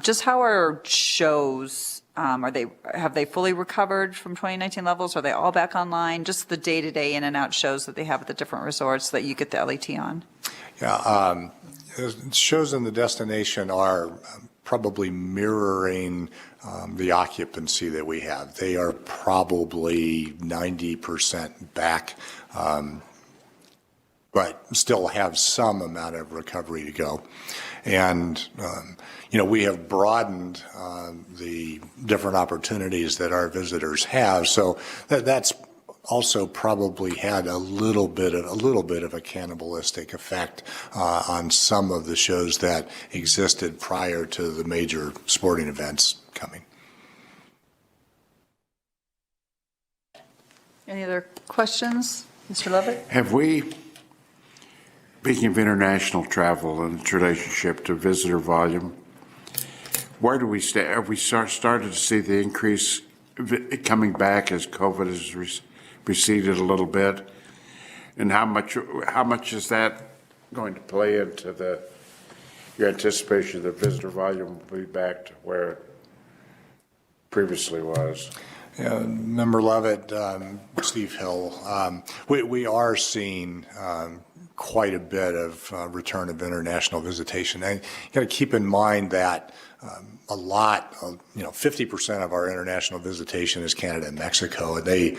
Just how are shows, have they fully recovered from 2019 levels? Are they all back online? Just the day-to-day in and out shows that they have at the different resorts that you get the LET on? Yeah, shows in the destination are probably mirroring the occupancy that we have. They are probably 90% back, but still have some amount of recovery to go. And, we have broadened the different opportunities that our visitors have. So that's also probably had a little bit of a cannibalistic effect on some of the shows that existed prior to the major sporting events coming. Any other questions? Mr. Levitt? Have we, speaking of international travel and its relationship to visitor volume, where do we stay? Have we started to see the increase coming back as COVID has receded a little bit? And how much is that going to play into your anticipation that visitor volume will be back to where it previously was? Yeah, Member Levitt, Steve Hill, we are seeing quite a bit of return of international visitation. And you got to keep in mind that a lot, 50% of our international visitation is Canada and Mexico, and they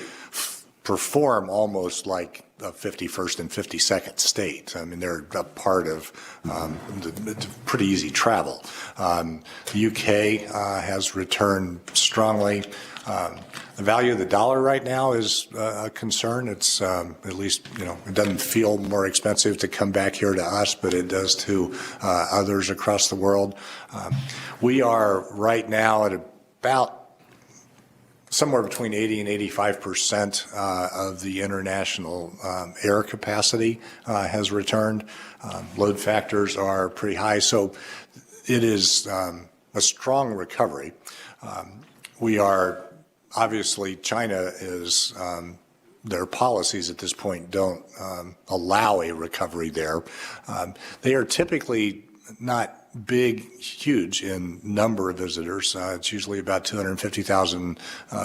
perform almost like a 51st and 52nd state. I mean, they're a part of it's pretty easy travel. The UK has returned strongly. The value of the dollar right now is a concern. It's at least, it doesn't feel more expensive to come back here to us, but it does to others across the world. We are right now at about somewhere between 80 and 85% of the international air capacity has returned. Load factors are pretty high, so it is a strong recovery. We are obviously, China is their policies at this point don't allow a recovery there. They are typically not huge in number of visitors. It's usually about 250,000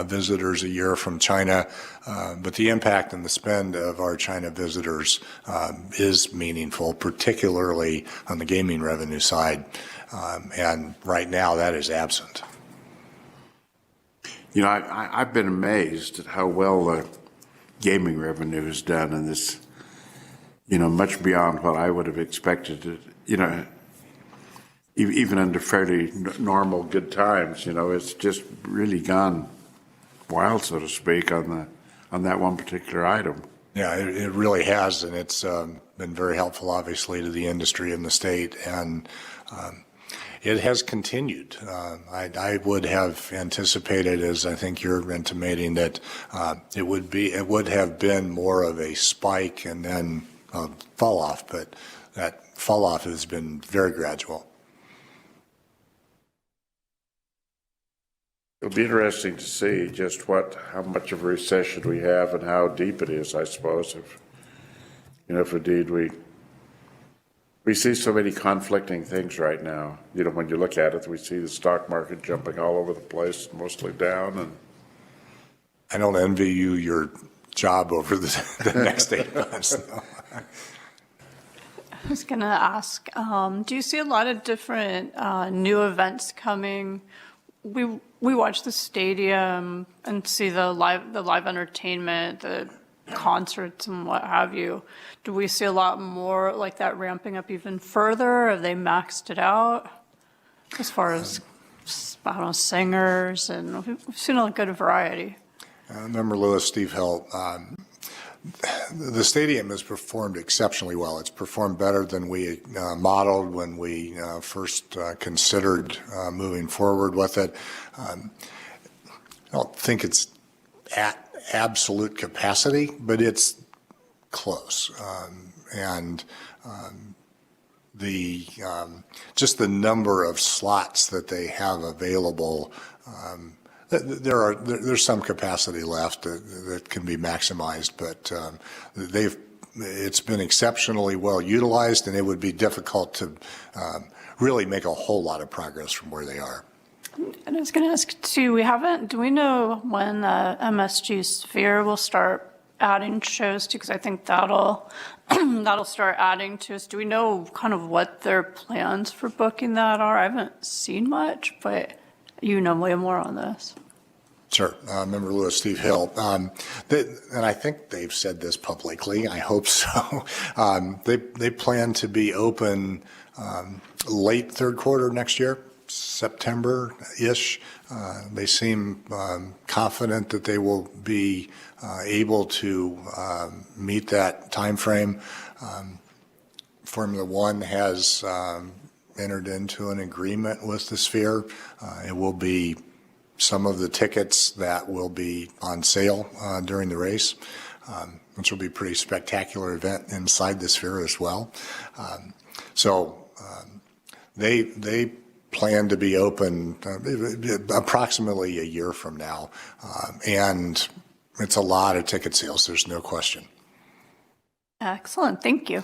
visitors a year from China, but the impact and the spend of our China visitors is meaningful, particularly on the gaming revenue side, and right now that is absent. I've been amazed at how well the gaming revenue has done in this, much beyond what I would have expected. Even under fairly normal good times, it's just really gone wild, so to speak, on that one particular item. Yeah, it really has, and it's been very helpful, obviously, to the industry and the state, and it has continued. I would have anticipated, as I think you're intimating, that it would have been more of a spike and then a fall off, but that fall off has been very gradual. It'll be interesting to see just how much of a recession we have and how deep it is, I suppose, if indeed we we see so many conflicting things right now. You know, when you look at it, we see the stock market jumping all over the place, mostly down. And I don't envy you your job over the next 8 months. No. I was going to ask, do you see a lot of different new events coming? We watch the stadium and see the live entertainment, the concerts and what have you. Do we see a lot more like that ramping up even further? Have they maxed it out as far as, I don't know, singers? And we've seen a good variety. Member Lewis, Steve Hill, the stadium has performed exceptionally well. It's performed better than we modeled when we first considered moving forward with it. I don't think it's at absolute capacity, but it's close. Just the number of slots that they have available, there's some capacity left that can be maximized, but it's been exceptionally well utilized, and it would be difficult to really make a whole lot of progress from where they are. And I was going to ask too, do we know when MSG Sphere will start adding shows to, because I think that'll start adding to us. Do we know kind of what their plans for booking that are? I haven't seen much, but you know way more on this. Sure. Member Lewis, Steve Hill. And I think they've said this publicly. I hope so. They plan to be open late third quarter next year, September-ish. They seem confident that they will be able to meet that time frame. Formula One has entered into an agreement with the Sphere. It will be some of the tickets that will be on sale during the race, which will be a pretty spectacular event inside the Sphere as well. They plan to be open approximately a year from now, and it's a lot of ticket sales, there's no question. Excellent, thank you.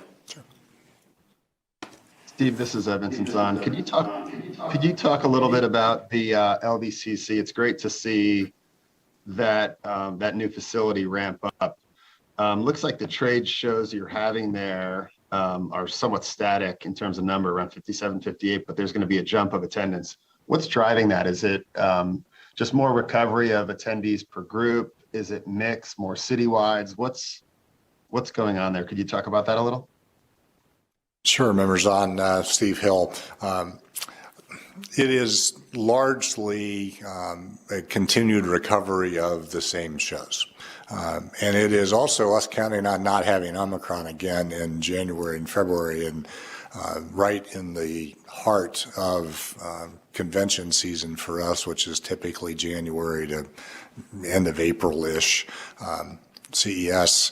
Steve, this is Vincent Zahn. Could you talk a little bit about the LVCC? It's great to see that that new facility ramp up. Looks like the trade shows you're having there are somewhat static in terms of number, around 57, 58, but there's going to be a jump of attendance. What's driving that? Is it just more recovery of attendees per group? Is it mix, more citywides? What's going on there? Could you talk about that a little? Sure, members on Steve Hill. It is largely a continued recovery of the same shows. And it is also us counting on not having Omicron again in January and February, and right in the heart of convention season for us, which is typically January to end of April-ish. CES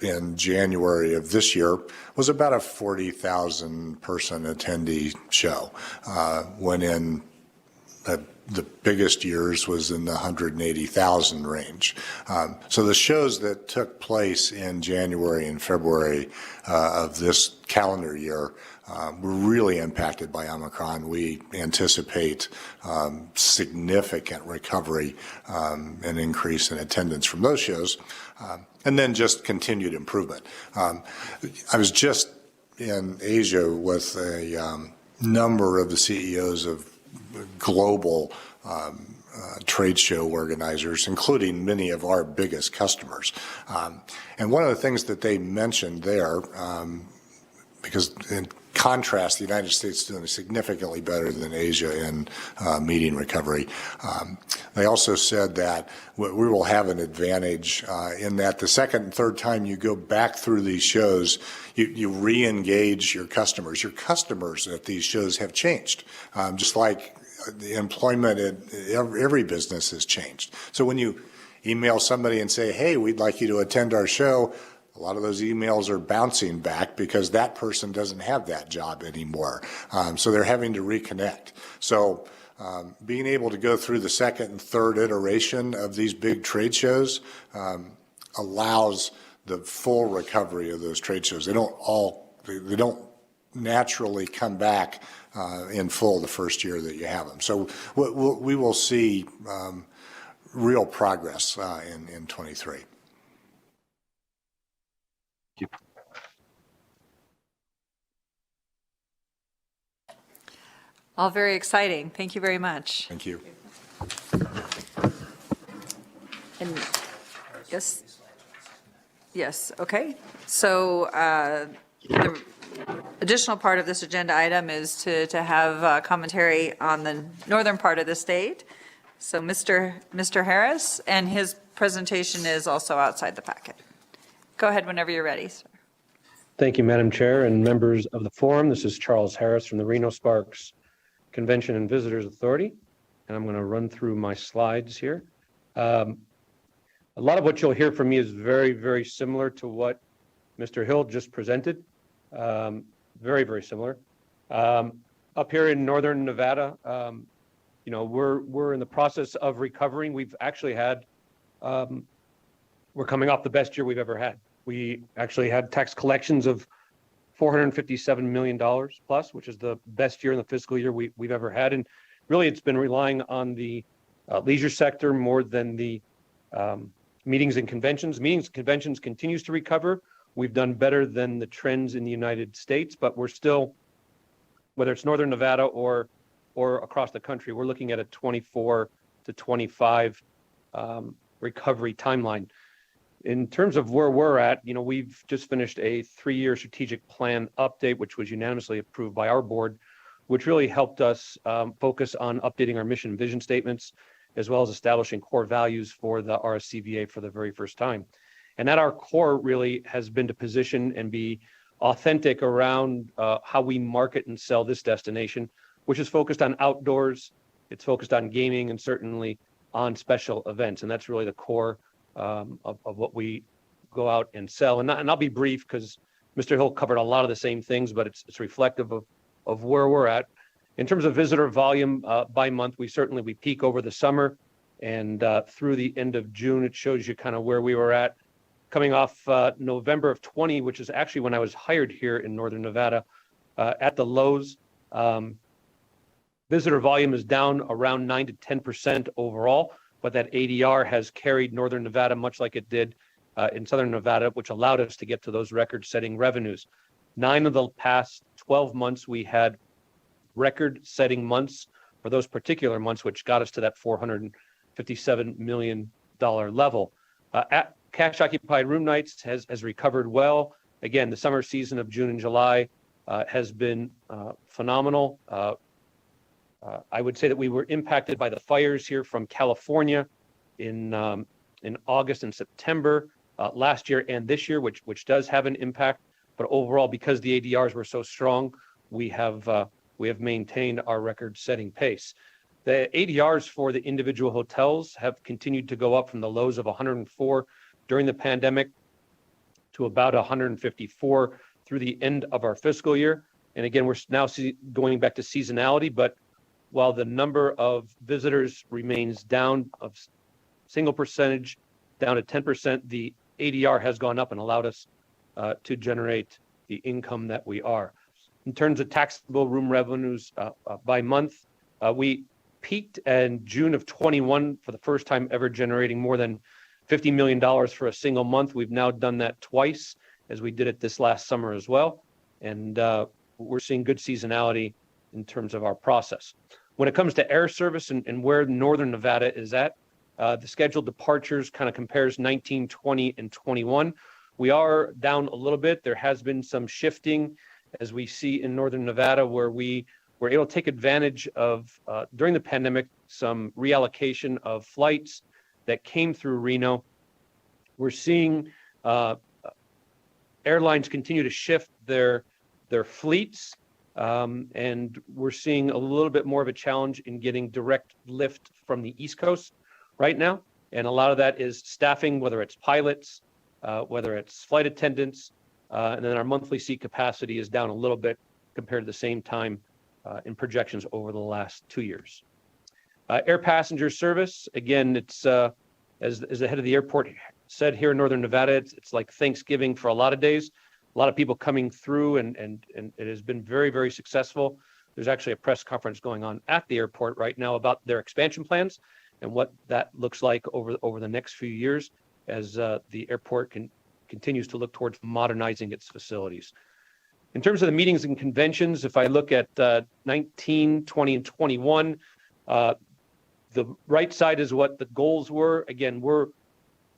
in January of this year was about a 40,000 person attendee show, when in the biggest years was in the 180,000 range. So the shows that took place in January and February of this calendar year were really impacted by Omicron. We anticipate significant recovery and increase in attendance from those shows, and then just continued improvement. I was just in Asia with a number of the CEOs of global trade show organizers, including many of our biggest customers. And one of the things that they mentioned there, because in contrast, the United States is doing significantly better than Asia in meeting recovery. They also said that we will have an advantage in that the second and third time you go back through these shows, you re-engage your customers. Your customers at these shows have changed, just like the employment in every business has changed. So when you email somebody and say, hey, we'd like you to attend our show, a lot of those emails are bouncing back because that person doesn't have that job anymore. So they're having to reconnect. So being able to go through the second and third iteration of these big trade shows allows the full recovery of those trade shows. They don't all they don't naturally come back in full the first year that you have them. So we will see real progress in 23. All very exciting. Thank you very much. Thank you. And yes, okay. So the additional part of this agenda item is to have commentary on the northern part of the state. So Mr. Harris, and his presentation is also outside the packet. Go ahead whenever you're ready, sir. Thank you, Madam Chair and members of the forum. This is Charles Harris from the Reno Sparks Convention and Visitors Authority, and I'm going to run through my slides here. A lot of what you'll hear from me is very, very similar to what Mr. Hill just presented. Very, very similar. Up here in northern Nevada, you know, we're in the process of recovering. We've actually had, we're coming off the best year we've ever had. We actually had tax collections of $457 million plus, which is the best year in the fiscal year we've ever had. And really, it's been relying on the leisure sector more than the meetings and conventions. Meetings and conventions continues to recover. We've done better than the trends in the United States, but we're still, whether it's northern Nevada or across the country, we're looking at a 24 to 25 recovery timeline. In terms of where we're at, you know, we've just finished a 3-year strategic plan update, which was unanimously approved by our board, which really helped us focus on updating our mission and vision statements, as well as establishing core values for the RSCVA for the very first time. And at our core really has been to position and be authentic around how we market and sell this destination, which is focused on outdoors, it's focused on gaming, and certainly on special events. And that's really the core of what we go out and sell. And I'll be brief because Mr. Hill covered a lot of the same things, but it's reflective of where we're at. In terms of visitor volume by month, we peak over the summer, and through the end of June, it shows you kind of where we were at. Coming off November of 20, which is actually when I was hired here in northern Nevada, at the lows, visitor volume is down around 9 to 10% overall, but that ADR has carried northern Nevada much like it did in southern Nevada, which allowed us to get to those record-setting revenues. 9 of the past 12 months, we had record-setting months for those particular months, which got us to that $457 million level. At cash occupied room nights has recovered well. Again, the summer season of June and July has been phenomenal. I would say that we were impacted by the fires here from California in August and September last year and this year, which does have an impact. But overall, because the ADRs were so strong, we have maintained our record-setting pace. The ADRs for the individual hotels have continued to go up from the lows of 104 during the pandemic to about 154 through the end of our fiscal year. And again, we're now going back to seasonality, but while the number of visitors remains down of single percentage, down to 10%, the ADR has gone up and allowed us to generate the income that we are. In terms of taxable room revenues by month, we peaked in June of 21 for the first time ever, generating more than $50 million for a single month. We've now done that twice, as we did it this last summer as well. And we're seeing good seasonality in terms of our process. When it comes to air service and where northern Nevada is at, the scheduled departures kind of compares 19, 20, and 21. We are down a little bit. There has been some shifting, as we see in northern Nevada, where we were able to take advantage of, during the pandemic, some reallocation of flights that came through Reno. We're seeing airlines continue to shift their fleets, and we're seeing a little bit more of a challenge in getting direct lift from the East Coast right now. And a lot of that is staffing, whether it's pilots, whether it's flight attendants, and then our monthly seat capacity is down a little bit compared to the same time in projections over the last 2 years. Air passenger service, again, it's as the head of the airport said here in northern Nevada, it's like Thanksgiving for a lot of days. a lot of people coming through, and it has been very, very successful. There's actually a press conference going on at the airport right now about their expansion plans and what that looks like over the next few years as the airport continues to look towards modernizing its facilities. In terms of the meetings and conventions, if I look at 19, 20, and 21, the right side is what the goals were. Again, we're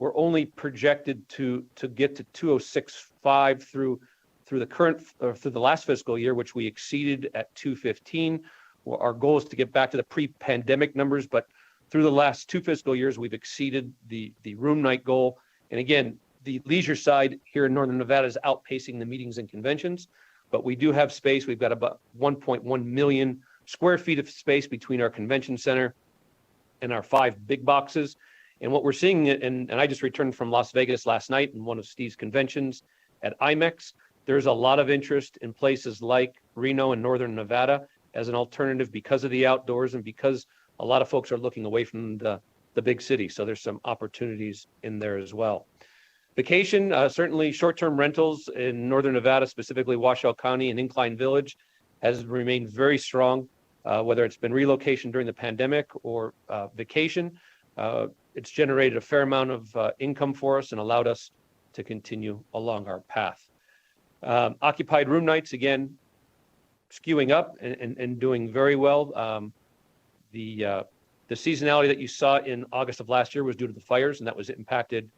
only projected to get to 206.5 through the last fiscal year, which we exceeded at 215. Well, our goal is to get back to the pre-pandemic numbers, but through the last 2 fiscal years, we've exceeded the room night goal. And again, the leisure side here in Northern Nevada is outpacing the meetings and conventions, but we do have space. We've got about 1.1 million square feet of space between our convention center and our 5 big boxes. And what we're seeing, and I just returned from Las Vegas last night in one of Steve's conventions at IMEX, there's a lot of interest in places like Reno and Northern Nevada as an alternative because of the outdoors and because a lot of folks are looking away from the big city. So there's some opportunities in there as well. Vacation, certainly short-term rentals in Northern Nevada, specifically Washoe County and Incline Village, has remained very strong, whether it's been relocation during the pandemic or vacation. It's generated a fair amount of income for us and allowed us to continue along our path. Occupied room nights, again, skewing up and doing very well. The seasonality that you saw in August of last year was due to the fires, and that was impacted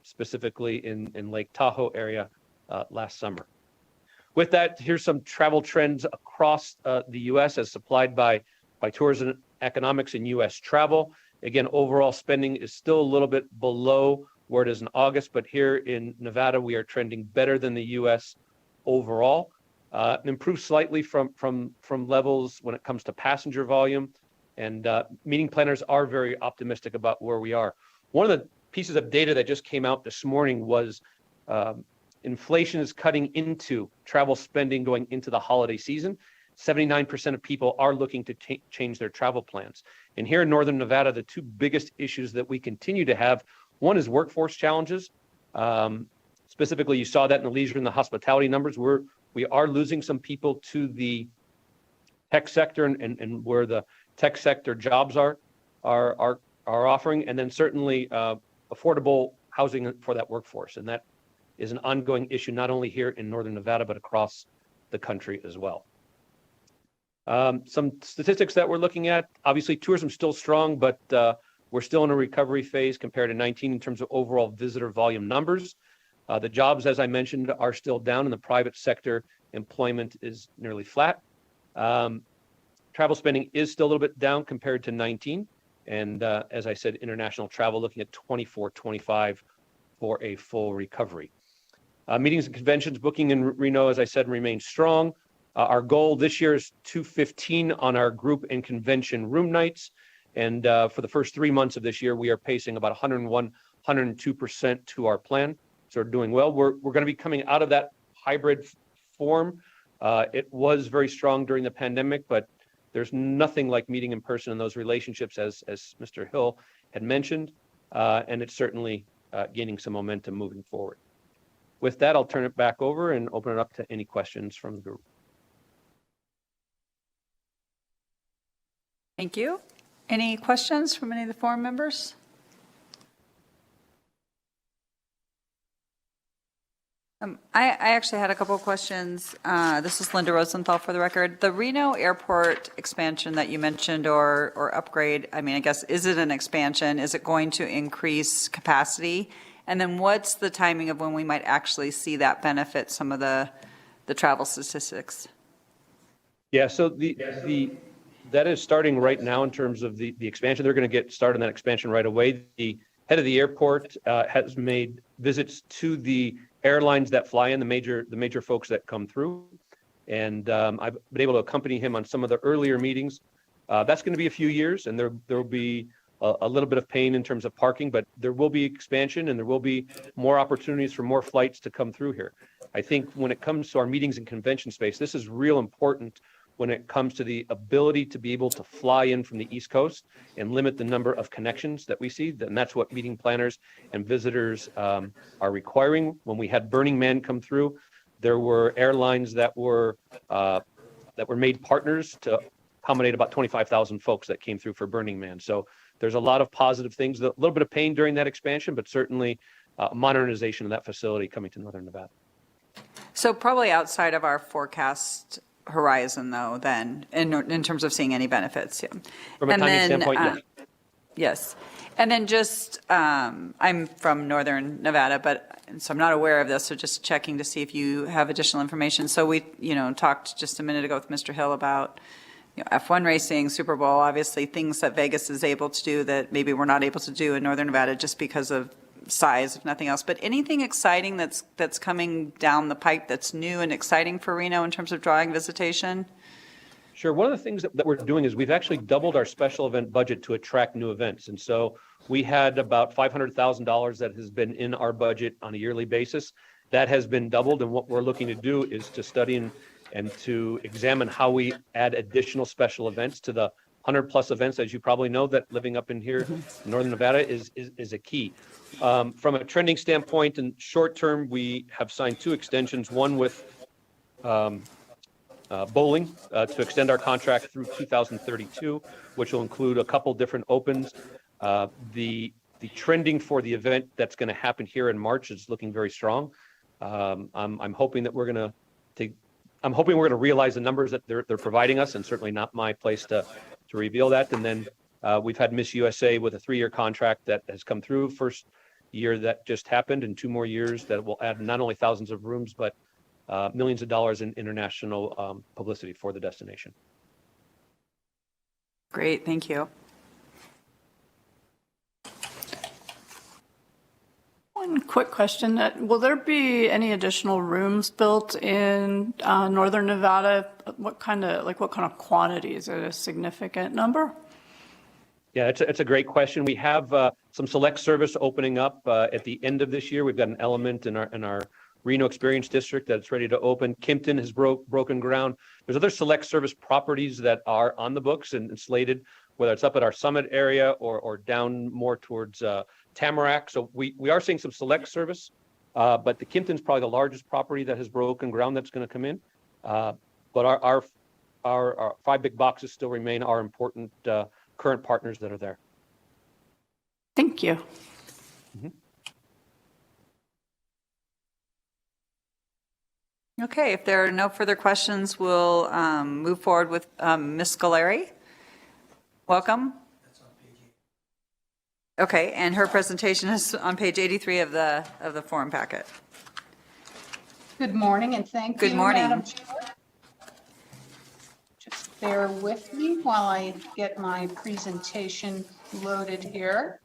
specifically in Lake Tahoe area last summer. With that, here's some travel trends across the U.S. as supplied by Tourism Economics and U.S. Travel. Again, overall spending is still a little bit below where it is in August, but here in Nevada, we are trending better than the U.S. overall. Improved slightly from levels when it comes to passenger volume, and meeting planners are very optimistic about where we are. One of the pieces of data that just came out this morning was inflation is cutting into travel spending going into the holiday season. 79% of people are looking to change their travel plans. And here in Northern Nevada, the 2 biggest issues that we continue to have, one is workforce challenges. Specifically, you saw that in the leisure and the hospitality numbers. We are losing some people to the tech sector and where the tech sector jobs are offering, and then certainly affordable housing for that workforce. And that is an ongoing issue, not only here in Northern Nevada, but across the country as well. Some statistics that we're looking at, obviously tourism is still strong, but we're still in a recovery phase compared to 19 in terms of overall visitor volume numbers. The jobs, as I mentioned, are still down. In the private sector, employment is nearly flat. Travel spending is still a little bit down compared to 19. And as I said, international travel looking at 24-25 for a full recovery. Meetings and conventions booking in Reno, as I said, remains strong. Our goal this year is 215 on our group and convention room nights. And for the first 3 months of this year, we are pacing about 101, 102% to our plan. So we're doing well. We're going to be coming out of that hybrid form. It was very strong during the pandemic, but there's nothing like meeting in person in those relationships, as Mr. Hill had mentioned, and it's certainly gaining some momentum moving forward. With that, I'll turn it back over and open it up to any questions from the group. Thank you. Any questions from any of the forum members? I actually had a couple of questions. This is Linda Rosenthal for the record. The Reno Airport expansion that you mentioned or upgrade, I mean, I guess, is it an expansion? Is it going to increase capacity? And then what's the timing of when we might actually see that benefit some of the travel statistics? Yeah, so that is starting right now in terms of the expansion. They're going to get started on that expansion right away. The head of the airport has made visits to the airlines that fly in, the major folks that come through. And I've been able to accompany him on some of the earlier meetings. That's going to be a few years, and there will be a little bit of pain in terms of parking, but there will be expansion and there will be more opportunities for more flights to come through here. I think when it comes to our meetings and convention space, this is real important when it comes to the ability to be able to fly in from the East Coast and limit the number of connections that we see. And that's what meeting planners and visitors are requiring. When we had Burning Man come through, there were airlines that were made partners to accommodate about 25,000 folks that came through for Burning Man. So there's a lot of positive things, a little bit of pain during that expansion, but certainly modernization of that facility coming to Northern Nevada. So probably outside of our forecast horizon, though, then, in terms of seeing any benefits. Yeah. From a timing standpoint, yes. Yes. And then just, I'm from Northern Nevada, so I'm not aware of this, so just checking to see if you have additional information. So we, talked just a minute ago with Mr. Hill about F1 racing, Super Bowl, obviously things that Vegas is able to do that maybe we're not able to do in Northern Nevada just because of size, if nothing else. But anything exciting that's coming down the pipe that's new and exciting for Reno in terms of drawing visitation? Sure. One of the things that we're doing is we've actually doubled our special event budget to attract new events. And so we had about $500,000 that has been in our budget on a yearly basis. That has been doubled. And what we're looking to do is to study and to examine how we add additional special events to the 100+ events, as you probably know, that living up in here in Northern Nevada is a key. From a trending standpoint, in short term, we have signed 2 extensions, one with bowling to extend our contract through 2032, which will include a couple different opens. The trending for the event that's going to happen here in March is looking very strong. I'm hoping that we're going to realize the numbers that they're providing us, and certainly not my place to reveal that. And then we've had Miss USA with a 3-year contract that has come through. First year that just happened, and 2 more years that will add not only thousands of rooms, but millions of dollars in international publicity for the destination. Great, thank you. One quick question. Will there be any additional rooms built in Northern Nevada? What kind of quantity? Is it a significant number? Yeah, it's a great question. We have some select service opening up at the end of this year. We've got an element in our Reno Experience District that's ready to open. Kimpton has broken ground. There's other select service properties that are on the books and slated, whether it's up at our Summit area or down more towards Tamarack. So we are seeing some select service, but the Kimpton's probably the largest property that has broken ground that's going to come in. But our 5 big boxes still remain our important current partners that are there. Thank you. Mm-hmm. Okay, if there are no further questions, we'll move forward with Ms. Scolari. Welcome. Okay, and her presentation is on page 83 of the forum packet. Good morning, and thank you, Good morning. Madam Chair. Just bear with me while I get my presentation loaded here.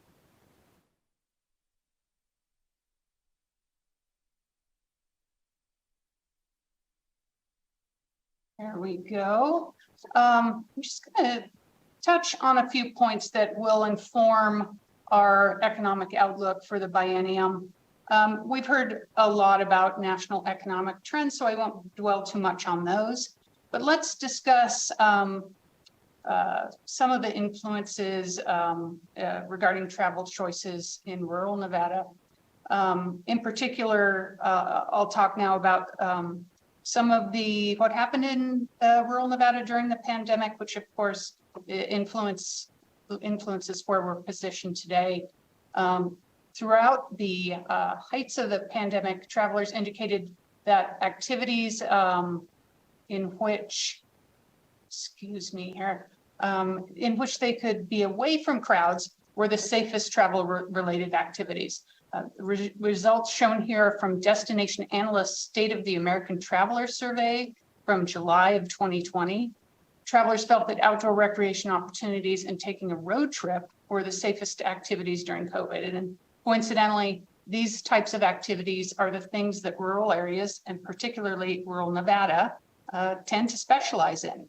There we go. I'm just going to touch on a few points that will inform our economic outlook for the biennium. We've heard a lot about national economic trends, so I won't dwell too much on those. But let's discuss some of the influences regarding travel choices in rural Nevada. In particular, I'll talk now about some of what happened in rural Nevada during the pandemic, which of course influences where we're positioned today. Throughout the heights of the pandemic, travelers indicated that activities in which they could be away from crowds were the safest travel-related activities. Results shown here from Destination Analyst's State of the American Traveler Survey from July of 2020. Travelers felt that outdoor recreation opportunities and taking a road trip were the safest activities during COVID. And coincidentally, these types of activities are the things that rural areas, and particularly rural Nevada, tend to specialize in.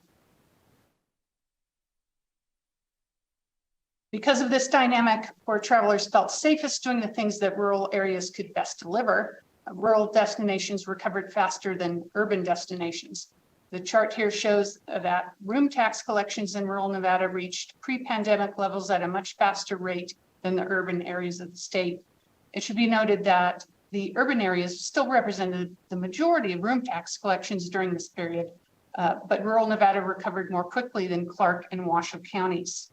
Because of this dynamic where travelers felt safest doing the things that rural areas could best deliver, rural destinations recovered faster than urban destinations. The chart here shows that room tax collections in rural Nevada reached pre-pandemic levels at a much faster rate than the urban areas of the state. It should be noted that the urban areas still represented the majority of room tax collections during this period, but rural Nevada recovered more quickly than Clark and Washoe counties.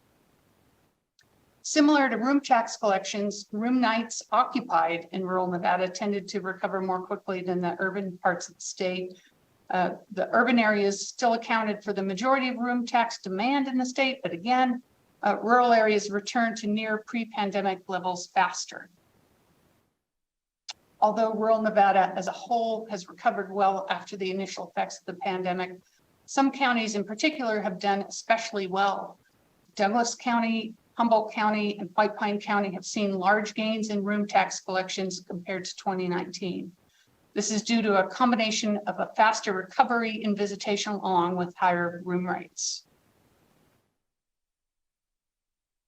Similar to room tax collections, room nights occupied in rural Nevada tended to recover more quickly than the urban parts of the state. The urban areas still accounted for the majority of room tax demand in the state, but again, rural areas returned to near pre-pandemic levels faster. Although rural Nevada as a whole has recovered well after the initial effects of the pandemic, some counties in particular have done especially well. Douglas County, Humboldt County, and White Pine County have seen large gains in room tax collections compared to 2019. This is due to a combination of a faster recovery in visitation along with higher room rates.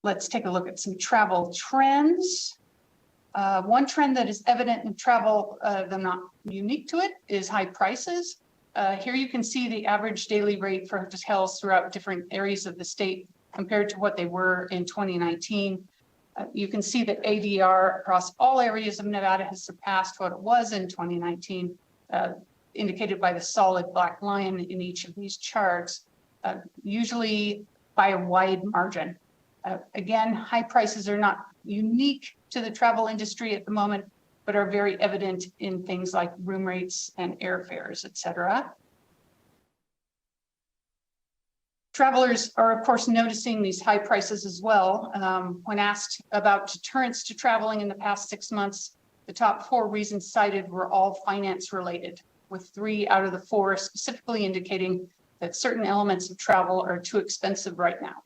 Let's take a look at some travel trends. One trend that is evident in travel, though not unique to it, is high prices. Here you can see the average daily rate for hotels throughout different areas of the state compared to what they were in 2019. You can see that ADR across all areas of Nevada has surpassed what it was in 2019, indicated by the solid black line in each of these charts, usually by a wide margin. Again, high prices are not unique to the travel industry at the moment, but are very evident in things like room rates and airfares, et cetera. Travelers are, of course, noticing these high prices as well. When asked about deterrents to traveling in the past 6 months, the top 4 reasons cited were all finance related, with 3 out of the 4 specifically indicating that certain elements of travel are too expensive right now.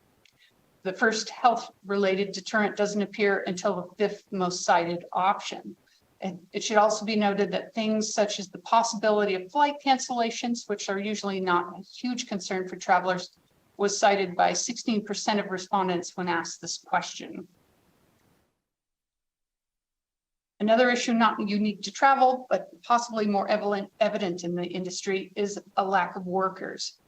The first health-related deterrent doesn't appear until the 5th most cited option. And it should also be noted that things such as the possibility of flight cancellations, which are usually not a huge concern for travelers, was cited by 16% of respondents when asked this question. Another issue not unique to travel, but possibly more evident in the industry is a lack of workers.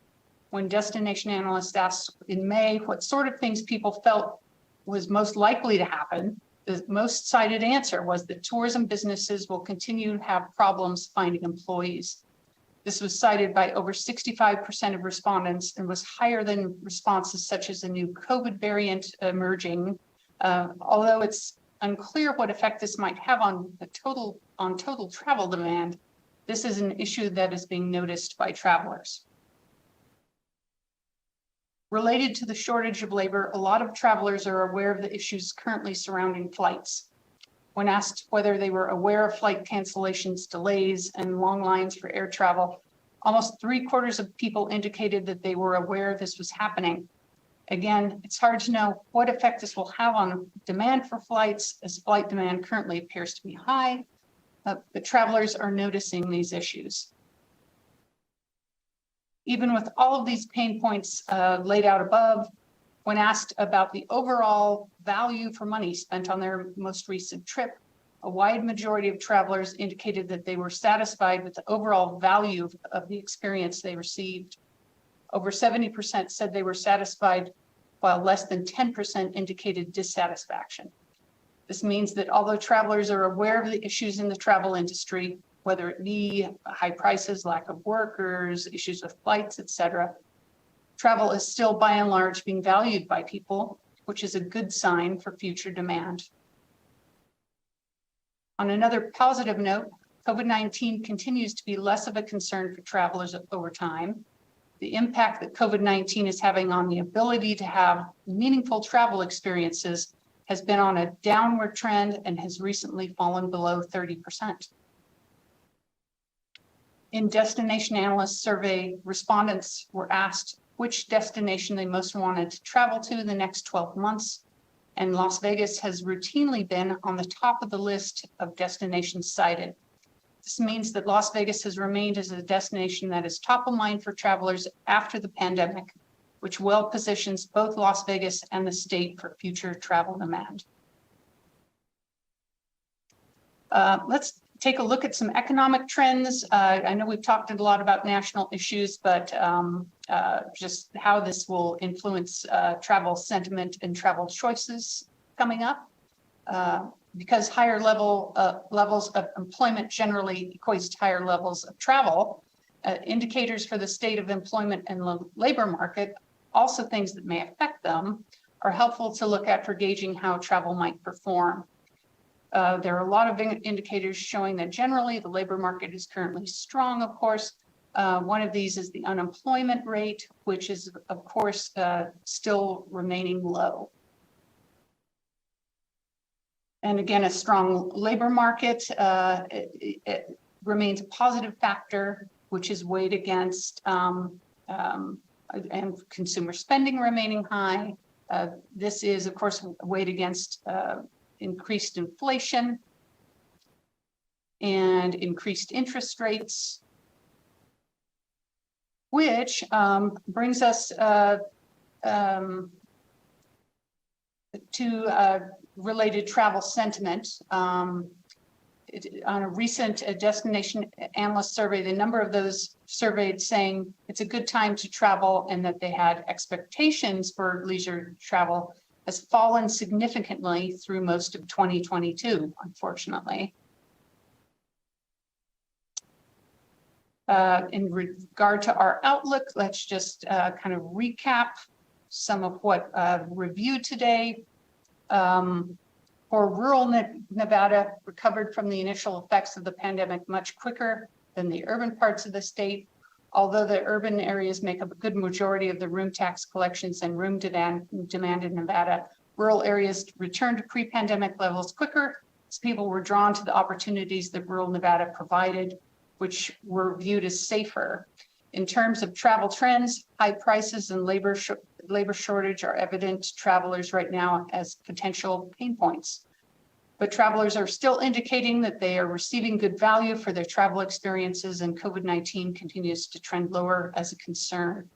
When destination analysts asked in May what sort of things people felt was most likely to happen, the most cited answer was that tourism businesses will continue to have problems finding employees. This was cited by over 65% of respondents and was higher than responses such as a new COVID variant emerging. Although it's unclear what effect this might have on total travel demand, this is an issue that is being noticed by travelers. Related to the shortage of labor, a lot of travelers are aware of the issues currently surrounding flights. When asked whether they were aware of flight cancellations, delays, and long lines for air travel, almost 3/4 of people indicated that they were aware this was happening. Again, it's hard to know what effect this will have on demand for flights, as flight demand currently appears to be high, but travelers are noticing these issues. Even with all of these pain points laid out above, when asked about the overall value for money spent on their most recent trip, a wide majority of travelers indicated that they were satisfied with the overall value of the experience they received. Over 70% said they were satisfied, while less than 10% indicated dissatisfaction. This means that although travelers are aware of the issues in the travel industry, whether it be high prices, lack of workers, issues with flights, et cetera, travel is still by and large being valued by people, which is a good sign for future demand. On another positive note, COVID-19 continues to be less of a concern for travelers over time. The impact that COVID-19 is having on the ability to have meaningful travel experiences has been on a downward trend and has recently fallen below 30%. In Destination Analyst Survey, respondents were asked which destination they most wanted to travel to in the next 12 months, and Las Vegas has routinely been on the top of the list of destinations cited. This means that Las Vegas has remained as a destination that is top of mind for travelers after the pandemic, which well positions both Las Vegas and the state for future travel demand. Let's take a look at some economic trends. I know we've talked a lot about national issues, but just how this will influence travel sentiment and travel choices coming up. Because higher levels of employment generally equates to higher levels of travel, indicators for the state of employment and the labor market, also things that may affect them, are helpful to look at for gauging how travel might perform. There are a lot of indicators showing that generally the labor market is currently strong, of course. One of these is the unemployment rate, which is, of course, still remaining low. And again, a strong labor market it remains a positive factor, which is weighed against and consumer spending remaining high. This is, of course, weighed against increased inflation and increased interest rates, which brings us to related travel sentiment. On a recent destination analyst survey, the number of those surveyed saying it's a good time to travel and that they had expectations for leisure travel has fallen significantly through most of 2022, unfortunately. In regard to our outlook, let's just kind of recap some of what I've reviewed today. For rural Nevada, recovered from the initial effects of the pandemic much quicker than the urban parts of the state. Although the urban areas make up a good majority of the room tax collections and room demand in Nevada, rural areas returned to pre-pandemic levels quicker as people were drawn to the opportunities that rural Nevada provided, which were viewed as safer. In terms of travel trends, high prices and labor shortage are evident to travelers right now as potential pain points. But travelers are still indicating that they are receiving good value for their travel experiences, and COVID-19 continues to trend lower as a concern.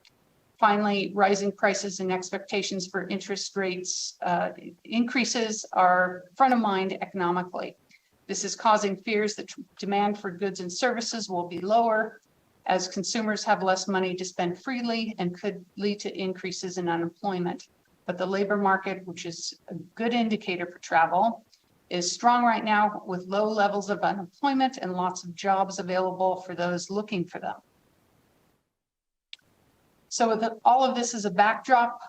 Finally, rising prices and expectations for interest rates increases are front of mind economically. This is causing fears that demand for goods and services will be lower as consumers have less money to spend freely and could lead to increases in unemployment. But the labor market, which is a good indicator for travel, is strong right now with low levels of unemployment and lots of jobs available for those looking for them. So with all of this as a backdrop,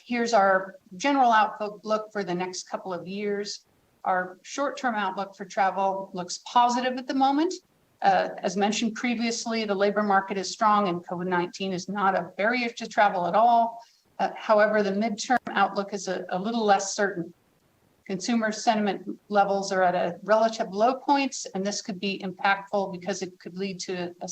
here's our general outlook for the next couple of years. Our short-term outlook for travel looks positive at the moment. As mentioned previously, the labor market is strong and COVID-19 is not a barrier to travel at all. However, the midterm outlook is a little less certain. Consumer sentiment levels are at a relative low points, and this could be impactful because it could lead to a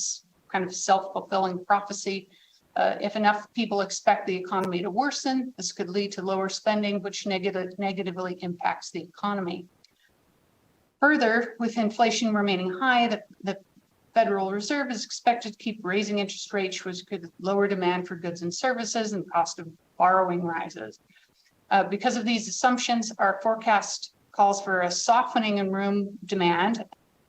kind of self-fulfilling prophecy. If enough people expect the economy to worsen, this could lead to lower spending, which negatively impacts the economy. Further, with inflation remaining high, the Federal Reserve is expected to keep raising interest rates, which could lower demand for goods and services and cost of borrowing rises. Because of these assumptions, our forecast calls for a softening in room demand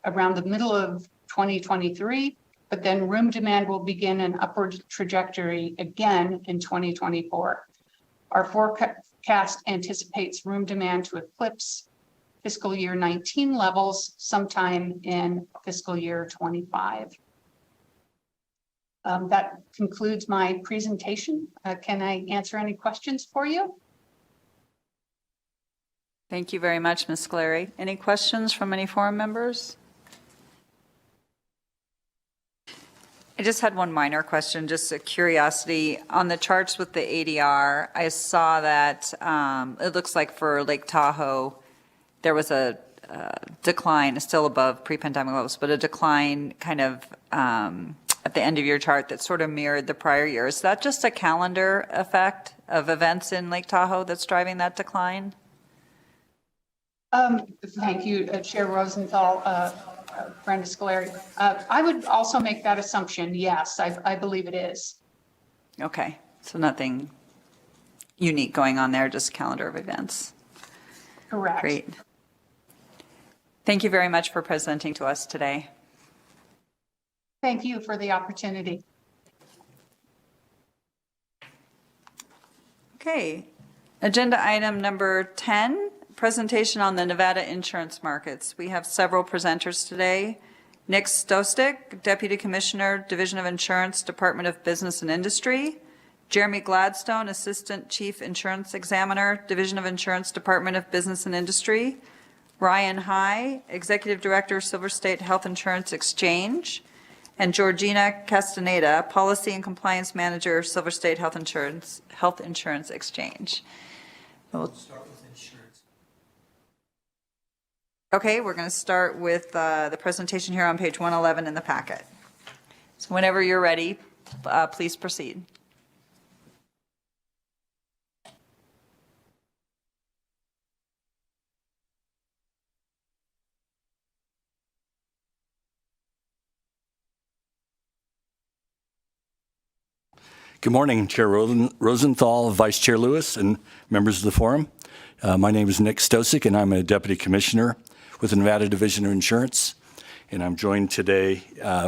around the middle of 2023, but then room demand will begin an upward trajectory again in 2024. Our forecast anticipates room demand to eclipse fiscal year 19 levels sometime in fiscal year 25. That concludes my presentation. Can I answer any questions for you? Thank you very much, Ms. Scalari. Any questions from any forum members? I just had one minor question, just a curiosity. On the charts with the ADR, I saw that it looks like for Lake Tahoe, there was a decline, still above pre-pandemic levels, but a decline kind of at the end of your chart that sort of mirrored the prior year. Is that just a calendar effect of events in Lake Tahoe that's driving that decline? Thank you, Chair Rosenthal, Brenda Scalari. I would also make that assumption. Yes, I believe it is. Okay, so nothing unique going on there, just calendar of events. Correct. Great. Thank you very much for presenting to us today. Thank you for the opportunity. Okay, agenda item number 10, presentation on the Nevada insurance markets. We have several presenters today. Nick Stostik, Deputy Commissioner, Division of Insurance, Department of Business and Industry. Jeremy Gladstone, Assistant Chief Insurance Examiner, Division of Insurance, Department of Business and Industry. Ryan High, Executive Director, Silver State Health Insurance Exchange. And Georgina Castaneda, Policy and Compliance Manager, Silver State Health Insurance Exchange. We'll start with insurance. Okay, we're going to start with the presentation here on page 111 in the packet. So whenever you're ready, please proceed. Good morning, Chair Rosenthal, Vice Chair Lewis, and members of the forum. My name is Nick Stosik, and I'm a Deputy Commissioner with the Nevada Division of Insurance. And I'm joined today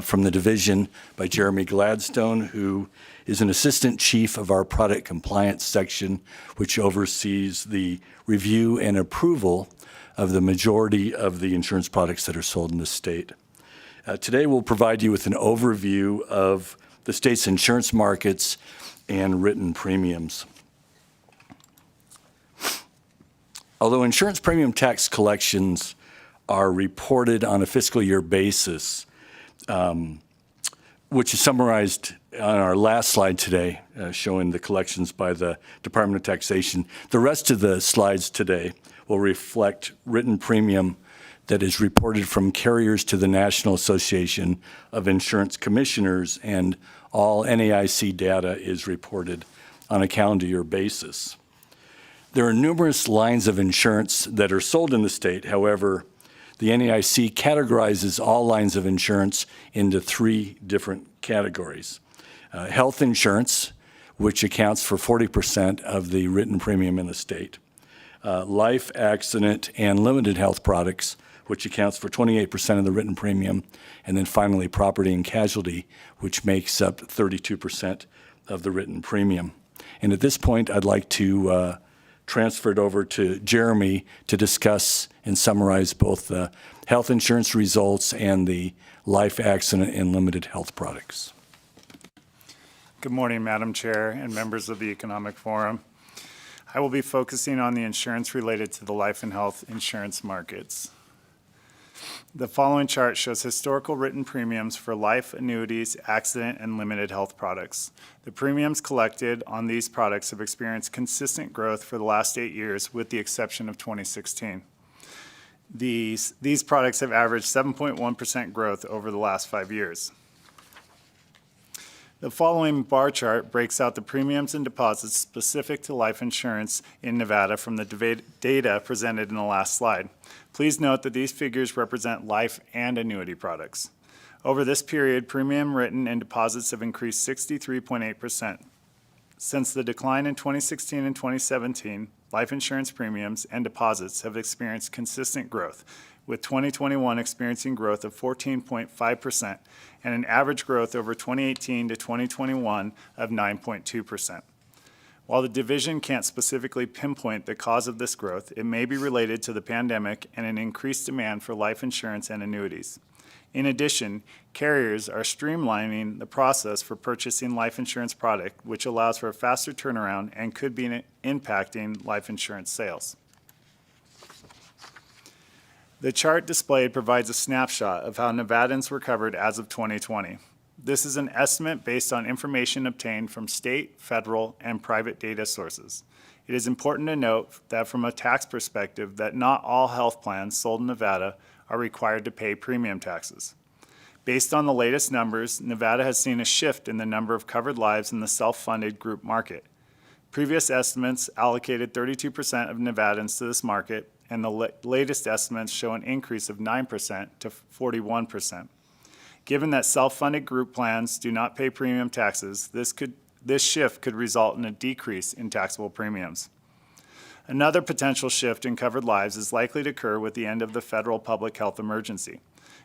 from the division by Jeremy Gladstone, who is an Assistant Chief of our Product Compliance Section, which oversees the review and approval of the majority of the insurance products that are sold in the state. Today, we'll provide you with an overview of the state's insurance markets and written premiums. Although insurance premium tax collections are reported on a fiscal year basis, which is summarized on our last slide today, showing the collections by the Department of Taxation, the rest of the slides today will reflect written premium that is reported from carriers to the National Association of Insurance Commissioners, and all NAIC data is reported on a calendar year basis. There are numerous lines of insurance that are sold in the state. However, the NAIC categorizes all lines of insurance into three different categories. Health insurance, which accounts for 40% of the written premium in the state. Life, accident, and limited health products, which accounts for 28% of the written premium, and then finally property and casualty, which makes up 32% of the written premium. And at this point, I'd like to transfer it over to Jeremy to discuss and summarize both the health insurance results and the life, accident, and limited health products. Good morning, Madam Chair and members of the Economic Forum. I will be focusing on the insurance related to the life and health insurance markets. The following chart shows historical written premiums for life, annuities, accident, and limited health products. The premiums collected on these products have experienced consistent growth for the last 8 years, with the exception of 2016. These products have averaged 7.1% growth over the last 5 years. The following bar chart breaks out the premiums and deposits specific to life insurance in Nevada from the data presented in the last slide. Please note that these figures represent life and annuity products. Over this period, premium written and deposits have increased 63.8%. Since the decline in 2016 and 2017, life insurance premiums and deposits have experienced consistent growth, with 2021 experiencing growth of 14.5% and an average growth over 2018 to 2021 of 9.2%. While the division can't specifically pinpoint the cause of this growth, it may be related to the pandemic and an increased demand for life insurance and annuities. In addition, carriers are streamlining the process for purchasing life insurance product, which allows for a faster turnaround and could be impacting life insurance sales. The chart displayed provides a snapshot of how Nevadans were covered as of 2020. This is an estimate based on information obtained from state, federal, and private data sources. It is important to note that from a tax perspective that not all health plans sold in Nevada are required to pay premium taxes. Based on the latest numbers, Nevada has seen a shift in the number of covered lives in the self-funded group market. Previous estimates allocated 32% of Nevadans to this market, and the latest estimates show an increase of 9% to 41%. Given that self-funded group plans do not pay premium taxes, this shift could result in a decrease in taxable premiums. Another potential shift in covered lives is likely to occur with the end of the federal public health emergency.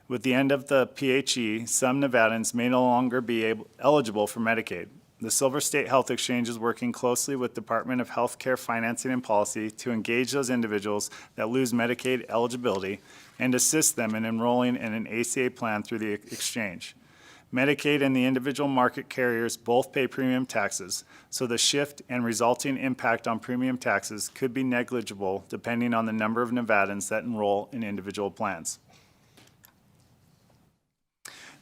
With the end of the PHE, some Nevadans may no longer be eligible for Medicaid. The Silver State Health Exchange is working closely with Department of Healthcare Financing and Policy to engage those individuals that lose Medicaid eligibility and assist them in enrolling in an ACA plan through the exchange. Medicaid and the individual market carriers both pay premium taxes, so the shift and resulting impact on premium taxes could be negligible depending on the number of Nevadans that enroll in individual plans.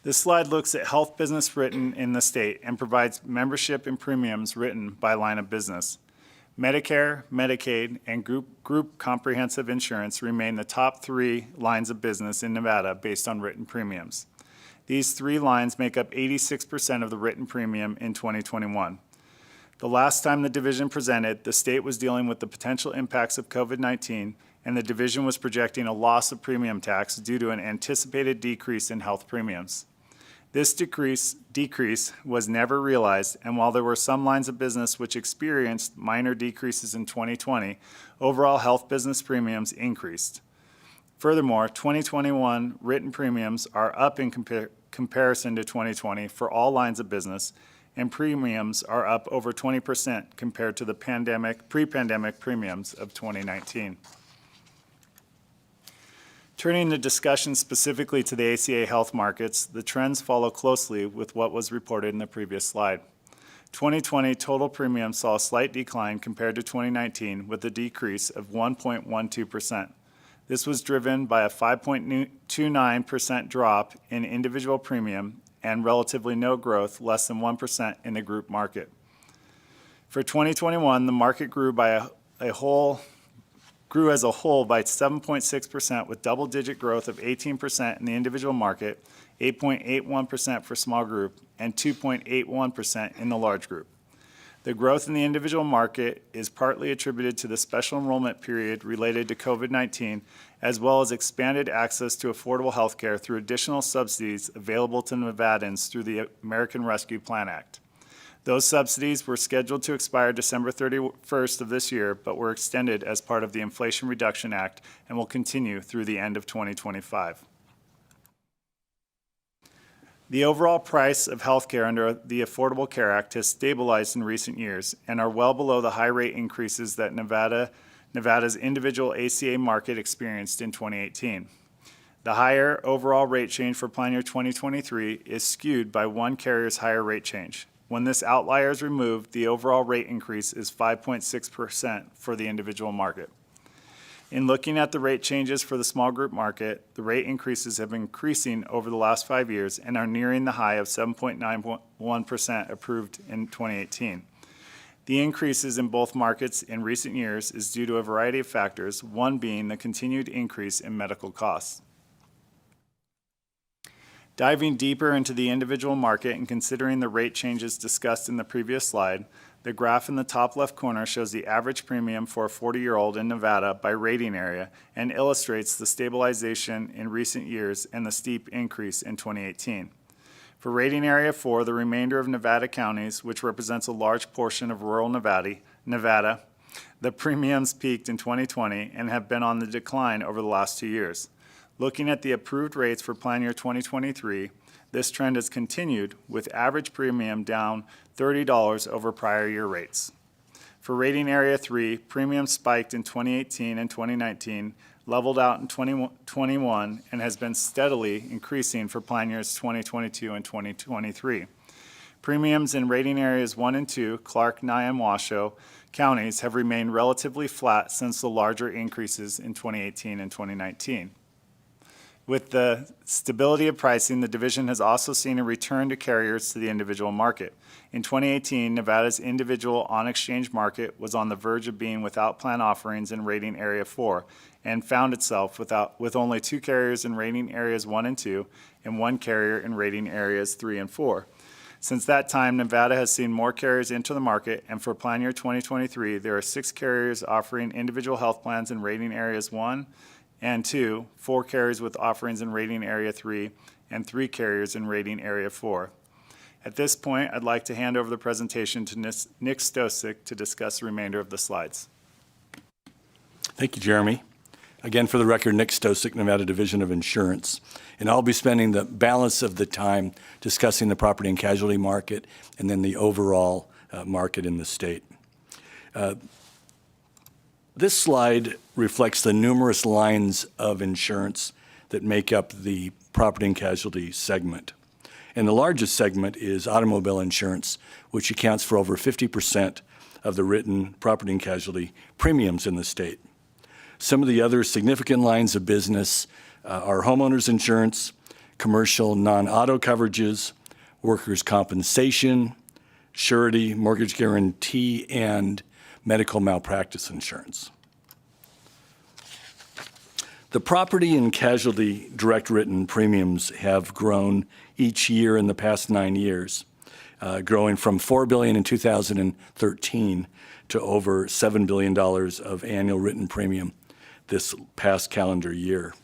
This slide looks at health business written in the state and provides membership and premiums written by line of business. Medicare, Medicaid, and group comprehensive insurance remain the top 3 lines of business in Nevada based on written premiums. These 3 lines make up 86% of the written premium in 2021. The last time the division presented, the state was dealing with the potential impacts of COVID-19, and the division was projecting a loss of premium tax due to an anticipated decrease in health premiums. This decrease was never realized, and while there were some lines of business which experienced minor decreases in 2020, overall health business premiums increased. Furthermore, 2021 written premiums are up in comparison to 2020 for all lines of business, and premiums are up over 20% compared to the pre-pandemic premiums of 2019. Turning the discussion specifically to the ACA health markets, the trends follow closely with what was reported in the previous slide. 2020 total premium saw a slight decline compared to 2019 with a decrease of 1.12%. This was driven by a 5.29% drop in individual premium and relatively no growth, less than 1% in the group market. For 2021, the market grew as a whole by 7.6% with double-digit growth of 18% in the individual market, 8.81% for small group, and 2.81% in the large group. The growth in the individual market is partly attributed to the special enrollment period related to COVID-19, as well as expanded access to affordable health care through additional subsidies available to Nevadans through the American Rescue Plan Act. Those subsidies were scheduled to expire December 31st of this year, but were extended as part of the Inflation Reduction Act and will continue through the end of 2025. The overall price of health care under the Affordable Care Act has stabilized in recent years and are well below the high rate increases that Nevada's individual ACA market experienced in 2018. The higher overall rate change for plan year 2023 is skewed by one carrier's higher rate change. When this outlier is removed, the overall rate increase is 5.6% for the individual market. In looking at the rate changes for the small group market, the rate increases have been increasing over the last 5 years and are nearing the high of 7.91% approved in 2018. The increases in both markets in recent years is due to a variety of factors, one being the continued increase in medical costs. Diving deeper into the individual market and considering the rate changes discussed in the previous slide, the graph in the top left corner shows the average premium for a 40-year-old in Nevada by rating area and illustrates the stabilization in recent years and the steep increase in 2018. For rating area 4, the remainder of Nevada counties, which represents a large portion of rural Nevada, the premiums peaked in 2020 and have been on the decline over the last 2 years. Looking at the approved rates for plan year 2023, this trend has continued with average premium down $30 over prior year rates. For rating area 3, premiums spiked in 2018 and 2019, leveled out in 2021, and has been steadily increasing for plan years 2022 and 2023. Premiums in rating areas 1 and 2, Clark, Nye, and Washoe counties have remained relatively flat since the larger increases in 2018 and 2019. With the stability of pricing, the division has also seen a return to carriers to the individual market. In 2018, Nevada's individual on-exchange market was on the verge of being without plan offerings in rating area 4 and found itself with only 2 carriers in rating areas 1 and 2 and 1 carrier in rating areas 3 and 4. Since that time, Nevada has seen more carriers enter the market, and for plan year 2023, there are 6 carriers offering individual health plans in rating areas 1 and 2, 4 carriers with offerings in rating area 3, and 3 carriers in rating area 4. At this point, I'd like to hand over the presentation to Nick Stosik to discuss the remainder of the slides. Thank you, Jeremy. Again, for the record, Nick Stosick, Nevada Division of Insurance. And I'll be spending the balance of the time discussing the property and casualty market and then the overall market in the state. This slide reflects the numerous lines of insurance that make up the property and casualty segment. And the largest segment is automobile insurance, which accounts for over 50% of the written property and casualty premiums in the state. Some of the other significant lines of business are homeowners insurance, commercial non-auto coverages, workers' compensation, surety, mortgage guarantee, and medical malpractice insurance. The property and casualty direct written premiums have grown each year in the past 9 years, growing from $4 billion in 2013 to over $7 billion of annual written premium this past calendar year.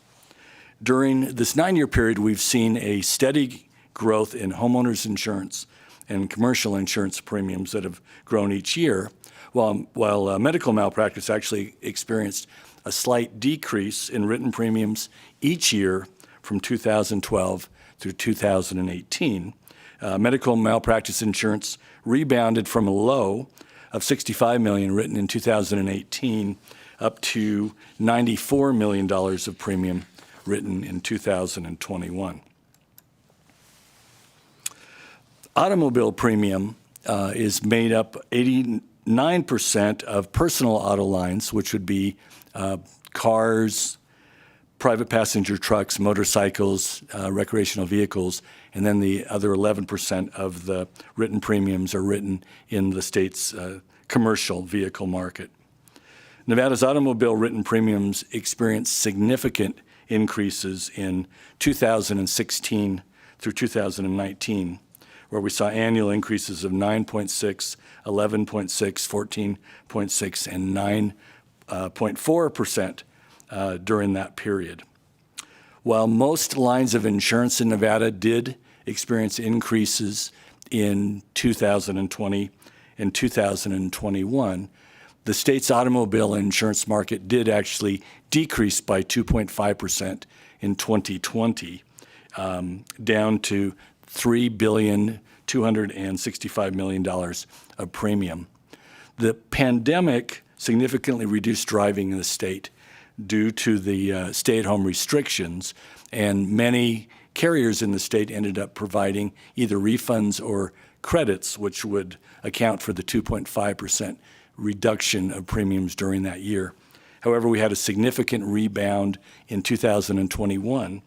During this 9-year period, we've seen a steady growth in homeowners insurance and commercial insurance premiums that have grown each year, while medical malpractice actually experienced a slight decrease in written premiums each year from 2012 through 2018. Medical malpractice insurance rebounded from a low of $65 million written in 2018 up to $94 million of premium written in 2021. Automobile premium is made up 89% of personal auto lines, which would be cars, private passenger trucks, motorcycles, recreational vehicles, and then the other 11% of the written premiums are written in the state's commercial vehicle market. Nevada's automobile written premiums experienced significant increases in 2016 through 2019, where we saw annual increases of 9.6, 11.6, 14.6, and 9.4% during that period. While most lines of insurance in Nevada did experience increases in 2020 and 2021, the state's automobile insurance market did actually decrease by 2.5% in 2020, down to $3.265 billion of premium. The pandemic significantly reduced driving in the state due to the stay-at-home restrictions, and many carriers in the state ended up providing either refunds or credits, which would account for the 2.5% reduction of premiums during that year. However, we had a significant rebound in 2021,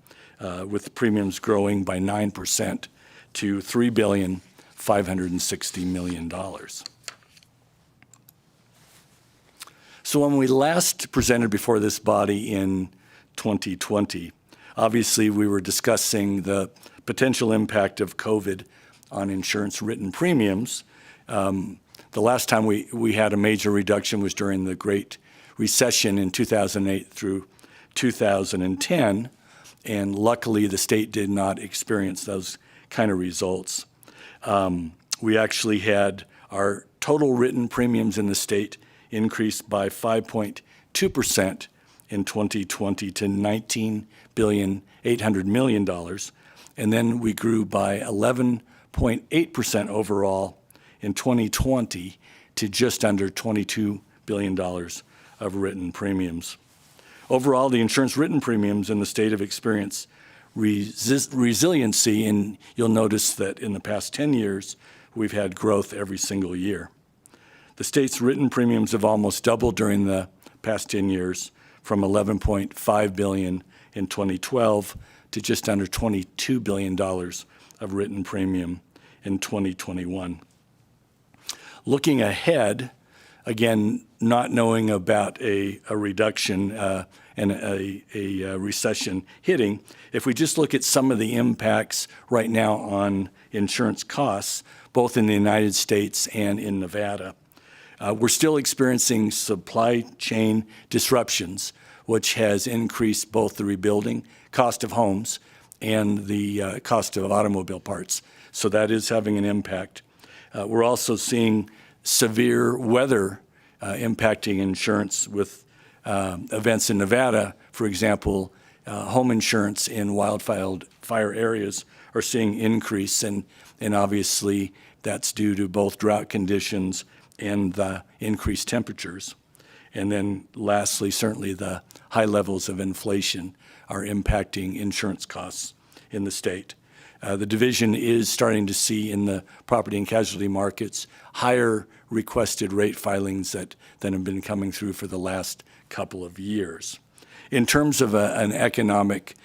with premiums growing by 9% to $3.56 billion. So when we last presented before this body in 2020, obviously we were discussing the potential impact of COVID on insurance written premiums. The last time we had a major reduction was during the Great Recession in 2008 through 2010, and luckily the state did not experience those kind of results. We actually had our total written premiums in the state increased by 5.2% in 2020 to $19.8 billion, and then we grew by 11.8% overall in 2020 to just under $22 billion of written premiums. Overall, the insurance written premiums in the state have experienced resiliency, and you'll notice that in the past 10 years, we've had growth every single year. The state's written premiums have almost doubled during the past 10 years, from $11.5 billion in 2012 to just under $22 billion of written premium in 2021. Looking ahead, again, not knowing about a reduction and a recession hitting, if we just look at some of the impacts right now on insurance costs, both in the United States and in Nevada, we're still experiencing supply chain disruptions, which has increased both the rebuilding cost of homes and the cost of automobile parts. So that is having an impact. We're also seeing severe weather impacting insurance with events in Nevada, for example, home insurance in wildfire areas are seeing increase, and obviously that's due to both drought conditions and the increased temperatures. And then lastly, certainly the high levels of inflation are impacting insurance costs in the state. The division is starting to see in the property and casualty markets higher requested rate filings than have been coming through for the last couple of years. In terms of an economic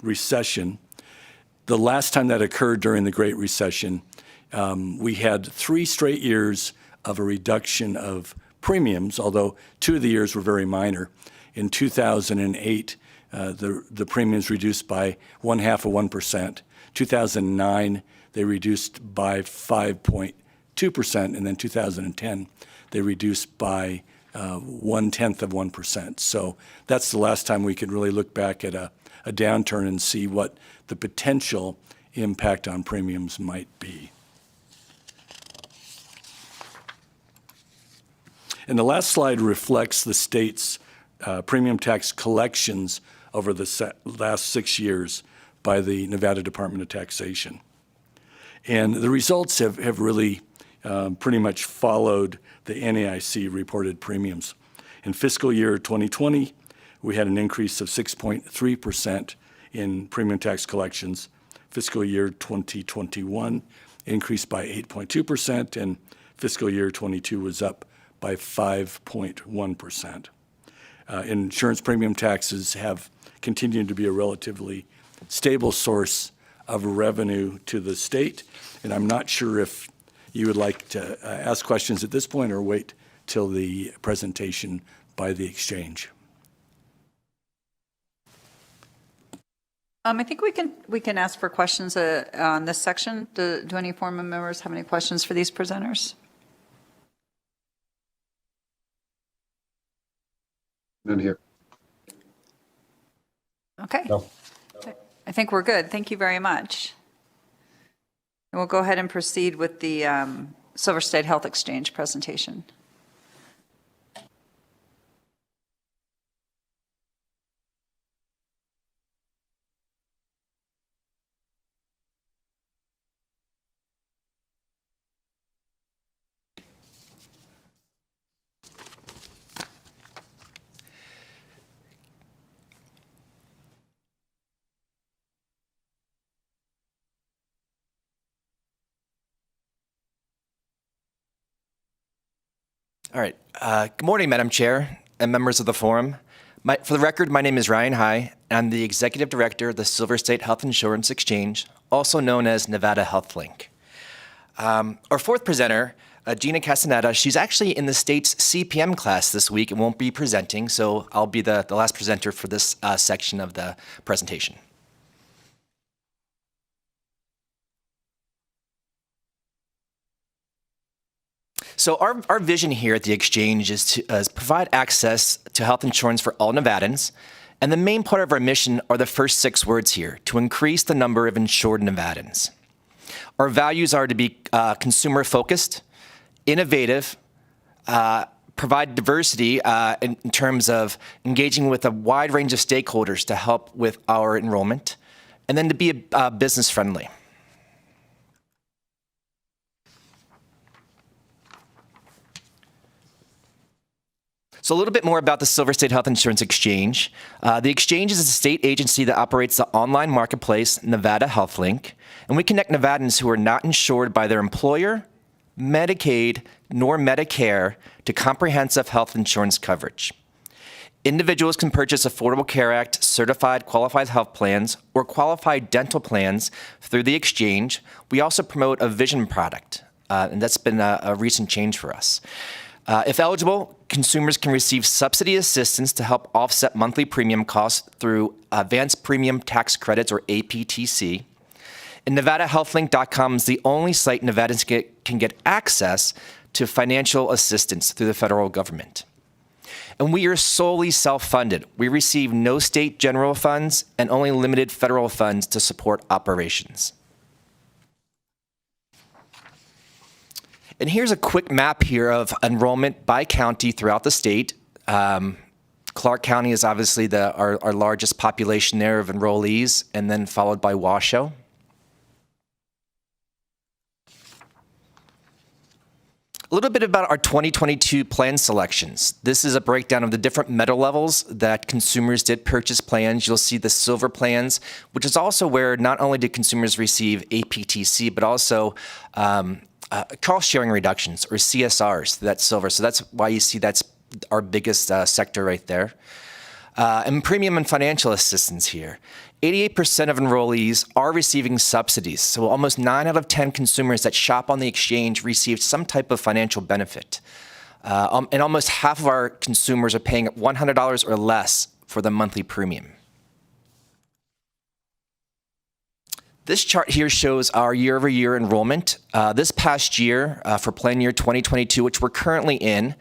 recession, the last time that occurred during the Great Recession, we had 3 straight years of a reduction of premiums, although 2 of the years were very minor. In 2008, the premiums reduced by 0.5%. 2009, they reduced by 5.2%, and then 2010, they reduced by 0.1%. So that's the last time we could really look back at a downturn and see what the potential impact on premiums might be. And the last slide reflects the state's premium tax collections over the last 6 years by the Nevada Department of Taxation. And the results have really pretty much followed the NAIC reported premiums. In fiscal year 2020, we had an increase of 6.3% in premium tax collections. Fiscal year 2021 increased by 8.2%, and fiscal year 22 was up by 5.1%. Insurance premium taxes have continued to be a relatively stable source of revenue to the state, and I'm not sure if you would like to ask questions at this point or wait till the presentation by the exchange. I think we can ask for questions on this section. Do any former members have any questions for these presenters? None here. Okay. No. I think we're good. Thank you very much. And we'll go ahead and proceed with the Silver State Health Exchange presentation. All right. Good morning, Madam Chair and members of the forum. For the record, my name is Ryan High. I'm the Executive Director of the Silver State Health Insurance Exchange, also known as Nevada Health Link. Our fourth presenter, Gina Castaneda, she's actually in the state's CPM class this week and won't be presenting, so I'll be the last presenter for this section of the presentation. So our vision here at the Exchange is to provide access to health insurance for all Nevadans. And the main part of our mission are the first 6 words here, to increase the number of insured Nevadans. Our values are to be consumer-focused, innovative, provide diversity in terms of engaging with a wide range of stakeholders to help with our enrollment, and then to be business-friendly. So a little bit more about the Silver State Health Insurance Exchange. The Exchange is a state agency that operates the online marketplace Nevada Health Link, and we connect Nevadans who are not insured by their employer, Medicaid, nor Medicare to comprehensive health insurance coverage. Individuals can purchase Affordable Care Act certified qualified health plans or qualified dental plans through the Exchange. We also promote a vision product, and that's been a recent change for us. If eligible, consumers can receive subsidy assistance to help offset monthly premium costs through Advanced Premium Tax Credits, or APTC. And NevadaHealthLink.com is the only site Nevadans can get access to financial assistance through the federal government. And we are solely self-funded. We receive no state general funds and only limited federal funds to support operations. And here's a quick map here of enrollment by county throughout the state. Clark County is obviously our largest population there of enrollees, and then followed by Washoe. A little bit about our 2022 plan selections. This is a breakdown of the different metal levels that consumers did purchase plans. You'll see the silver plans, which is also where not only did consumers receive APTC, but also cost sharing reductions, or CSRs. That's silver. So that's why you see that's our biggest sector right there. And premium and financial assistance here. 88% of enrollees are receiving subsidies. So almost 9 out of 10 consumers that shop on the exchange received some type of financial benefit. And almost half of our consumers are paying $100 or less for the monthly premium. This chart here shows our year-over-year enrollment. This past year, for plan year 2022, which we're currently in,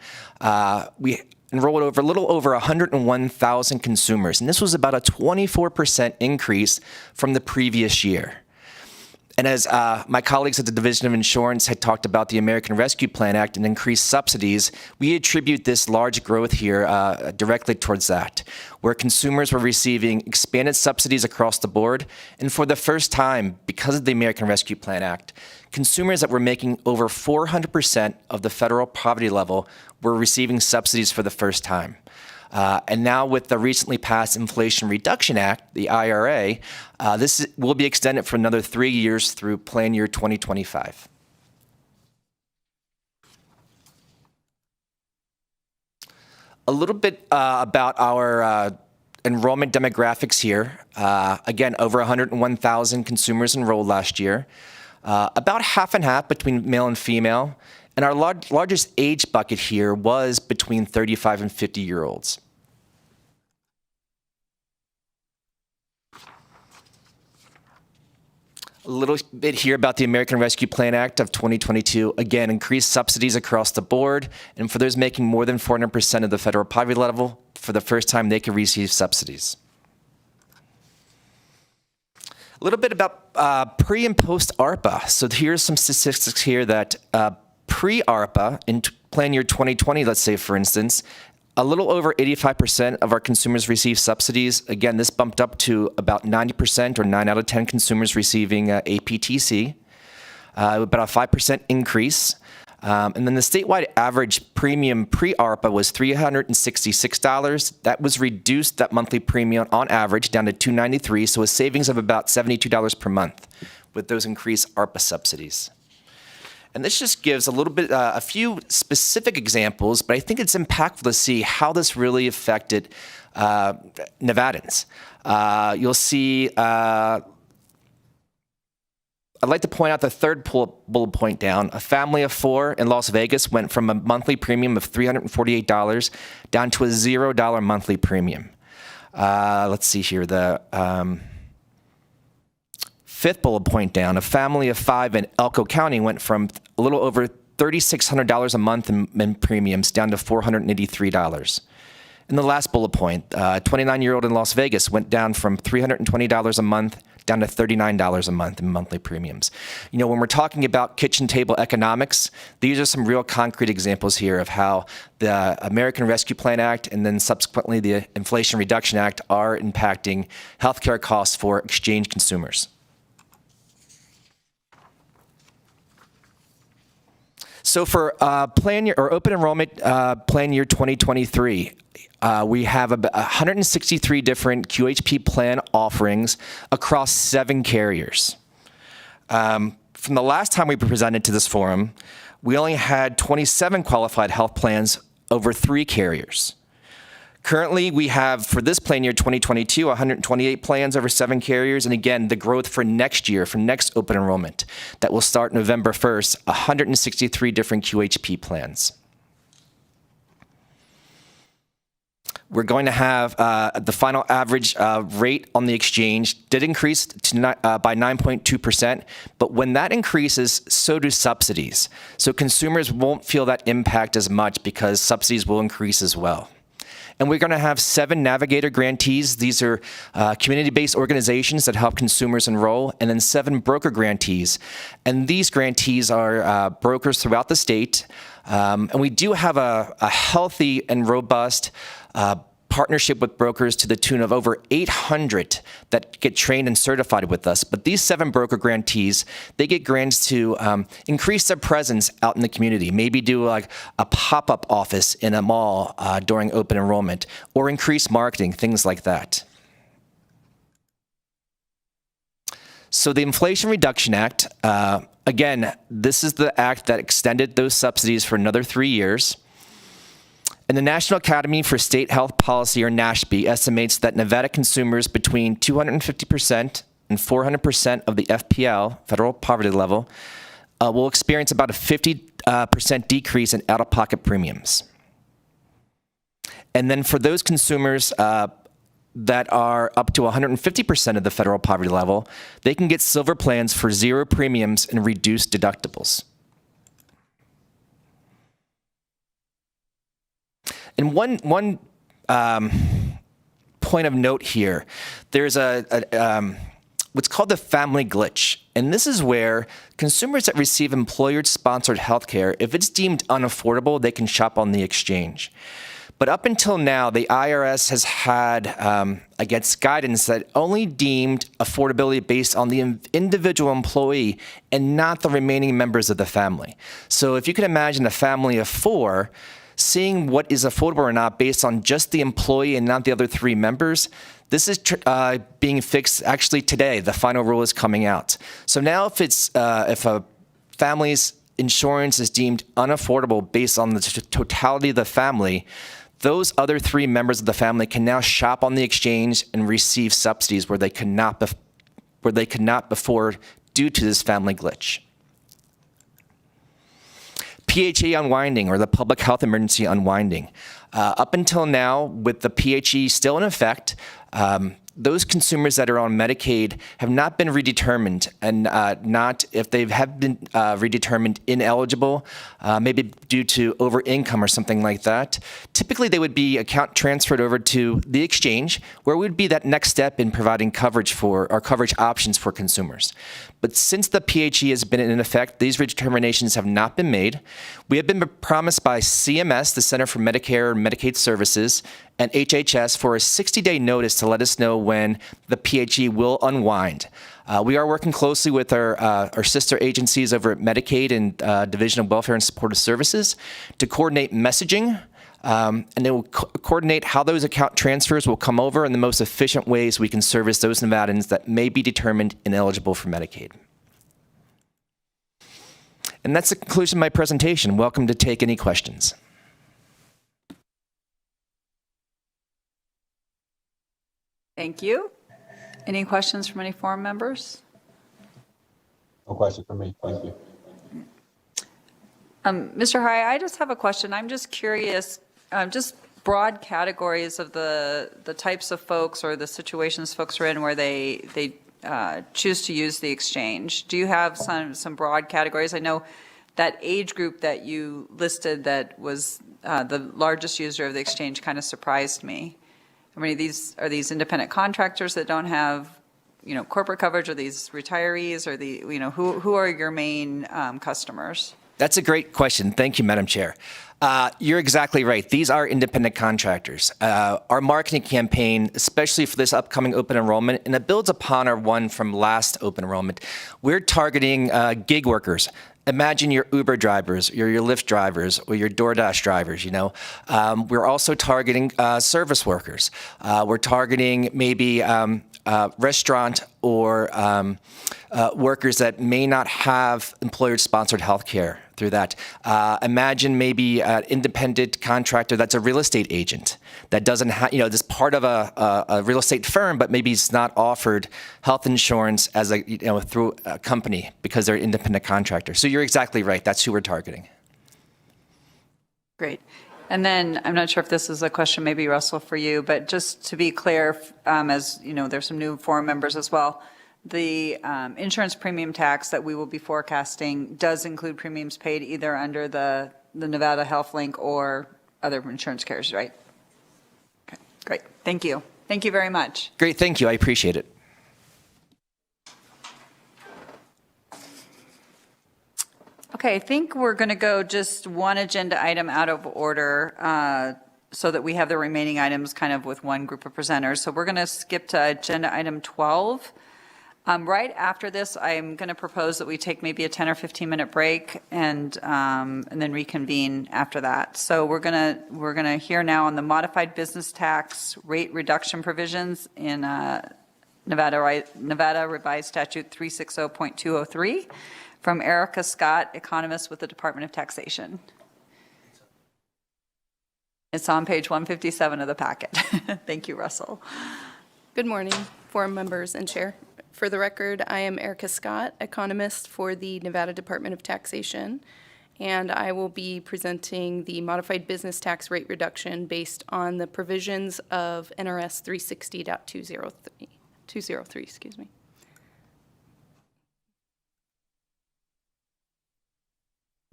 we enrolled a little over 101,000 consumers, and this was about a 24% increase from the previous year. And as my colleagues at the Division of Insurance had talked about the American Rescue Plan Act and increased subsidies, we attribute this large growth here directly towards that, where consumers were receiving expanded subsidies across the board. And for the first time, because of the American Rescue Plan Act, consumers that were making over 400% of the federal poverty level were receiving subsidies for the first time. And now with the recently passed Inflation Reduction Act, the IRA, this will be extended for another 3 years through plan year 2025. A little bit about our enrollment demographics here. Again, over 101,000 consumers enrolled last year. About half and half between male and female. And our largest age bucket here was between 35 and 50-year-olds. A little bit here about the American Rescue Plan Act of 2022. Again, increased subsidies across the board. And for those making more than 400% of the federal poverty level, for the first time, they can receive subsidies. A little bit about pre and post ARPA. So here's some statistics here that pre-ARPA, in plan year 2020, let's say, for instance, a little over 85% of our consumers receive subsidies. Again, this bumped up to about 90%, or 9 out of 10 consumers receiving APTC, about a 5% increase. And then the statewide average premium pre-ARPA was $366. That was reduced, that monthly premium on average, down to $293, so a savings of about $72 per month with those increased ARPA subsidies. And this just gives a little bit, a few specific examples, but I think it's impactful to see how this really affected Nevadans. You'll see, I'd like to point out the third bullet point down. A family of 4 in Las Vegas went from a monthly premium of $348 down to a $0 monthly premium. Let's see here, the fifth bullet point down, a family of 5 in Elko County went from a little over $3,600 a month in premiums down to $483. And the last bullet point, a 29-year-old in Las Vegas went down from $320 a month down to $39 a month in monthly premiums. You know, when we're talking about kitchen table economics, these are some real concrete examples here of how the American Rescue Plan Act and then subsequently the Inflation Reduction Act are impacting healthcare costs for exchange consumers. So for plan year or open enrollment plan year 2023, we have 163 different QHP plan offerings across 7 carriers. From the last time we presented to this forum, we only had 27 qualified health plans over 3 carriers. Currently, we have, for this plan year 2022, 128 plans over 7 carriers. And again, the growth for next year, for next open enrollment, that will start November 1st, 163 different QHP plans. We're going to have the final average rate on the exchange did increase to by 9.2%, but when that increases, so do subsidies. So consumers won't feel that impact as much because subsidies will increase as well. And we're going to have 7 Navigator grantees. These are community-based organizations that help consumers enroll, and then 7 broker grantees. And these grantees are brokers throughout the state. And we do have a healthy and robust partnership with brokers to the tune of over 800 that get trained and certified with us. But these 7 broker grantees, they get grants to increase their presence out in the community, maybe do like a pop-up office in a mall during open enrollment, or increase marketing, things like that. So the Inflation Reduction Act, again, this is the act that extended those subsidies for another 3 years. And the National Academy for State Health Policy, or NASHP, estimates that Nevada consumers between 250% and 400% of the FPL, federal poverty level, will experience about a 50% decrease in out-of-pocket premiums. And then for those consumers that are up to 150% of the federal poverty level, they can get silver plans for 0 premiums and reduced deductibles. And one point of note here, there's what's called the family glitch. And this is where consumers that receive employer-sponsored health care, if it's deemed unaffordable, they can shop on the exchange. But up until now, the IRS has had, guidance that only deemed affordability based on the individual employee and not the remaining members of the family. So if you can imagine a family of 4, seeing what is affordable or not based on just the employee and not the other 3 members, this is being fixed actually today. The final rule is coming out. So now if a family's insurance is deemed unaffordable based on the totality of the family, those other 3 members of the family can now shop on the exchange and receive subsidies where they could not before due to this family glitch. PHE unwinding, or the public health emergency unwinding. Up until now, with the PHE still in effect, those consumers that are on Medicaid have not been redetermined, and not if they have been redetermined ineligible, maybe due to over income or something like that. Typically, they would be account transferred over to the exchange, where would be that next step in providing coverage for or coverage options for consumers. But since the PHE has been in effect, these redeterminations have not been made. We have been promised by CMS, the Center for Medicare and Medicaid Services, and HHS for a 60-day notice to let us know when the PHE will unwind. We are working closely with our sister agencies over at Medicaid and Division of Welfare and Supportive Services to coordinate messaging, and they will coordinate how those account transfers will come over and the most efficient ways we can service those Nevadans that may be determined ineligible for Medicaid. And that's the conclusion of my presentation. Welcome to take any questions. Thank you. Any questions from any forum members? No question for me. Thank you. Mr. High, I just have a question. I'm just curious, just broad categories of the types of folks or the situations folks are in where they choose to use the exchange. Do you have some broad categories? I know that age group that you listed that was the largest user of the exchange kind of surprised me. I mean, are these independent contractors that don't have, corporate coverage? Are these retirees? Or who are your main customers? That's a great question. Thank you, Madam Chair. You're exactly right. These are independent contractors. Our marketing campaign, especially for this upcoming open enrollment, and it builds upon our one from last open enrollment, we're targeting gig workers. Imagine your Uber drivers, your Lyft drivers, or your DoorDash drivers, We're also targeting service workers. We're targeting maybe restaurant or workers that may not have employer-sponsored health care through that. Imagine maybe an independent contractor that's a real estate agent that doesn't have, this part of a real estate firm, but maybe it's not offered health insurance as through a company because they're an independent contractor. So you're exactly right. That's who we're targeting. Great. And then I'm not sure if this is a question, maybe Russell, for you, but just to be clear, as there's some new forum members as well. The insurance premium tax that we will be forecasting does include premiums paid either under the Nevada Health Link or other insurance carriers, right? Okay, great. Thank you. Thank you very much. Great. Thank you. I appreciate it. Okay, I think we're going to go just one agenda item out of order. so that we have the remaining items kind of with one group of presenters. So we're going to skip to agenda item 12. Right after this, I'm going to propose that we take maybe a 10 or 15-minute break and then reconvene after that. So we're going to hear now on the modified business tax rate reduction provisions in Nevada Revised Statute 360.203 from Erica Scott, economist with the Department of Taxation. It's on page 157 of the packet. Thank you, Russell. Good morning, forum members and chair. For the record, I am Erica Scott, economist for the Nevada Department of Taxation, and I will be presenting the modified business tax rate reduction based on the provisions of NRS 360.203, excuse me.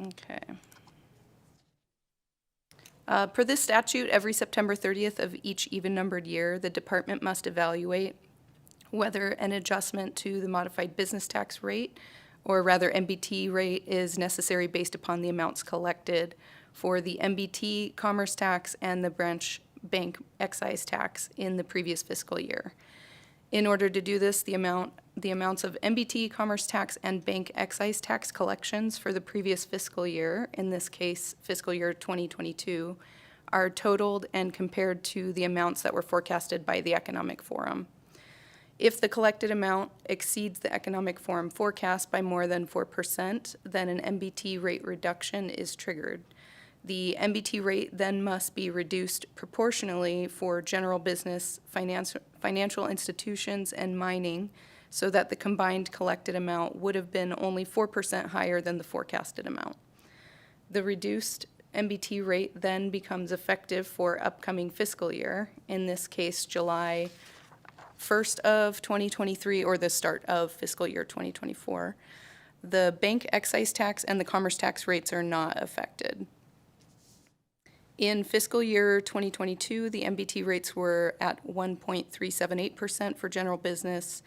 Okay. Per this statute, every September 30th of each even-numbered year, the department must evaluate whether an adjustment to the modified business tax rate, or rather MBT rate, is necessary based upon the amounts collected for the MBT commerce tax and the branch bank excise tax in the previous fiscal year. In order to do this, the amounts of MBT commerce tax and bank excise tax collections for the previous fiscal year, in this case fiscal year 2022, are totaled and compared to the amounts that were forecasted by the Economic Forum. If the collected amount exceeds the Economic Forum forecast by more than 4%, then an MBT rate reduction is triggered. The MBT rate then must be reduced proportionally for general business, financial institutions, and mining, so that the combined collected amount would have been only 4% higher than the forecasted amount. The reduced MBT rate then becomes effective for upcoming fiscal year, in this case July 1st of 2023 or the start of fiscal year 2024. The bank excise tax and the commerce tax rates are not affected. In fiscal year 2022, the MBT rates were at 1.378% for general business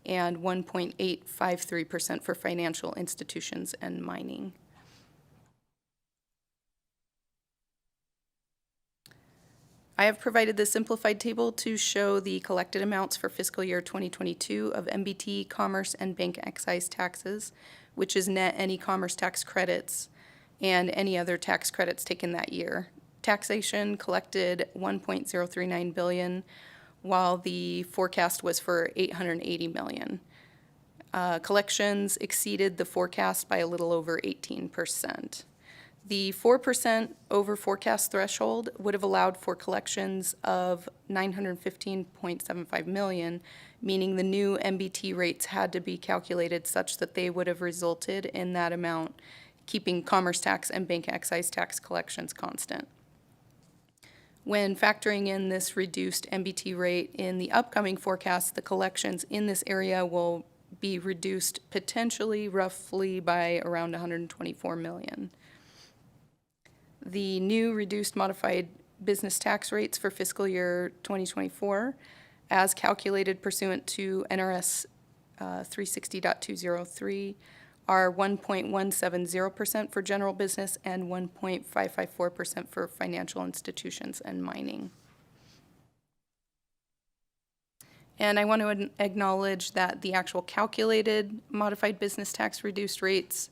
and 1.853% for financial institutions and mining. I have provided the simplified table to show the collected amounts for fiscal year 2022 of MBT, commerce, and bank excise taxes, which is net any commerce tax credits and any other tax credits taken that year. Taxation collected $1.039 billion, while the forecast was for $880 million. Collections exceeded the forecast by a little over 18%. The 4% over forecast threshold would have allowed for collections of $915.75 million, meaning the new MBT rates had to be calculated such that they would have resulted in that amount, keeping commerce tax and bank excise tax collections constant. When factoring in this reduced MBT rate in the upcoming forecast, the collections in this area will be reduced potentially roughly by around $124 million. The new reduced modified business tax rates for fiscal year 2024, as calculated pursuant to NRS 360.203, are 1.170% for general business and 1.554% for financial institutions and mining. And I want to acknowledge that the actual calculated modified business tax reduced rates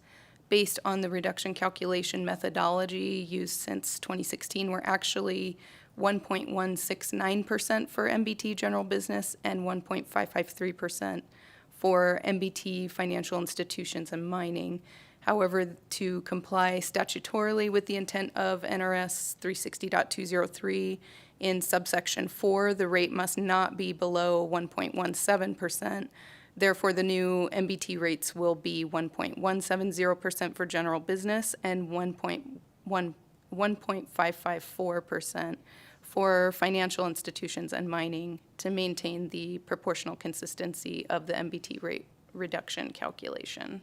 based on the reduction calculation methodology used since 2016 were actually 1.169% for MBT general business and 1.553% for MBT financial institutions and mining. However, to comply statutorily with the intent of NRS 360.203 in subsection 4, the rate must not be below 1.17%. Therefore, the new MBT rates will be 1.170% for general business and 1.554% for financial institutions and mining to maintain the proportional consistency of the MBT rate reduction calculation.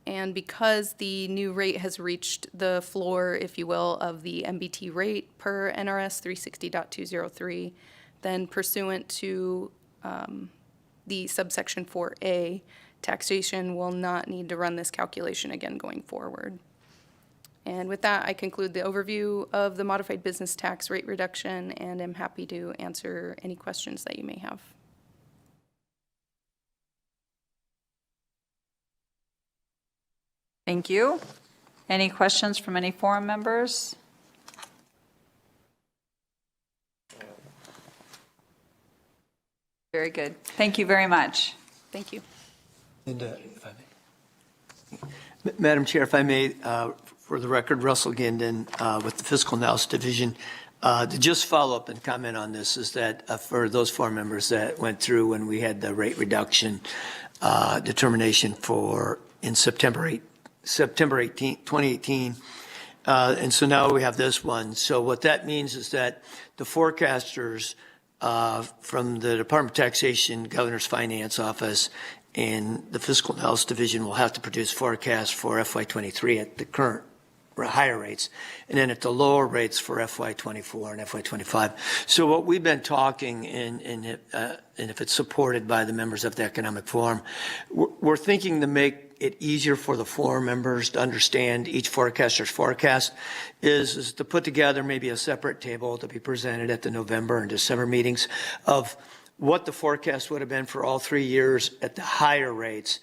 And because the new rate has reached the floor, if you will, of the MBT rate per NRS 360.203, then pursuant to the subsection 4A, taxation will not need to run this calculation again going forward. And with that, I conclude the overview of the modified business tax rate reduction and am happy to answer any questions that you may have. Thank you. Any questions from any forum members? Very good. Thank you very much. Thank you. And if I may. Madam Chair, if I may, for the record, Russell Gindin with the Fiscal Analysis Division. To just follow up and comment on this is that for those forum members that went through when we had the rate reduction determination in September 18, 2018. And so now we have this one. So what that means is that the forecasters from the Department of Taxation, Governor's Finance Office, and the Fiscal Analysis Division will have to produce forecasts for FY23 at the current higher rates, and then at the lower rates for FY24 and FY25. So what we've been talking, and if it's supported by the members of the Economic Forum, we're thinking to make it easier for the forum members to understand each forecaster's forecast is to put together maybe a separate table to be presented at the November and December meetings of what the forecast would have been for all 3 years at the higher rates,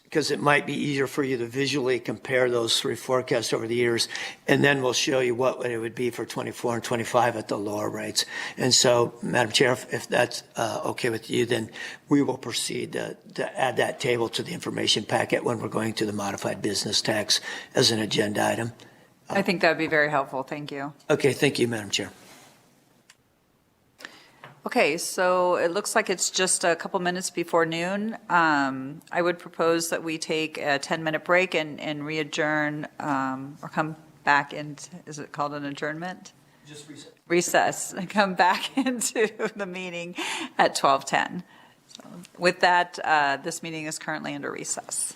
because it might be easier for you to visually compare those 3 forecasts over the years, and then we'll show you what it would be for 24 and 25 at the lower rates. And so, Madam Chair, if that's okay with you, then we will proceed to add that table to the information packet when we're going to the modified business tax as an agenda item. I think that would be very helpful. Thank you. Okay, thank you, Madam Chair. Okay, so it looks like it's just a couple minutes before noon. I would propose that we take a 10-minute break and re-adjourn or come back into, is it called an adjournment? Just reset. Recess, and come back into the meeting at 12:10. So with that, this meeting is currently under recess.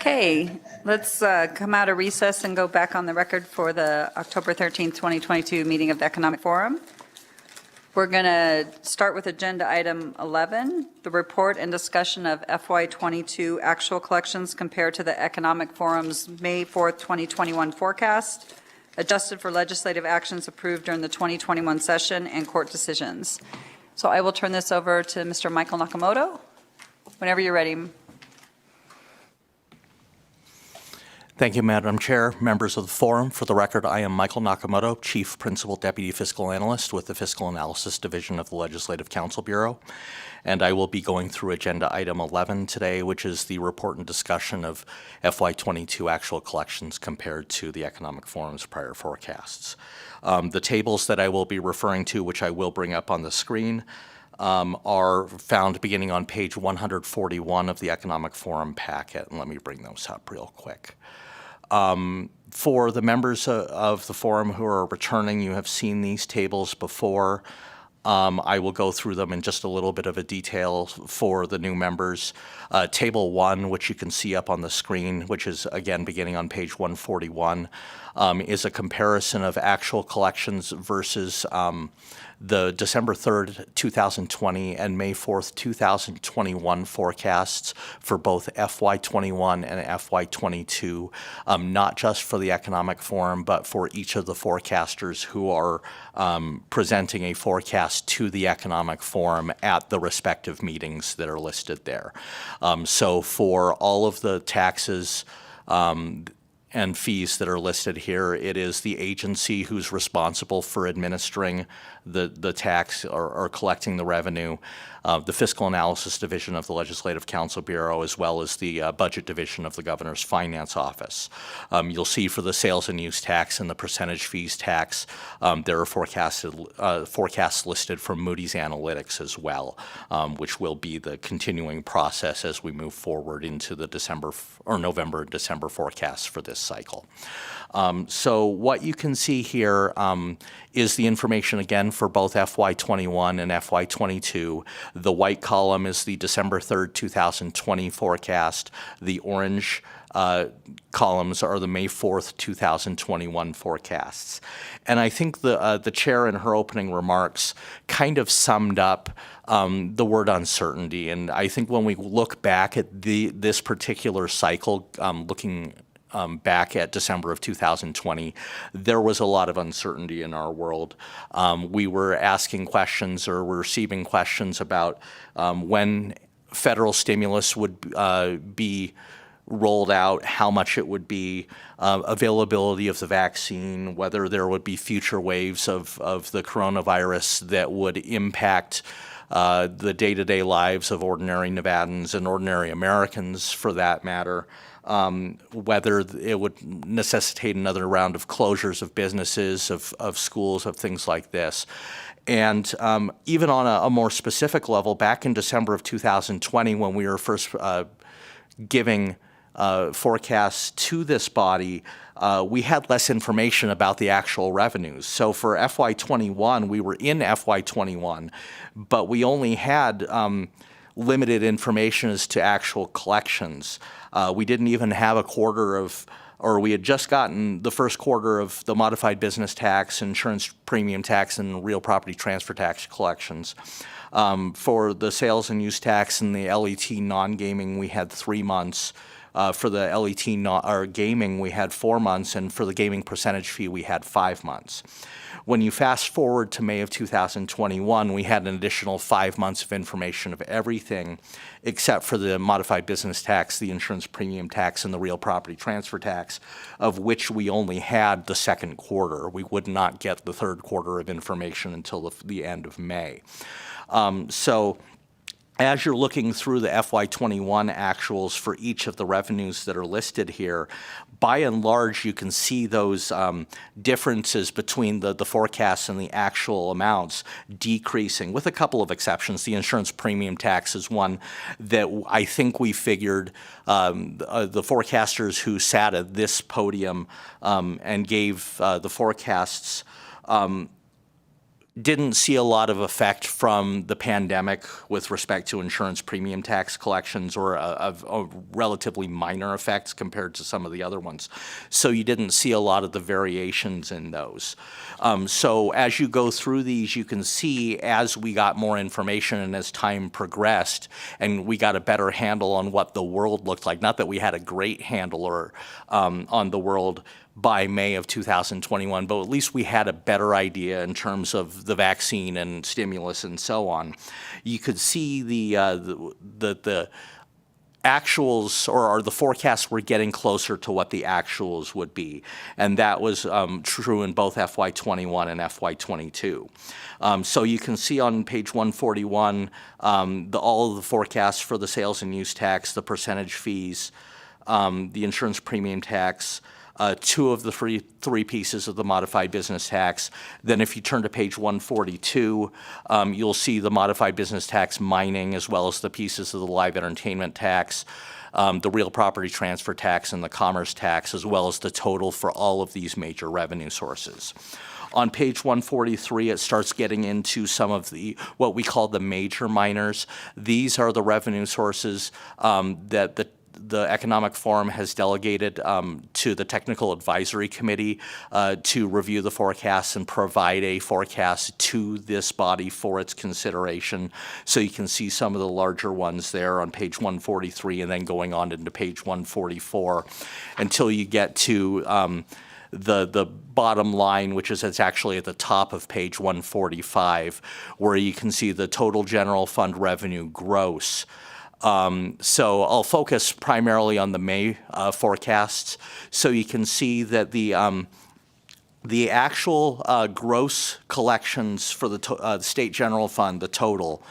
Okay, let's come out of recess and go back on the record for the October 13th, 2022 meeting of the Economic Forum. We're going to start with agenda item 11, the report and discussion of FY22 actual collections compared to the Economic Forum's May 4th, 2021 forecast, adjusted for legislative actions approved during the 2021 session and court decisions. So I will turn this over to Mr. Michael Nakamoto. Whenever you're ready. Thank you, Madam Chair, members of the forum. For the record, I am Michael Nakamoto, Chief Principal Deputy Fiscal Analyst with the Fiscal Analysis Division of the Legislative Counsel Bureau. And I will be going through agenda item 11 today, which is the report and discussion of FY22 actual collections compared to the Economic Forum's prior forecasts. The tables that I will be referring to, which I will bring up on the screen, are found beginning on page 141 of the Economic Forum packet. And let me bring those up real quick. For the members of the forum who are returning, you have seen these tables before. I will go through them in just a little bit of a detail for the new members. Table 1, which you can see up on the screen, which is again beginning on page 141, is a comparison of actual collections versus the December 3rd, 2020 and May 4th, 2021 forecasts for both FY21 and FY22, not just for the Economic Forum, but for each of the forecasters who are presenting a forecast to the Economic Forum at the respective meetings that are listed there. So for all of the taxes and fees that are listed here, it is the agency who's responsible for administering the tax or collecting the revenue, the Fiscal Analysis Division of the Legislative Counsel Bureau, as well as the Budget Division of the Governor's Finance Office. You'll see for the sales and use tax and the percentage fees tax, there are forecasts listed from Moody's Analytics as well, which will be the continuing process as we move forward into the November and December forecasts for this cycle. So what you can see here is the information again for both FY21 and FY22. The white column is the December 3rd, 2020 forecast. The orange columns are the May 4th, 2021 forecasts. And I think the chair in her opening remarks kind of summed up the word uncertainty. And I think when we look back at this particular cycle, looking back at December of 2020, there was a lot of uncertainty in our world. We were asking questions or were receiving questions about when federal stimulus would be rolled out, how much it would be, availability of the vaccine, whether there would be future waves of the coronavirus that would impact the day-to-day lives of ordinary Nevadans and ordinary Americans for that matter. Whether it would necessitate another round of closures of businesses, of schools, of things like this. And even on a more specific level, back in December of 2020, when we were first giving forecasts to this body, we had less information about the actual revenues. So for FY21, we were in FY21, but we only had limited information as to actual collections. We didn't even have a quarter of, or we had just gotten the first quarter of the modified business tax, insurance premium tax, and real property transfer tax collections. For the sales and use tax and the LET non-gaming, we had 3 months. For the LET gaming, we had 4 months, and for the gaming percentage fee, we had 5 months. When you fast forward to May of 2021, we had an additional 5 months of information of everything except for the modified business tax, the insurance premium tax, and the real property transfer tax, of which we only had the second quarter. We would not get the third quarter of information until the end of May. So as you're looking through the FY21 actuals for each of the revenues that are listed here, by and large, you can see those differences between the forecasts and the actual amounts decreasing, with a couple of exceptions. The insurance premium tax is one that I think we figured the forecasters who sat at this podium and gave the forecasts didn't see a lot of effect from the pandemic with respect to insurance premium tax collections, or a relatively minor effects compared to some of the other ones. So you didn't see a lot of the variations in those. So as you go through these, you can see as we got more information and as time progressed and we got a better handle on what the world looked like, not that we had a great handle on the world by May of 2021, but at least we had a better idea in terms of the vaccine and stimulus and so on. You could see the actuals, or the forecasts were getting closer to what the actuals would be. And that was true in both FY21 and FY22. So you can see on page 141 all of the forecasts for the sales and use tax, the percentage fees, the insurance premium tax, two of the three pieces of the modified business tax. Then if you turn to page 142, you'll see the modified business tax mining, as well as the pieces of the live entertainment tax, the real property transfer tax, and the commerce tax, as well as the total for all of these major revenue sources. On page 143, it starts getting into some of what we call the major minors. These are the revenue sources that the Economic Forum has delegated to the Technical Advisory Committee to review the forecasts and provide a forecast to this body for its consideration. So you can see some of the larger ones there on page 143 and then going on into page 144 until you get to the bottom line, which is it's actually at the top of page 145, where you can see the total general fund revenue gross. So I'll focus primarily on the May forecasts. So you can see that the actual gross collections for the state general fund, the total,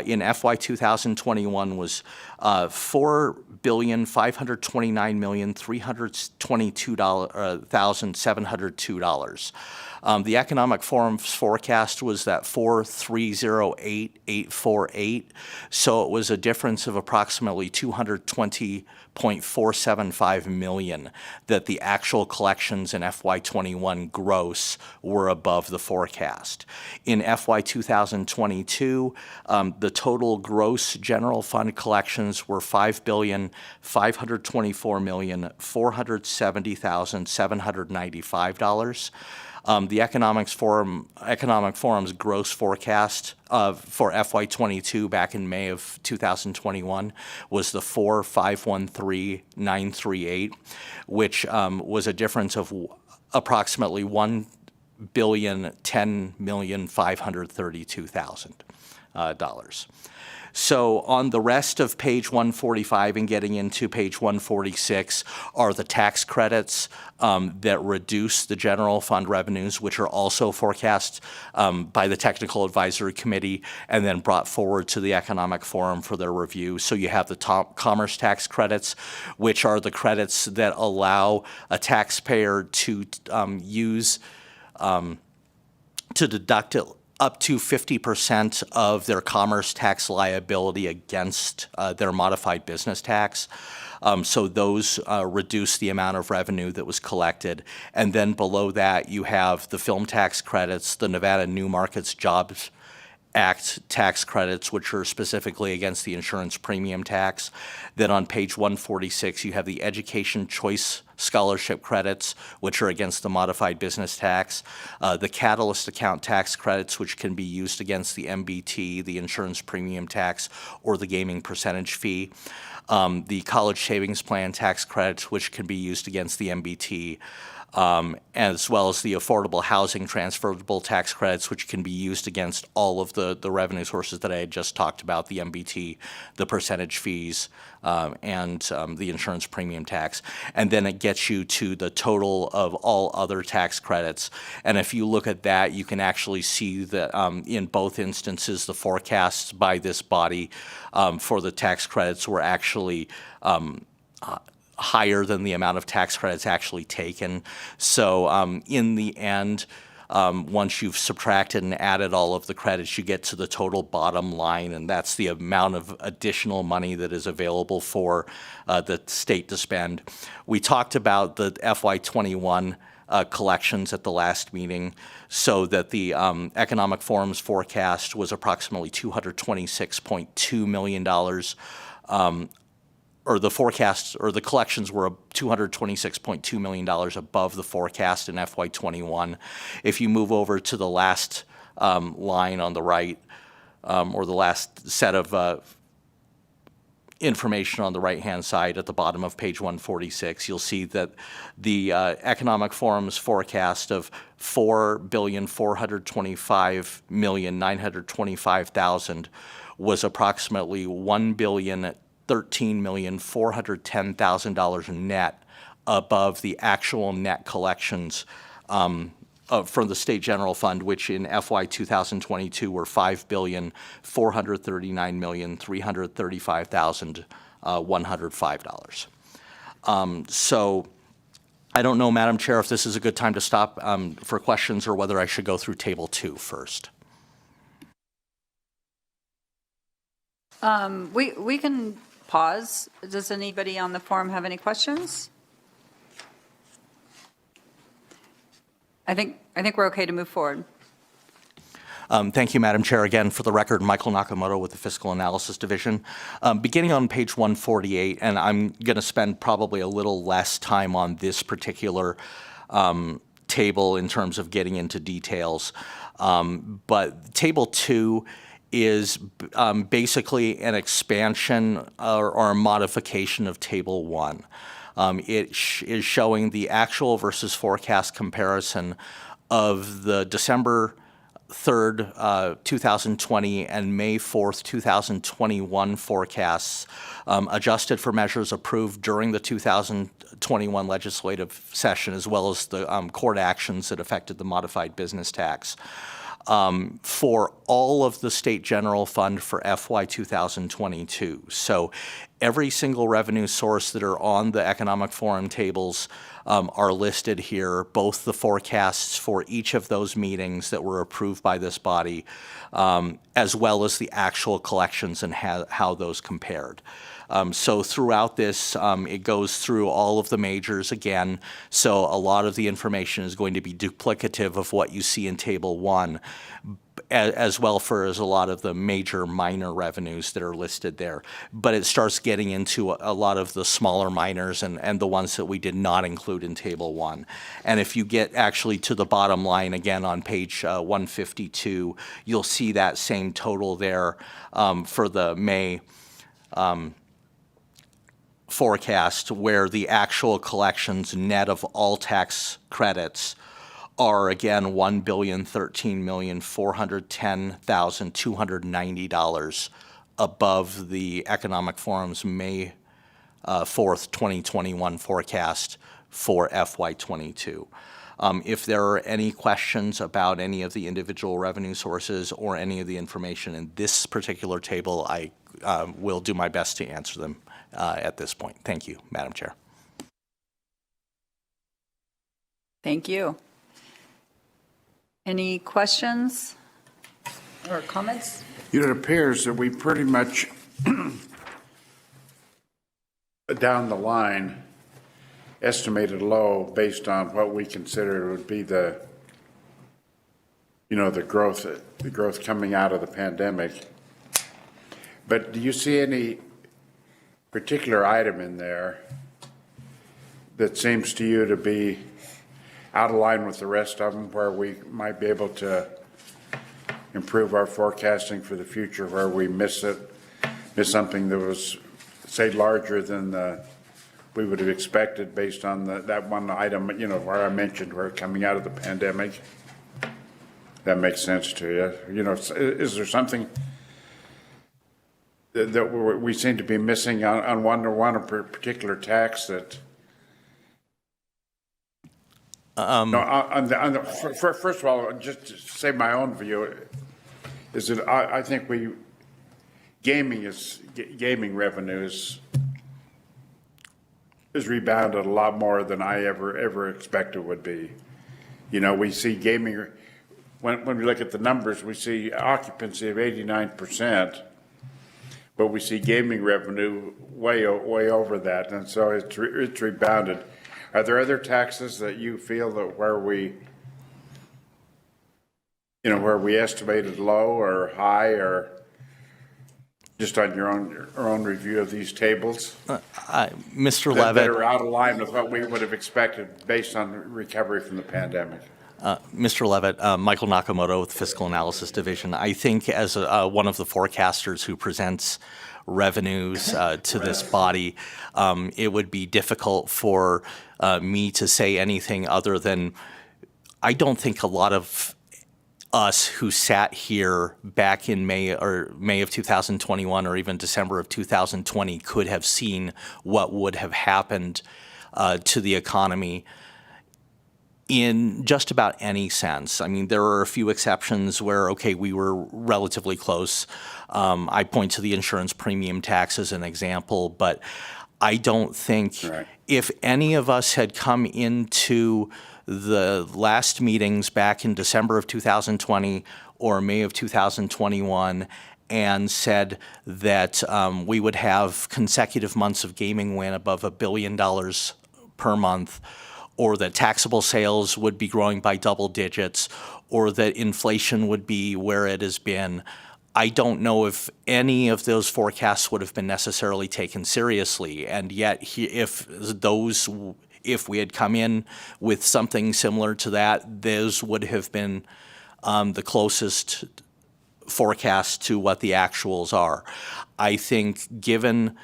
in FY 2021 was $4,529,322,702. The Economic Forum's forecast was that 4,308,848, so it was a difference of approximately 220.475 million that the actual collections in FY21 gross were above the forecast. In FY 2022, the total gross general fund collections were $5,524,470,795. The Economic Forum's gross forecast for FY22 back in May of 2021 was the 4,513,938, which was a difference of approximately $1,010,532,000. So on the rest of page 145 and getting into page 146 are the tax credits that reduce the general fund revenues, which are also forecast by the Technical Advisory Committee and then brought forward to the Economic Forum for their review. So you have the commerce tax credits, which are the credits that allow a taxpayer to deduct up to 50% of their commerce tax liability against their modified business tax. So those reduce the amount of revenue that was collected. And then below that, you have the film tax credits, the Nevada New Markets Jobs Act tax credits, which are specifically against the insurance premium tax. Then on page 146, you have the education choice scholarship credits, which are against the modified business tax, the catalyst account tax credits, which can be used against the MBT, the insurance premium tax, or the gaming percentage fee, the college savings plan tax credits, which can be used against the MBT, as well as the affordable housing transferable tax credits, which can be used against all of the revenue sources that I had just talked about, the MBT, the percentage fees, and the insurance premium tax. And then it gets you to the total of all other tax credits. And if you look at that, you can actually see that in both instances, the forecasts by this body for the tax credits were actually higher than the amount of tax credits actually taken. So in the end, once you've subtracted and added all of the credits, you get to the total bottom line, and that's the amount of additional money that is available for the state to spend. We talked about the FY21 collections at the last meeting, so that the Economic Forum's forecast was approximately $226.2 million, or the forecasts or the collections were $226.2 million above the forecast in FY21. If you move over to the last line on the right, or the last set of information on the right-hand side at the bottom of page 146, you'll see that the Economic Forum's forecast of $4,425,925,000 was approximately $1,013,410,000 net above the actual net collections from the State General Fund, which in FY 2022 were $5,439,335,105. So I don't know, Madam Chair, if this is a good time to stop for questions or whether I should go through Table 2 first. We can pause. Does anybody on the forum have any questions? I think we're okay to move forward. Thank you, Madam Chair. Again, for the record, Michael Nakamoto with the Fiscal Analysis Division. Beginning on page 148, and I'm going to spend probably a little less time on this particular table in terms of getting into details, but Table 2 is basically an expansion or a modification of Table 1. It is showing the actual versus forecast comparison of the December 3rd, 2020 and May 4th, 2021 forecasts, adjusted for measures approved during the 2021 legislative session, as well as the court actions that affected the modified business tax. For all of the State General Fund for FY 2022. So every single revenue source that are on the Economic Forum tables are listed here, both the forecasts for each of those meetings that were approved by this body, as well as the actual collections and how those compared. So throughout this, it goes through all of the majors again. So a lot of the information is going to be duplicative of what you see in Table 1, as well as a lot of the major minor revenues that are listed there. But it starts getting into a lot of the smaller minors and the ones that we did not include in Table 1. And if you get actually to the bottom line again on page 152, you'll see that same total there for the May forecast, where the actual collections net of all tax credits are again $1,013,410,290 above the Economic Forum's May 4th, 2021 forecast for FY22. If there are any questions about any of the individual revenue sources or any of the information in this particular table, I will do my best to answer them at this point. Thank you, Madam Chair. Thank you. Any questions or comments? It appears that we pretty much down the line estimated low based on what we consider would be the growth coming out of the pandemic. But do you see any particular item in there that seems to you to be out of line with the rest of them, where we might be able to improve our forecasting for the future, where we miss something that was, say, larger than we would have expected based on that one item, where I mentioned we're coming out of the pandemic? That makes sense to you? Is there something that we seem to be missing on one particular tax that? First of all, just to say my own view, is that I think gaming revenues is rebounded a lot more than I ever expected would be. We see gaming, when we look at the numbers, we see occupancy of 89%, but we see gaming revenue way over that, and so it's rebounded. Are there other taxes that you feel that where we estimated low or high, or just on your own review of these tables? Mr. That Levitt. are out of line with what we would have expected based on recovery from the pandemic? Mr. Levitt, Michael Nakamoto with the Fiscal Analysis Division. I think as one of the forecasters who presents revenues to this body, it would be difficult for me to say anything other than I don't think a lot of us who sat here back in May of 2021 or even December of 2020 could have seen what would have happened to the economy in just about any sense. I mean, there are a few exceptions where, okay, we were relatively close. I point to the insurance premium tax as an example, but I don't think if any of us had come into the last meetings back in December of 2020 or May of 2021 and said that we would have consecutive months of gaming win above $1 billion per month, or that taxable sales would be growing by double digits, or that inflation would be where it has been, I don't know if any of those forecasts would have been necessarily taken seriously. And yet, if we had come in with something similar to that, those would have been the closest forecast to what the actuals are. I think given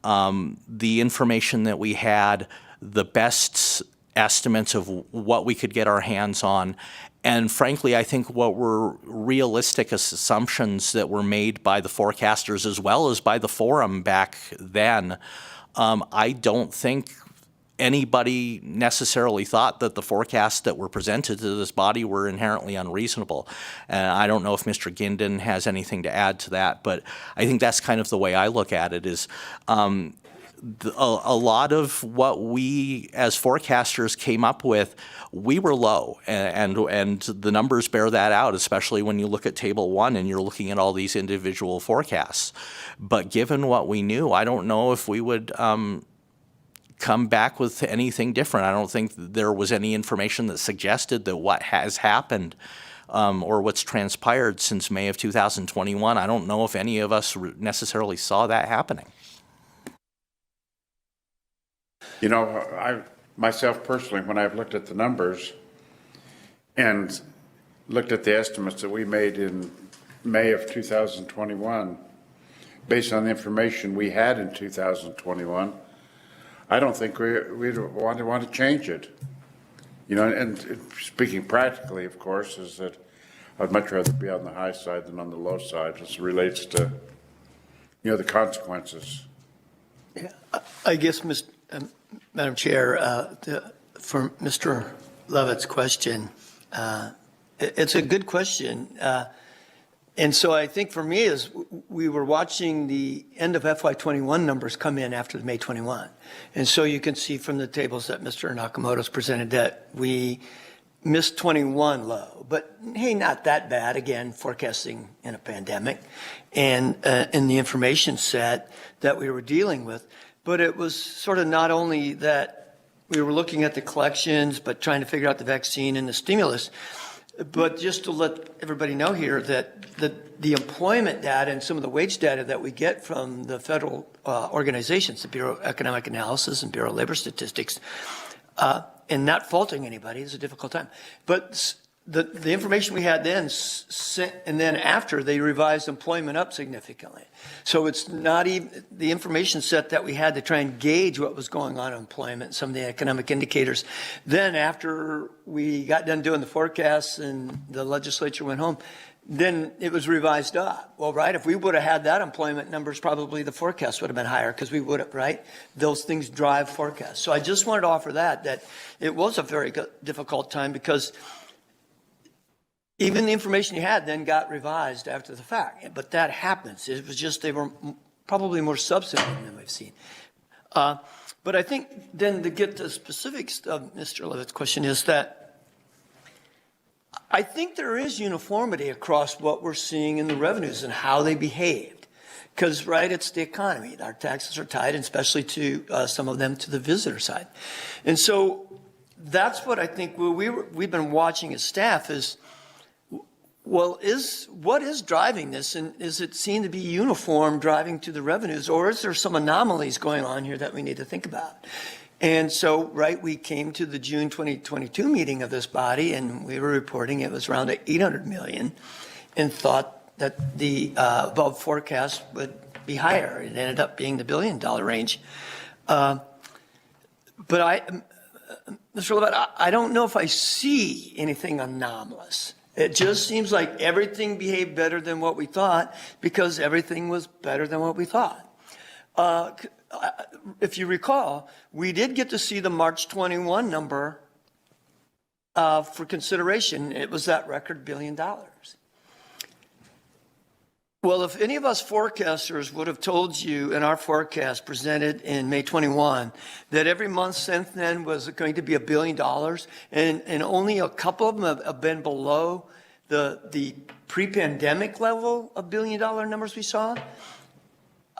the information that we had, the best estimates of what we could get our hands on, and frankly, I think what were realistic assumptions that were made by the forecasters as well as by the forum back then, I don't think anybody necessarily thought that the forecasts that were presented to this body were inherently unreasonable. And I don't know if Mr. Gindin has anything to add to that, but I think that's kind of the way I look at it is a lot of what we as forecasters came up with, we were low, and the numbers bear that out, especially when you look at Table 1 and you're looking at all these individual forecasts. But given what we knew, I don't know if we would come back with anything different. I don't think there was any information that suggested that what has happened or what's transpired since May of 2021, I don't know if any of us necessarily saw that happening. You know, I myself personally, when I've looked at the numbers and looked at the estimates that we made in May of 2021, based on the information we had in 2021, I don't think we'd want to change it. You know, and speaking practically, of course, is that I'd much rather be on the high side than on the low side as it relates to, you know, the consequences. Yeah, I guess, Madam Chair, for Mr. Levitt's question, it's a good question. And so I think for me is we were watching the end of FY21 numbers come in after the May 21. And so you can see from the tables that Mr. Nakamoto's presented that we missed 21 low, but hey, not that bad. Again, forecasting in a pandemic and in the information set that we were dealing with. But it was sort of not only that we were looking at the collections, but trying to figure out the vaccine and the stimulus. But just to let everybody know here that the employment data and some of the wage data that we get from the federal organizations, the Bureau of Economic Analysis and Bureau of Labor Statistics, and not faulting anybody, it's a difficult time. But the information we had then, and then after, they revised employment up significantly. So it's not even the information set that we had to try and gauge what was going on in employment, some of the economic indicators. Then after we got done doing the forecasts and the legislature went home, then it was revised up. Well, right, if we would have had that employment numbers, probably the forecast would have been higher because we would have, right? Those things drive forecasts. So I just wanted to offer that it was a very difficult time because even the information you had then got revised after the fact. But that happens. It was just they were probably more substantive than we've seen. But I think then to get to the specifics of Mr. Levitt's question is that I think there is uniformity across what we're seeing in the revenues and how they behaved. Because, right, it's the economy. Our taxes are tied, and especially to some of them to the visitor side. And so that's what I think we've been watching as staff is, well, what is driving this? And is it seen to be uniform driving to the revenues, or is there some anomalies going on here that we need to think about? And so, right, we came to the June 2022 meeting of this body, and we were reporting it was around 800 million, and thought that the above forecast would be higher. It ended up being the $1 billion range. But Mr. Levitt, I don't know if I see anything anomalous. It just seems like everything behaved better than what we thought because everything was better than what we thought. If you recall, we did get to see the March 21 number for consideration. It was that record $1 billion. Well, if any of us forecasters would have told you in our forecast presented in May 21 that every month since then was going to be $1 billion, and only a couple of them have been below the pre-pandemic level of $1 billion numbers we saw,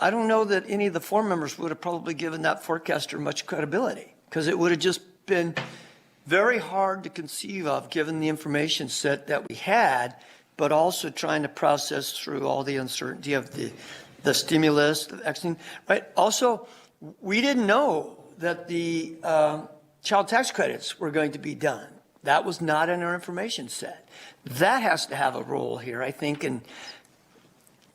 I don't know that any of the forum members would have probably given that forecaster much credibility, because it would have just been very hard to conceive of given the information set that we had, but also trying to process through all the uncertainty of the stimulus, the vaccine, right? Also, we didn't know that the child tax credits were going to be done. That was not in our information set. That has to have a role here, I think, and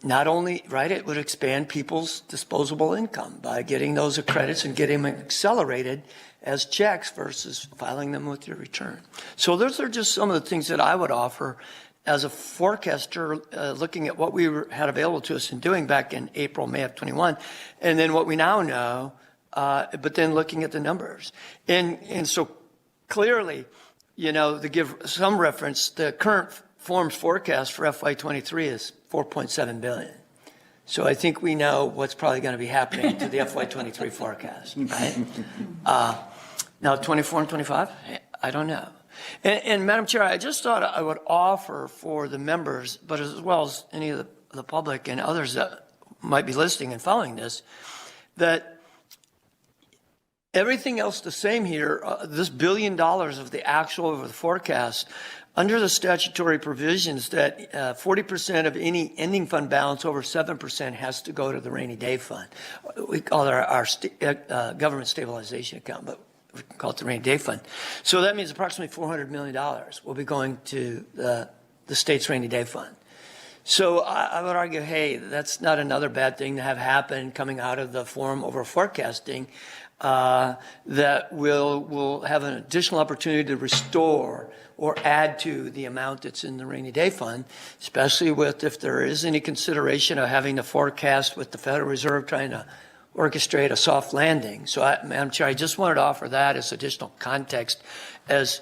not only, right, it would expand people's disposable income by getting those credits and getting them accelerated as checks versus filing them with your return. So those are just some of the things that I would offer as a forecaster, looking at what we had available to us and doing back in April, May of 21, and then what we now know, but then looking at the numbers. And so clearly, you know, to give some reference, the current forms forecast for FY23 is 4.7 billion. So I think we know what's probably going to be happening to the FY23 forecast, right? Now 24 and 25, I don't know. And Madam Chair, I just thought I would offer for the members, but as well as any of the public and others that might be listening and following this, that everything else the same here, this $1 billion of the actual over the forecast, under the statutory provisions that 40% of any ending fund balance over 7% has to go to the rainy day fund. We call it our government stabilization account, but we can call it the rainy day fund. So that means approximately $400 million will be going to the state's rainy day fund. So I would argue, hey, that's not another bad thing to have happen coming out of the forum over forecasting, that will have an additional opportunity to restore or add to the amount that's in the rainy day fund, especially with if there is any consideration of having to forecast with the Federal Reserve trying to orchestrate a soft landing. So, Madam Chair, I just wanted to offer that as additional context as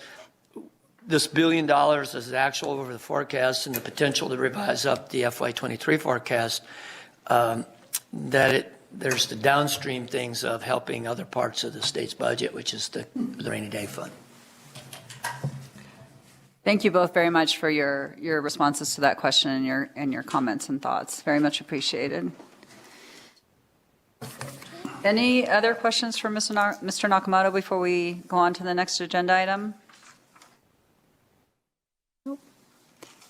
this $1 billion as actual over the forecast and the potential to revise up the FY23 forecast, there's the downstream things of helping other parts of the state's budget, which is the rainy day fund. Thank you both very much for your responses to that question and your comments and thoughts. Very much appreciated. Any other questions for Mr. Nakamoto before we go on to the next agenda item? Nope.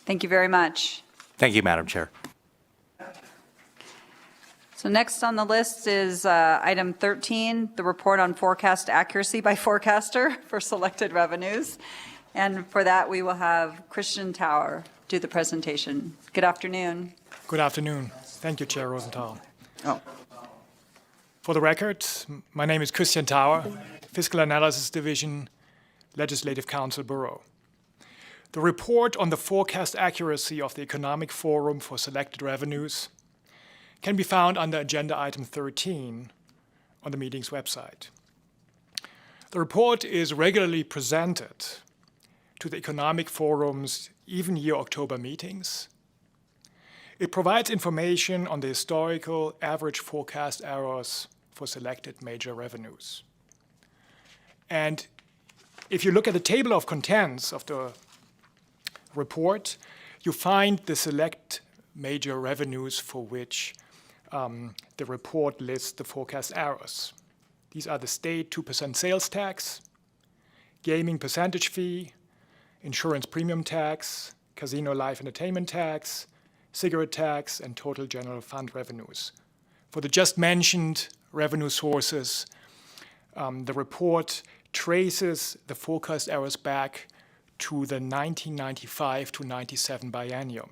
Thank you very much. Thank you, Madam Chair. So next on the list is item 13, the report on forecast accuracy by forecaster for selected revenues. And for that, we will have Christian Tower do the presentation. Good afternoon. Good afternoon. Thank you, Chair Rosenthal. Oh. For the record, my name is Christian Tower, Fiscal Analysis Division, Legislative Council Bureau. The report on the forecast accuracy of the Economic Forum for Selected Revenues can be found under Agenda Item 13 on the meeting's website. The report is regularly presented to the Economic Forum's even-year October meetings. It provides information on the historical average forecast errors for selected major revenues. And if you look at the table of contents of the report, you find the select major revenues for which the report lists the forecast errors. These are the state 2% sales tax, gaming percentage fee, insurance premium tax, casino live entertainment tax, cigarette tax, and total general fund revenues. For the just mentioned revenue sources, the report traces the forecast errors back to the 1995 to 97 biennium.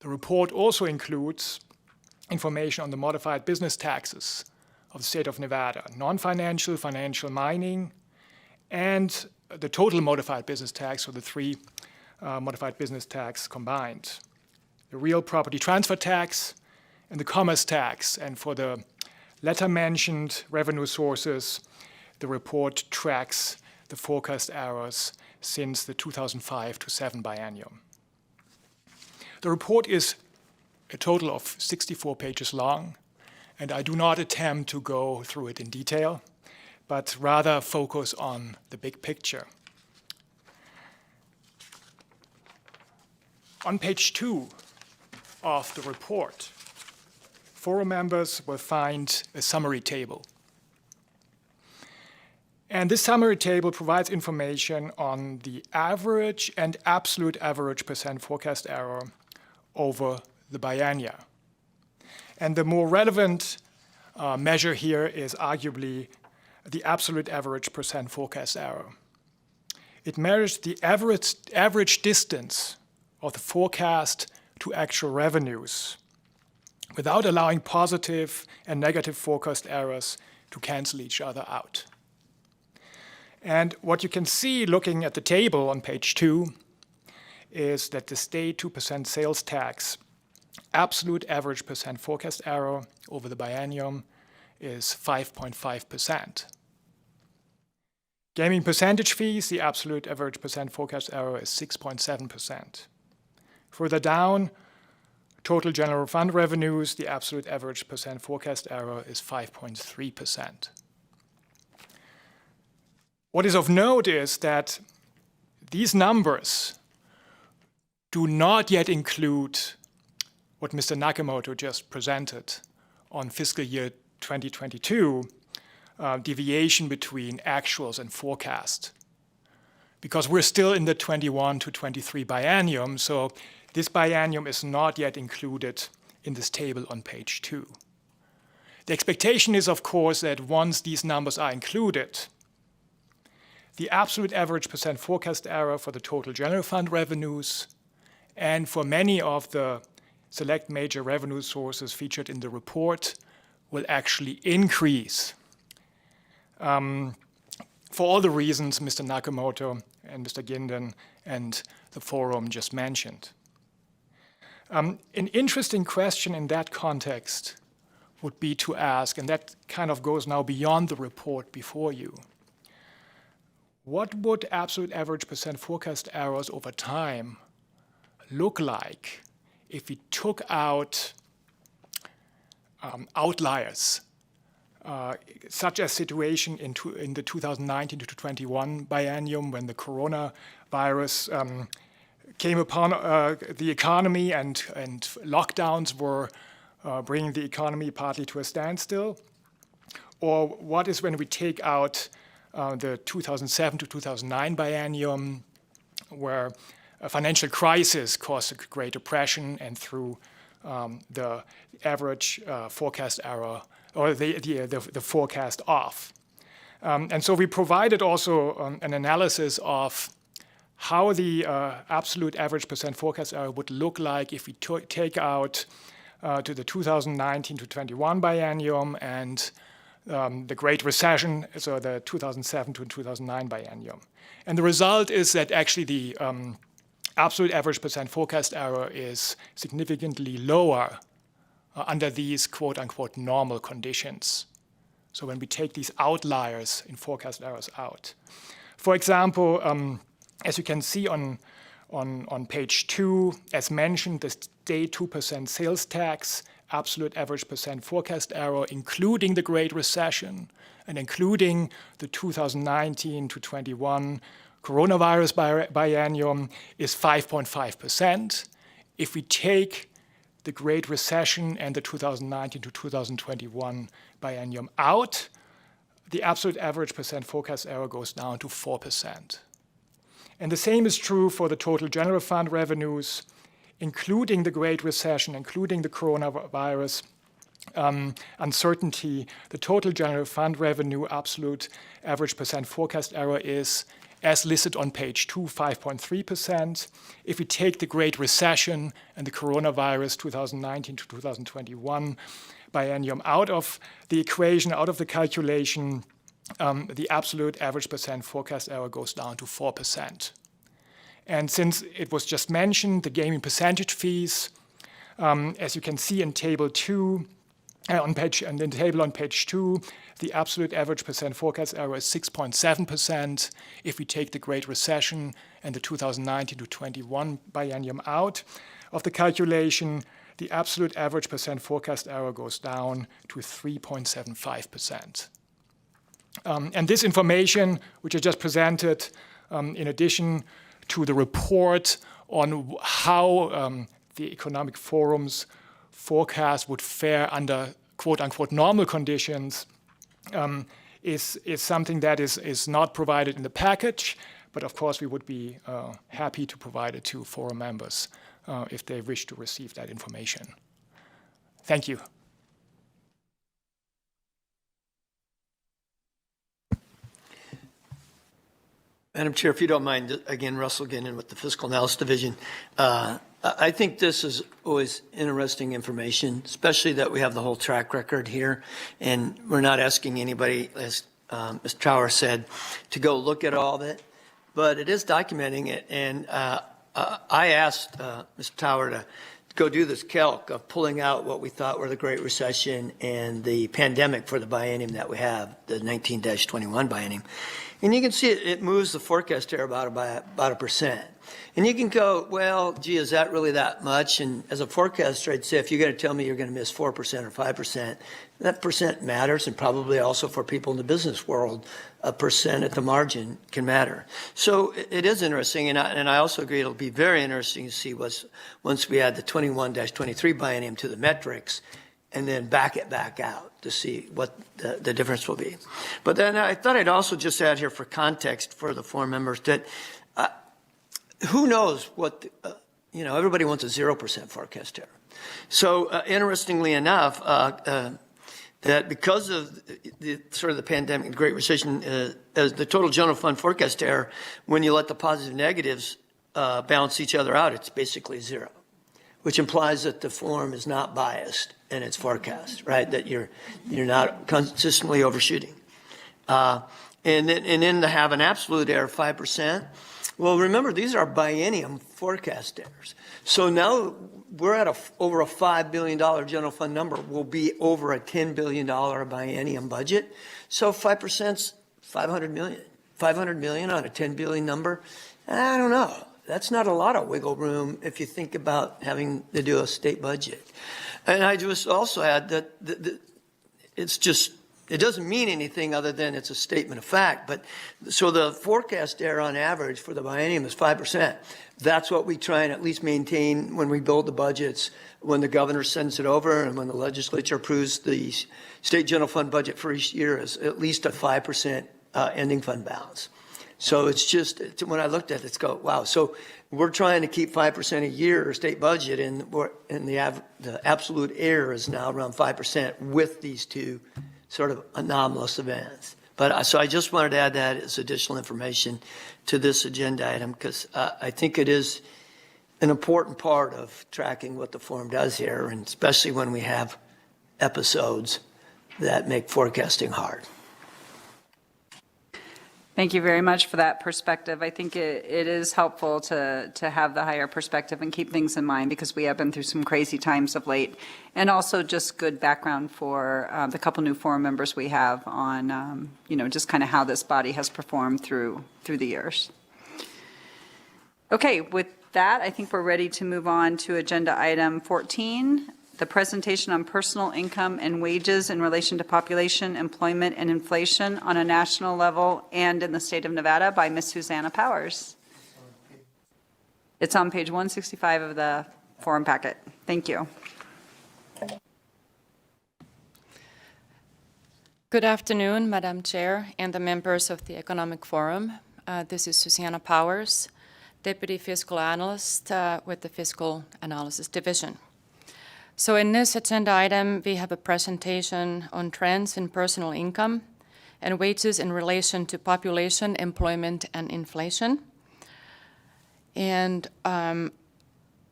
The report also includes information on the modified business taxes of the state of Nevada, non-financial, financial, mining, and the total modified business tax, so the three modified business tax combined. The real property transfer tax and the commerce tax. And for the latter mentioned revenue sources, the report tracks the forecast errors since the 2005 to 7 biennium. The report is a total of 64 pages long, and I do not attempt to go through it in detail, but rather focus on the big picture. On page 2 of the report, forum members will find a summary table. And this summary table provides information on the average and absolute average percent forecast error over the biennia. And the more relevant measure here is arguably the absolute average percent forecast error. It measures the average distance of the forecast to actual revenues without allowing positive and negative forecast errors to cancel each other out. And what you can see looking at the table on page 2 is that the state 2% sales tax absolute average percent forecast error over the biennium is 5.5%. Gaming percentage fees, the absolute average percent forecast error is 6.7%. Further down, total general fund revenues, the absolute average percent forecast error is 5.3%. What is of note is that these numbers do not yet include what Mr. Nakamoto just presented on fiscal year 2022, deviation between actuals and forecast. Because we're still in the 21 to 23 biennium, so this biennium is not yet included in this table on page 2. The expectation is, of course, that once these numbers are included, the absolute average percent forecast error for the total general fund revenues and for many of the select major revenue sources featured in the report will actually increase for all the reasons Mr. Nakamoto and Mr. Ginden and the forum just mentioned. An interesting question in that context would be to ask, and that kind of goes now beyond the report before you, what would absolute average percent forecast errors over time look like if we took out outliers, such as situation in the 2019 to 21 biennium when the coronavirus came upon the economy and lockdowns were bringing the economy partly to a standstill? Or what is when we take out the 2007 to 2009 biennium, where a financial crisis caused a Great Depression and threw the average forecast error or the forecast off. And so we provided also an analysis of how the absolute average percent forecast error would look like if we take out to the 2019 to 21 biennium and the Great Recession, so the 2007 to 2009 biennium. And the result is that actually the absolute average percent forecast error is significantly lower under these quote-unquote normal conditions. So when we take these outliers in forecast errors out. For example, as you can see on page 2, as mentioned, the state 2% sales tax, absolute average percent forecast error, including the Great Recession and including the 2019 to 21 coronavirus biennium, is 5.5%. If we take the Great Recession and the 2019 to 2021 biennium out, the absolute average percent forecast error goes down to 4%. And the same is true for the total general fund revenues, including the Great Recession, including the coronavirus uncertainty. The total general fund revenue absolute average percent forecast error is, as listed on page 2, 5.3%. If we take the Great Recession and the coronavirus 2019 to 2021 biennium out of the equation, out of the calculation, the absolute average percent forecast error goes down to 4%. And since it was just mentioned, the gaming percentage fees, as you can see in table 2, in the table on page 2, the absolute average percent forecast error is 6.7%. If we take the Great Recession and the 2019 to 21 biennium out of the calculation, the absolute average percent forecast error goes down to 3.75%. And this information, which I just presented, in addition to the report on how the Economic Forum's forecast would fare under quote-unquote normal conditions, is something that is not provided in the package, but of course we would be happy to provide it to forum members if they wish to receive that information. Thank you. Madam Chair, if you don't mind, again, Russell Ginnan with the Fiscal Analysis Division. I think this is always interesting information, especially that we have the whole track record here. And we're not asking anybody, as Ms. Trower said, to go look at all of it, but it is documenting it. And I asked Ms. Trower to go do this calc of pulling out what we thought were the Great Recession and the pandemic for the biennium that we have, the 19-21 biennium. And you can see it moves the forecast error by about 1%. And you can go, well, gee, is that really that much? And as a forecaster, I'd say if you're going to tell me you're going to miss 4% or 5%, that percent matters, and probably also for people in the business world, a percent at the margin can matter. So it is interesting, and I also agree it'll be very interesting to see once we add the 21-23 biennium to the metrics, and then back it back out to see what the difference will be. But then I thought I'd also just add here for context for the forum members that who knows what, everybody wants a 0% forecast error. So interestingly enough, that because of the sort of the pandemic and Great Recession, as the total general fund forecast error, when you let the positive negatives balance each other out, it's basically 0, which implies that the forum is not biased in its forecast, right? That you're not consistently overshooting. And then to have an absolute error of 5%, well, remember, these are biennium forecast errors. So now we're at over a $5 billion general fund number. We'll be over a $10 billion biennium budget. So 5%'s $500 million. $500 million on a $10 billion number, I don't know. That's not a lot of wiggle room if you think about having to do a state budget. And I just also add that it doesn't mean anything other than it's a statement of fact. But so the forecast error on average for the biennium is 5%. That's what we try and at least maintain when we build the budgets, when the governor sends it over and when the legislature approves the state general fund budget for each year is at least a 5% ending fund balance. So it's just, when I looked at it, it's go, wow. So we're trying to keep 5% a year state budget, and the absolute error is now around 5% with these two sort of anomalous events. But so I just wanted to add that as additional information to this agenda item, because I think it is an important part of tracking what the forum does here, and especially when we have episodes that make forecasting hard. Thank you very much for that perspective. I think it is helpful to have the higher perspective and keep things in mind, because we have been through some crazy times of late, and also just good background for the couple new forum members we have on, just kind of how this body has performed through the years. Okay, with that, I think we're ready to move on to agenda item 14. The presentation on personal income and wages in relation to population, employment, and inflation on a national level and in the state of Nevada by Ms. Susanna Powers. It's on page 165 of the forum packet. Thank you. Good afternoon, Madam Chair and the members of the Economic Forum. This is Susanna Powers, Deputy Fiscal Analyst with the Fiscal Analysis Division. So in this agenda item, we have a presentation on trends in personal income and wages in relation to population, employment, and inflation. And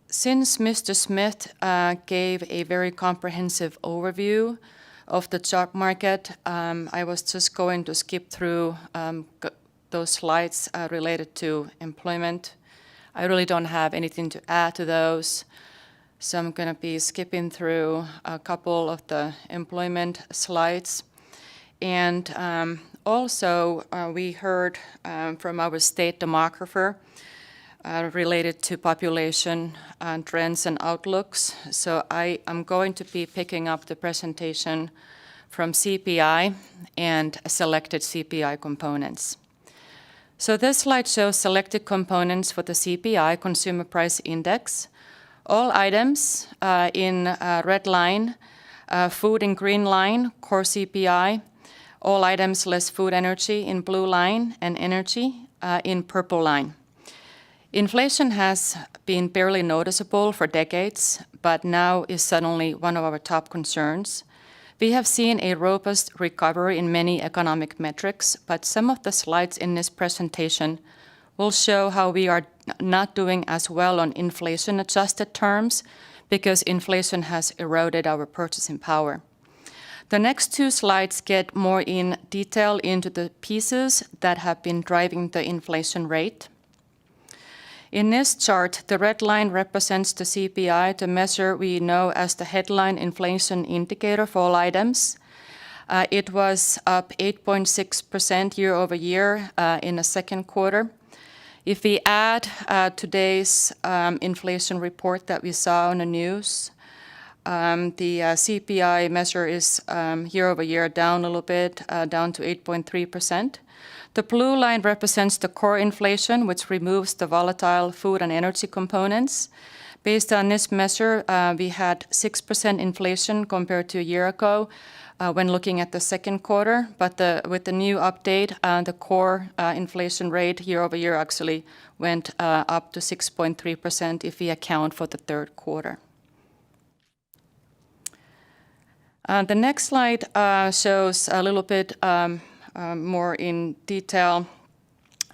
since Mr. Smith gave a very comprehensive overview of the job market, I was just going to skip through those slides related to employment. I really don't have anything to add to those, so I'm going to be skipping through a couple of the employment slides. And also, we heard from our state demographer related to population trends and outlooks. So I am going to be picking up the presentation from CPI and selected CPI components. So this slide shows selected components for the CPI, Consumer Price Index. All items in red line, food in green line, core CPI. All items less food energy in blue line, and energy in purple line. Inflation has been barely noticeable for decades, but now is suddenly one of our top concerns. We have seen a robust recovery in many economic metrics, but some of the slides in this presentation will show how we are not doing as well on inflation-adjusted terms because inflation has eroded our purchasing power. The next two slides get more in detail into the pieces that have been driving the inflation rate. In this chart, the red line represents the CPI, the measure we know as the headline inflation indicator for all items. It was up 8.6% year over year in the second quarter. If we add today's inflation report that we saw on the news, the CPI measure is year over year down a little bit, down to 8.3%. The blue line represents the core inflation, which removes the volatile food and energy components. Based on this measure, we had 6% inflation compared to a year ago when looking at the second quarter. But with the new update, the core inflation rate year over year actually went up to 6.3% if we account for the third quarter. The next slide shows a little bit more in detail.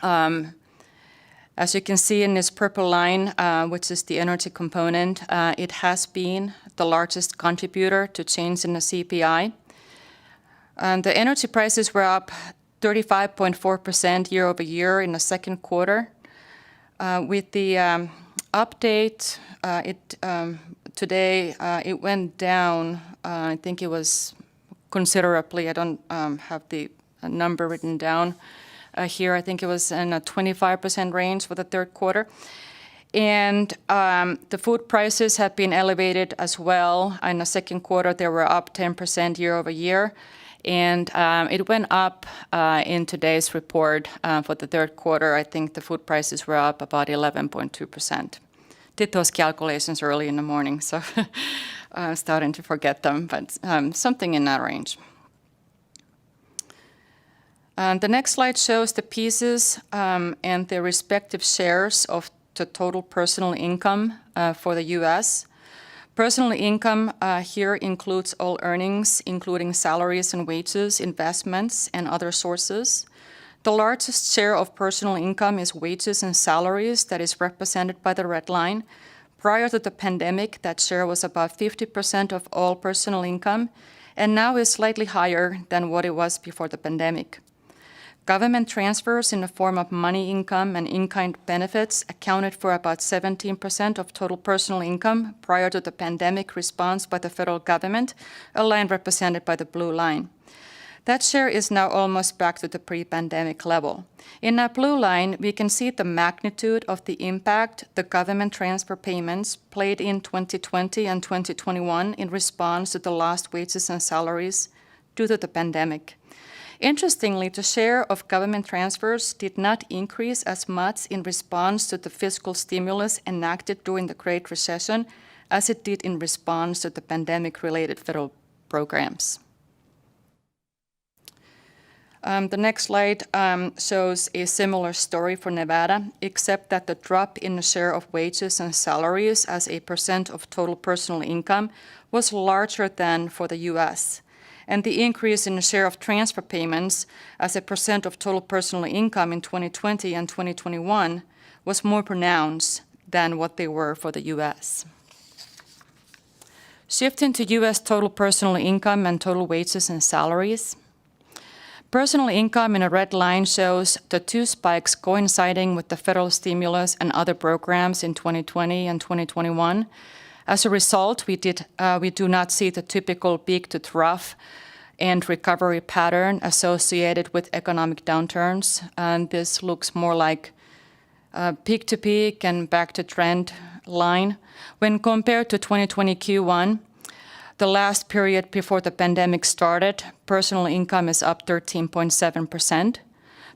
As you can see in this purple line, which is the energy component, it has been the largest contributor to change in the CPI. The energy prices were up 35.4% year over year in the second quarter. With the update, today it went down. I think it was considerably. I don't have the number written down here. I think it was in a 25% range for the third quarter. And the food prices have been elevated as well. In the second quarter, they were up 10% year over year. And it went up in today's report for the third quarter. I think the food prices were up about 11.2%. Did those calculations early in the morning, so I'm starting to forget them, but something in that range. The next slide shows the pieces and their respective shares of the total personal income for the U.S. Personal income here includes all earnings, including salaries and wages, investments, and other sources. The largest share of personal income is wages and salaries that is represented by the red line. Prior to the pandemic, that share was about 50% of all personal income, and now is slightly higher than what it was before the pandemic. Government transfers in the form of money income and in-kind benefits accounted for about 17% of total personal income prior to the pandemic response by the federal government, a line represented by the blue line. That share is now almost back to the pre-pandemic level. In that blue line, we can see the magnitude of the impact the government transfer payments played in 2020 and 2021 in response to the lost wages and salaries due to the pandemic. Interestingly, the share of government transfers did not increase as much in response to the fiscal stimulus enacted during the Great Recession as it did in response to the pandemic-related federal programs. The next slide shows a similar story for Nevada, except that the drop in the share of wages and salaries as a percent of total personal income was larger than for the U.S., and the increase in the share of transfer payments as a percent of total personal income in 2020 and 2021 was more pronounced than what they were for the U.S. Shifting to U.S. total personal income and total wages and salaries. Personal income in a red line shows the two spikes coinciding with the federal stimulus and other programs in 2020 and 2021. As a result, we do not see the typical peak to trough and recovery pattern associated with economic downturns. And this looks more like peak to peak and back to trend line. When compared to 2020 Q1, the last period before the pandemic started, personal income is up 13.7%.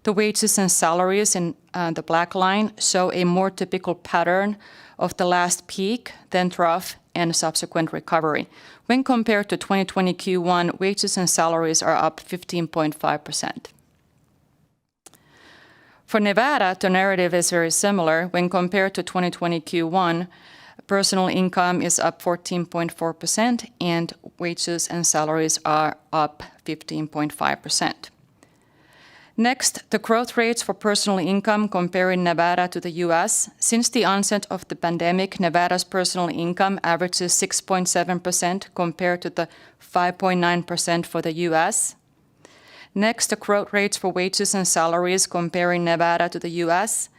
The wages and salaries in the black line show a more typical pattern of the last peak, then trough, and subsequent recovery. When compared to 2020 Q1, wages and salaries are up 15.5%. For Nevada, the narrative is very similar. When compared to 2020 Q1, personal income is up 14.4% and wages and salaries are up 15.5%. Next, the growth rates for personal income comparing Nevada to the U.S. Since the onset of the pandemic, Nevada's personal income averages 6.7% compared to the 5.9% for the U.S. Next, the growth rates for wages and salaries comparing Nevada to the U.S.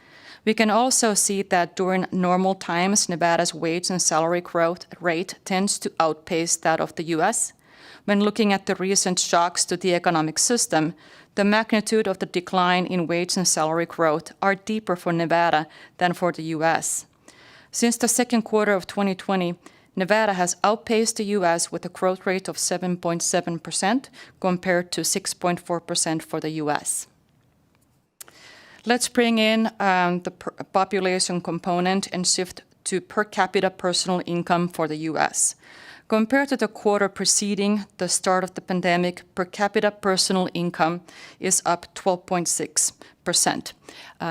We can also see that during normal times, Nevada's wage and salary growth rate tends to outpace that of the U.S. When looking at the recent shocks to the economic system, the magnitude of the decline in wage and salary growth are deeper for Nevada than for the U.S. Since the second quarter of 2020, Nevada has outpaced the U.S. with a growth rate of 7.7% compared to 6.4% for the U.S. Let's bring in the population component and shift to per capita personal income for the U.S. Compared to the quarter preceding the start of the pandemic, per capita personal income is up 12.6%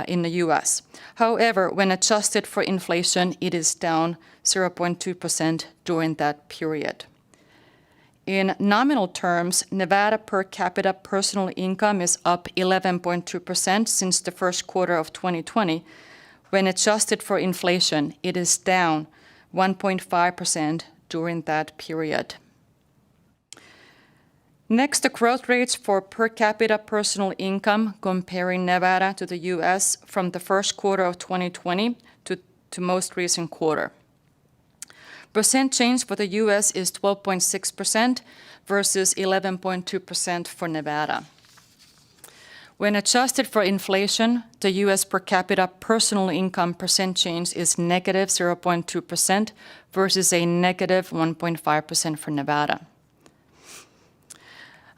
in the U.S. However, when adjusted for inflation, it is down 0.2% during that period. In nominal terms, Nevada per capita personal income is up 11.2% since the first quarter of 2020. When adjusted for inflation, it is down 1.5% during that period. Next, the growth rates for per capita personal income comparing Nevada to the U.S. from the first quarter of 2020 to most recent quarter. Percent change for the U.S. is 12.6% versus 11.2% for Nevada. When adjusted for inflation, the U.S. per capita personal income percent change is negative 0.2% versus a negative 1.5% for Nevada.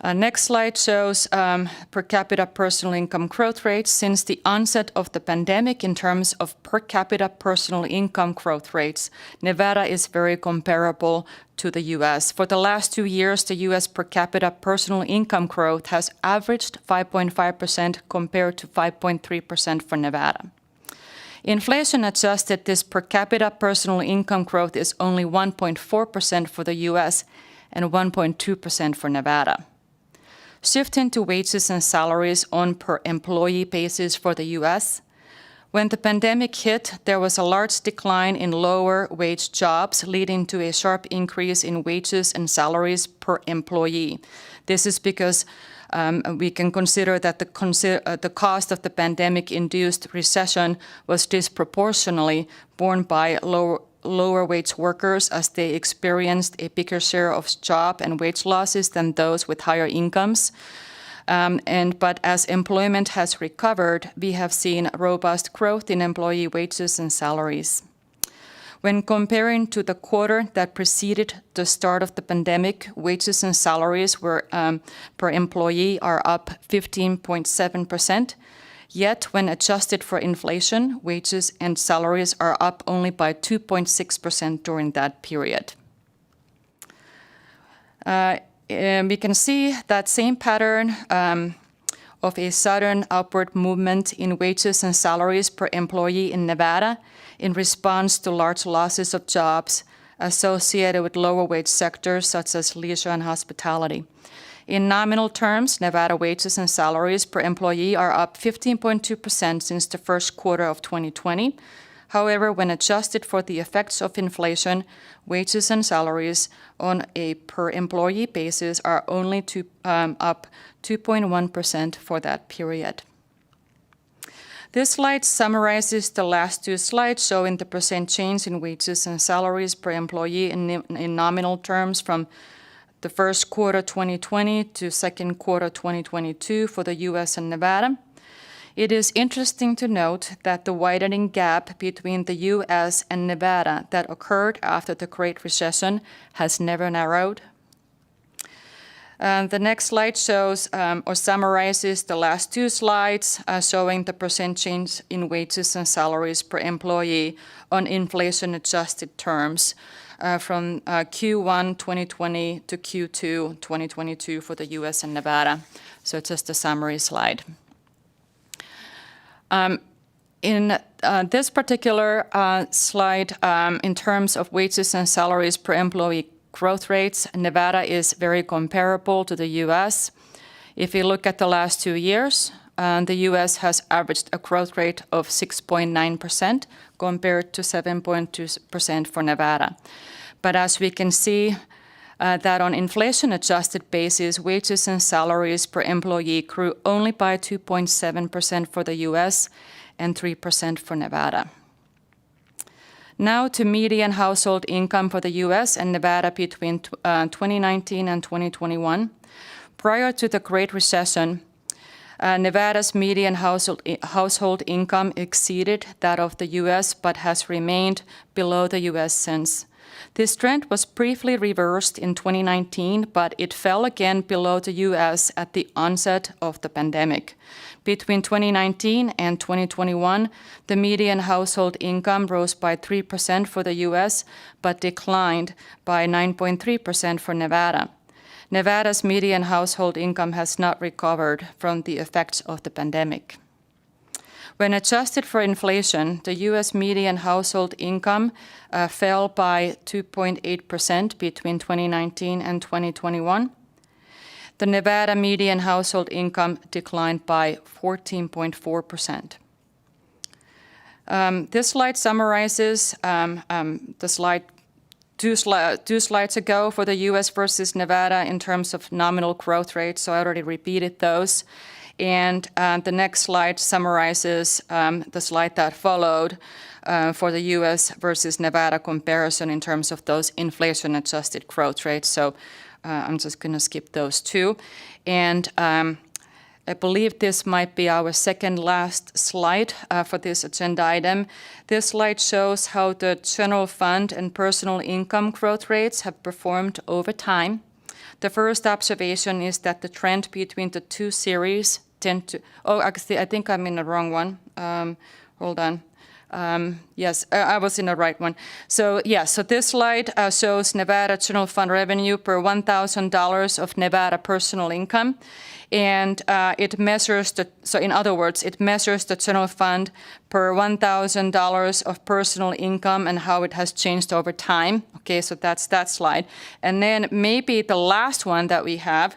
Next slide shows per capita personal income growth rates since the onset of the pandemic in terms of per capita personal income growth rates. Nevada is very comparable to the U.S. For the last 2 years, the U.S. per capita personal income growth has averaged 5.5% compared to 5.3% for Nevada. Inflation adjusted, this per capita personal income growth is only 1.4% for the U.S. and 1.2% for Nevada. Shifting to wages and salaries on per employee basis for the U.S., when the pandemic hit, there was a large decline in lower wage jobs, leading to a sharp increase in wages and salaries per employee. This is because we can consider that the cost of the pandemic-induced recession was disproportionately borne by lower wage workers as they experienced a bigger share of job and wage losses than those with higher incomes. But as employment has recovered, we have seen robust growth in employee wages and salaries. When comparing to the quarter that preceded the start of the pandemic, wages and salaries per employee are up 15.7%. Yet, when adjusted for inflation, wages and salaries are up only by 2.6% during that period. We can see that same pattern of a sudden upward movement in wages and salaries per employee in Nevada in response to large losses of jobs associated with lower wage sectors such as leisure and hospitality. In nominal terms, Nevada wages and salaries per employee are up 15.2% since the first quarter of 2020. However, when adjusted for the effects of inflation, wages and salaries on a per employee basis are only up 2.1% for that period. This slide summarizes the last two slides showing the percent change in wages and salaries per employee in nominal terms from the first quarter 2020 to second quarter 2022 for the U.S. and Nevada. It is interesting to note that the widening gap between the U.S. and Nevada that occurred after the Great Recession has never narrowed. The next slide shows or summarizes the last two slides showing the percent change in wages and salaries per employee on inflation-adjusted terms from Q1 2020 to Q2 2022 for the U.S. and Nevada. So it's just a summary slide. In this particular slide, in terms of wages and salaries per employee growth rates, Nevada is very comparable to the U.S. If you look at the last 2 years, the U.S. has averaged a growth rate of 6.9% compared to 7.2% for Nevada. But as we can see, that on inflation-adjusted basis, wages and salaries per employee grew only by 2.7% for the U.S. and 3% for Nevada. Now to median household income for the U.S. and Nevada between 2019 and 2021. Prior to the Great Recession, Nevada's median household income exceeded that of the U.S. but has remained below the U.S. since. This trend was briefly reversed in 2019, but it fell again below the U.S. at the onset of the pandemic. Between 2019 and 2021, the median household income rose by 3% for the U.S., but declined by 9.3% for Nevada. Nevada's median household income has not recovered from the effects of the pandemic. When adjusted for inflation, the U.S. median household income fell by 2.8% between 2019 and 2021. The Nevada median household income declined by 14.4%. This slide summarizes the slide two slides ago for the U.S. versus Nevada in terms of nominal growth rates, so I already repeated those. And the next slide summarizes the slide that followed for the U.S. versus Nevada comparison in terms of those inflation-adjusted growth rates. So I'm just going to skip those two. And I believe this might be our second last slide for this agenda item. This slide shows how the general fund and personal income growth rates have performed over time. The first observation is that the trend between the two series tend to... Oh, actually, I think I'm in the wrong one. Hold on. Yes, I was in the right one. So this slide shows Nevada general fund revenue per $1,000 of Nevada personal income. And it measures in other words, it measures the general fund per $1,000 of personal income and how it has changed over time. Okay, so that's that slide. And then maybe the last one that we have,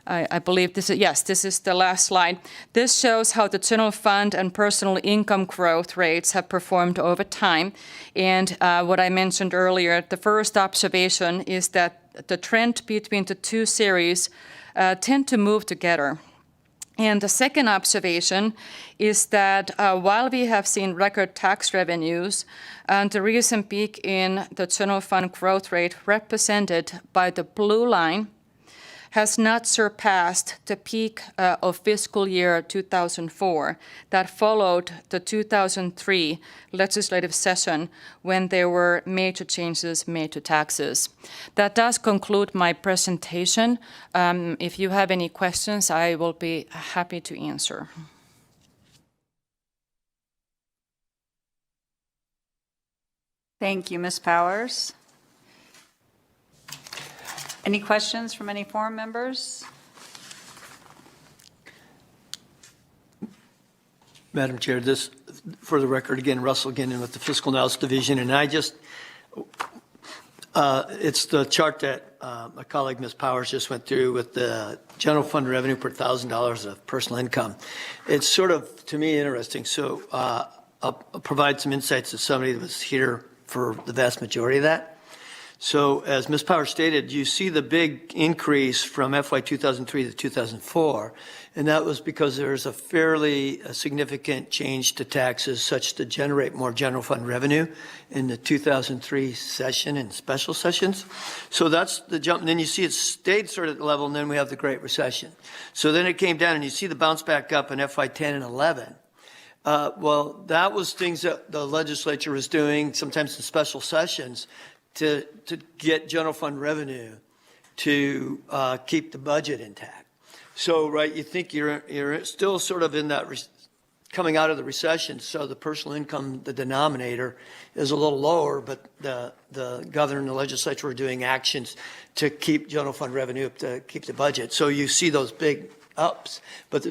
I believe this is the last slide. This shows how the general fund and personal income growth rates have performed over time. And what I mentioned earlier, the first observation is that the trend between the two series tend to move together. And the second observation is that while we have seen record tax revenues, the recent peak in the general fund growth rate represented by the blue line has not surpassed the peak of fiscal year 2004 that followed the 2003 legislative session when there were major changes made to taxes. That does conclude my presentation. If you have any questions, I will be happy to answer. Thank you, Ms. Powers. Any questions from any forum members? Madam Chair, this, for the record, again, Russell Ginnan with the Fiscal Analysis Division, and I just, it's the chart that my colleague Ms. Powers just went through with the general fund revenue per $1,000 of personal income. It's sort of, to me, interesting. So I'll provide some insights as somebody that was here for the vast majority of that. So as Ms. Powers stated, you see the big increase from FY 2003 to 2004, and that was because there's a fairly significant change to taxes such to generate more general fund revenue in the 2003 session and special sessions. So that's the jump. And then you see it stayed sort of at the level, and then we have the Great Recession. So then it came down, and you see the bounce back up in FY 10 and 11. Well, that was things that the legislature was doing, sometimes in special sessions, to get general fund revenue to keep the budget intact. So, right, you think you're still sort of in that coming out of the recession, so the personal income, the denominator, is a little lower, but the governor and the legislature were doing actions to keep general fund revenue up, to keep the budget. So you see those big ups. But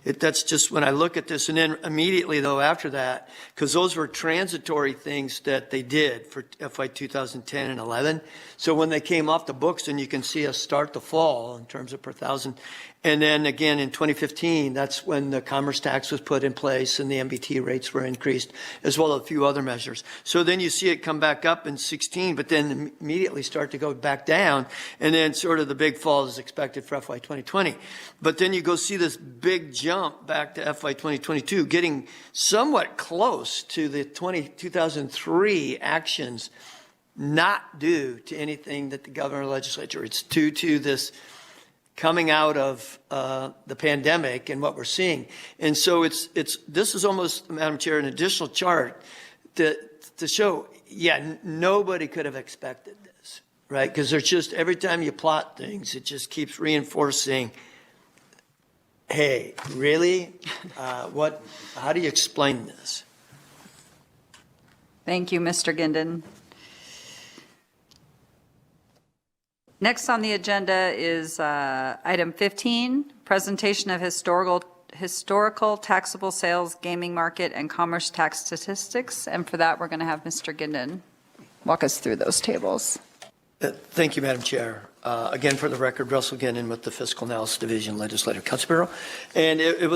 that's just when I look at this. And then immediately, though, after that, because those were transitory things that they did for FY 2010 and 11. So when they came off the books, and you can see us start to fall in terms of per thousand. And then again in 2015, that's when the commerce tax was put in place and the MBT rates were increased, as well as a few other measures. So then you see it come back up in 16, but then immediately start to go back down. And then sort of the big fall is expected for FY 2020. But then you go see this big jump back to FY 2022, getting somewhat close to the 2003 actions, not due to anything that the governor or legislature. It's due to this coming out of the pandemic and what we're seeing. And so this is almost, Madam Chair, an additional chart to show, yeah, nobody could have expected this, right? Because there's just, every time you plot things, it just keeps reinforcing, hey, really? How do you explain this? Thank you, Mr. Gindan. Next on the agenda is item 15, presentation of historical taxable sales, gaming market, and commerce tax statistics. And for that, we're going to have Mr. Gindan walk us through those tables. Thank you, Madam Chair. Again, for the record, Russell Ginnan with the Fiscal Analysis Division, Legislative Council Bureau. And it was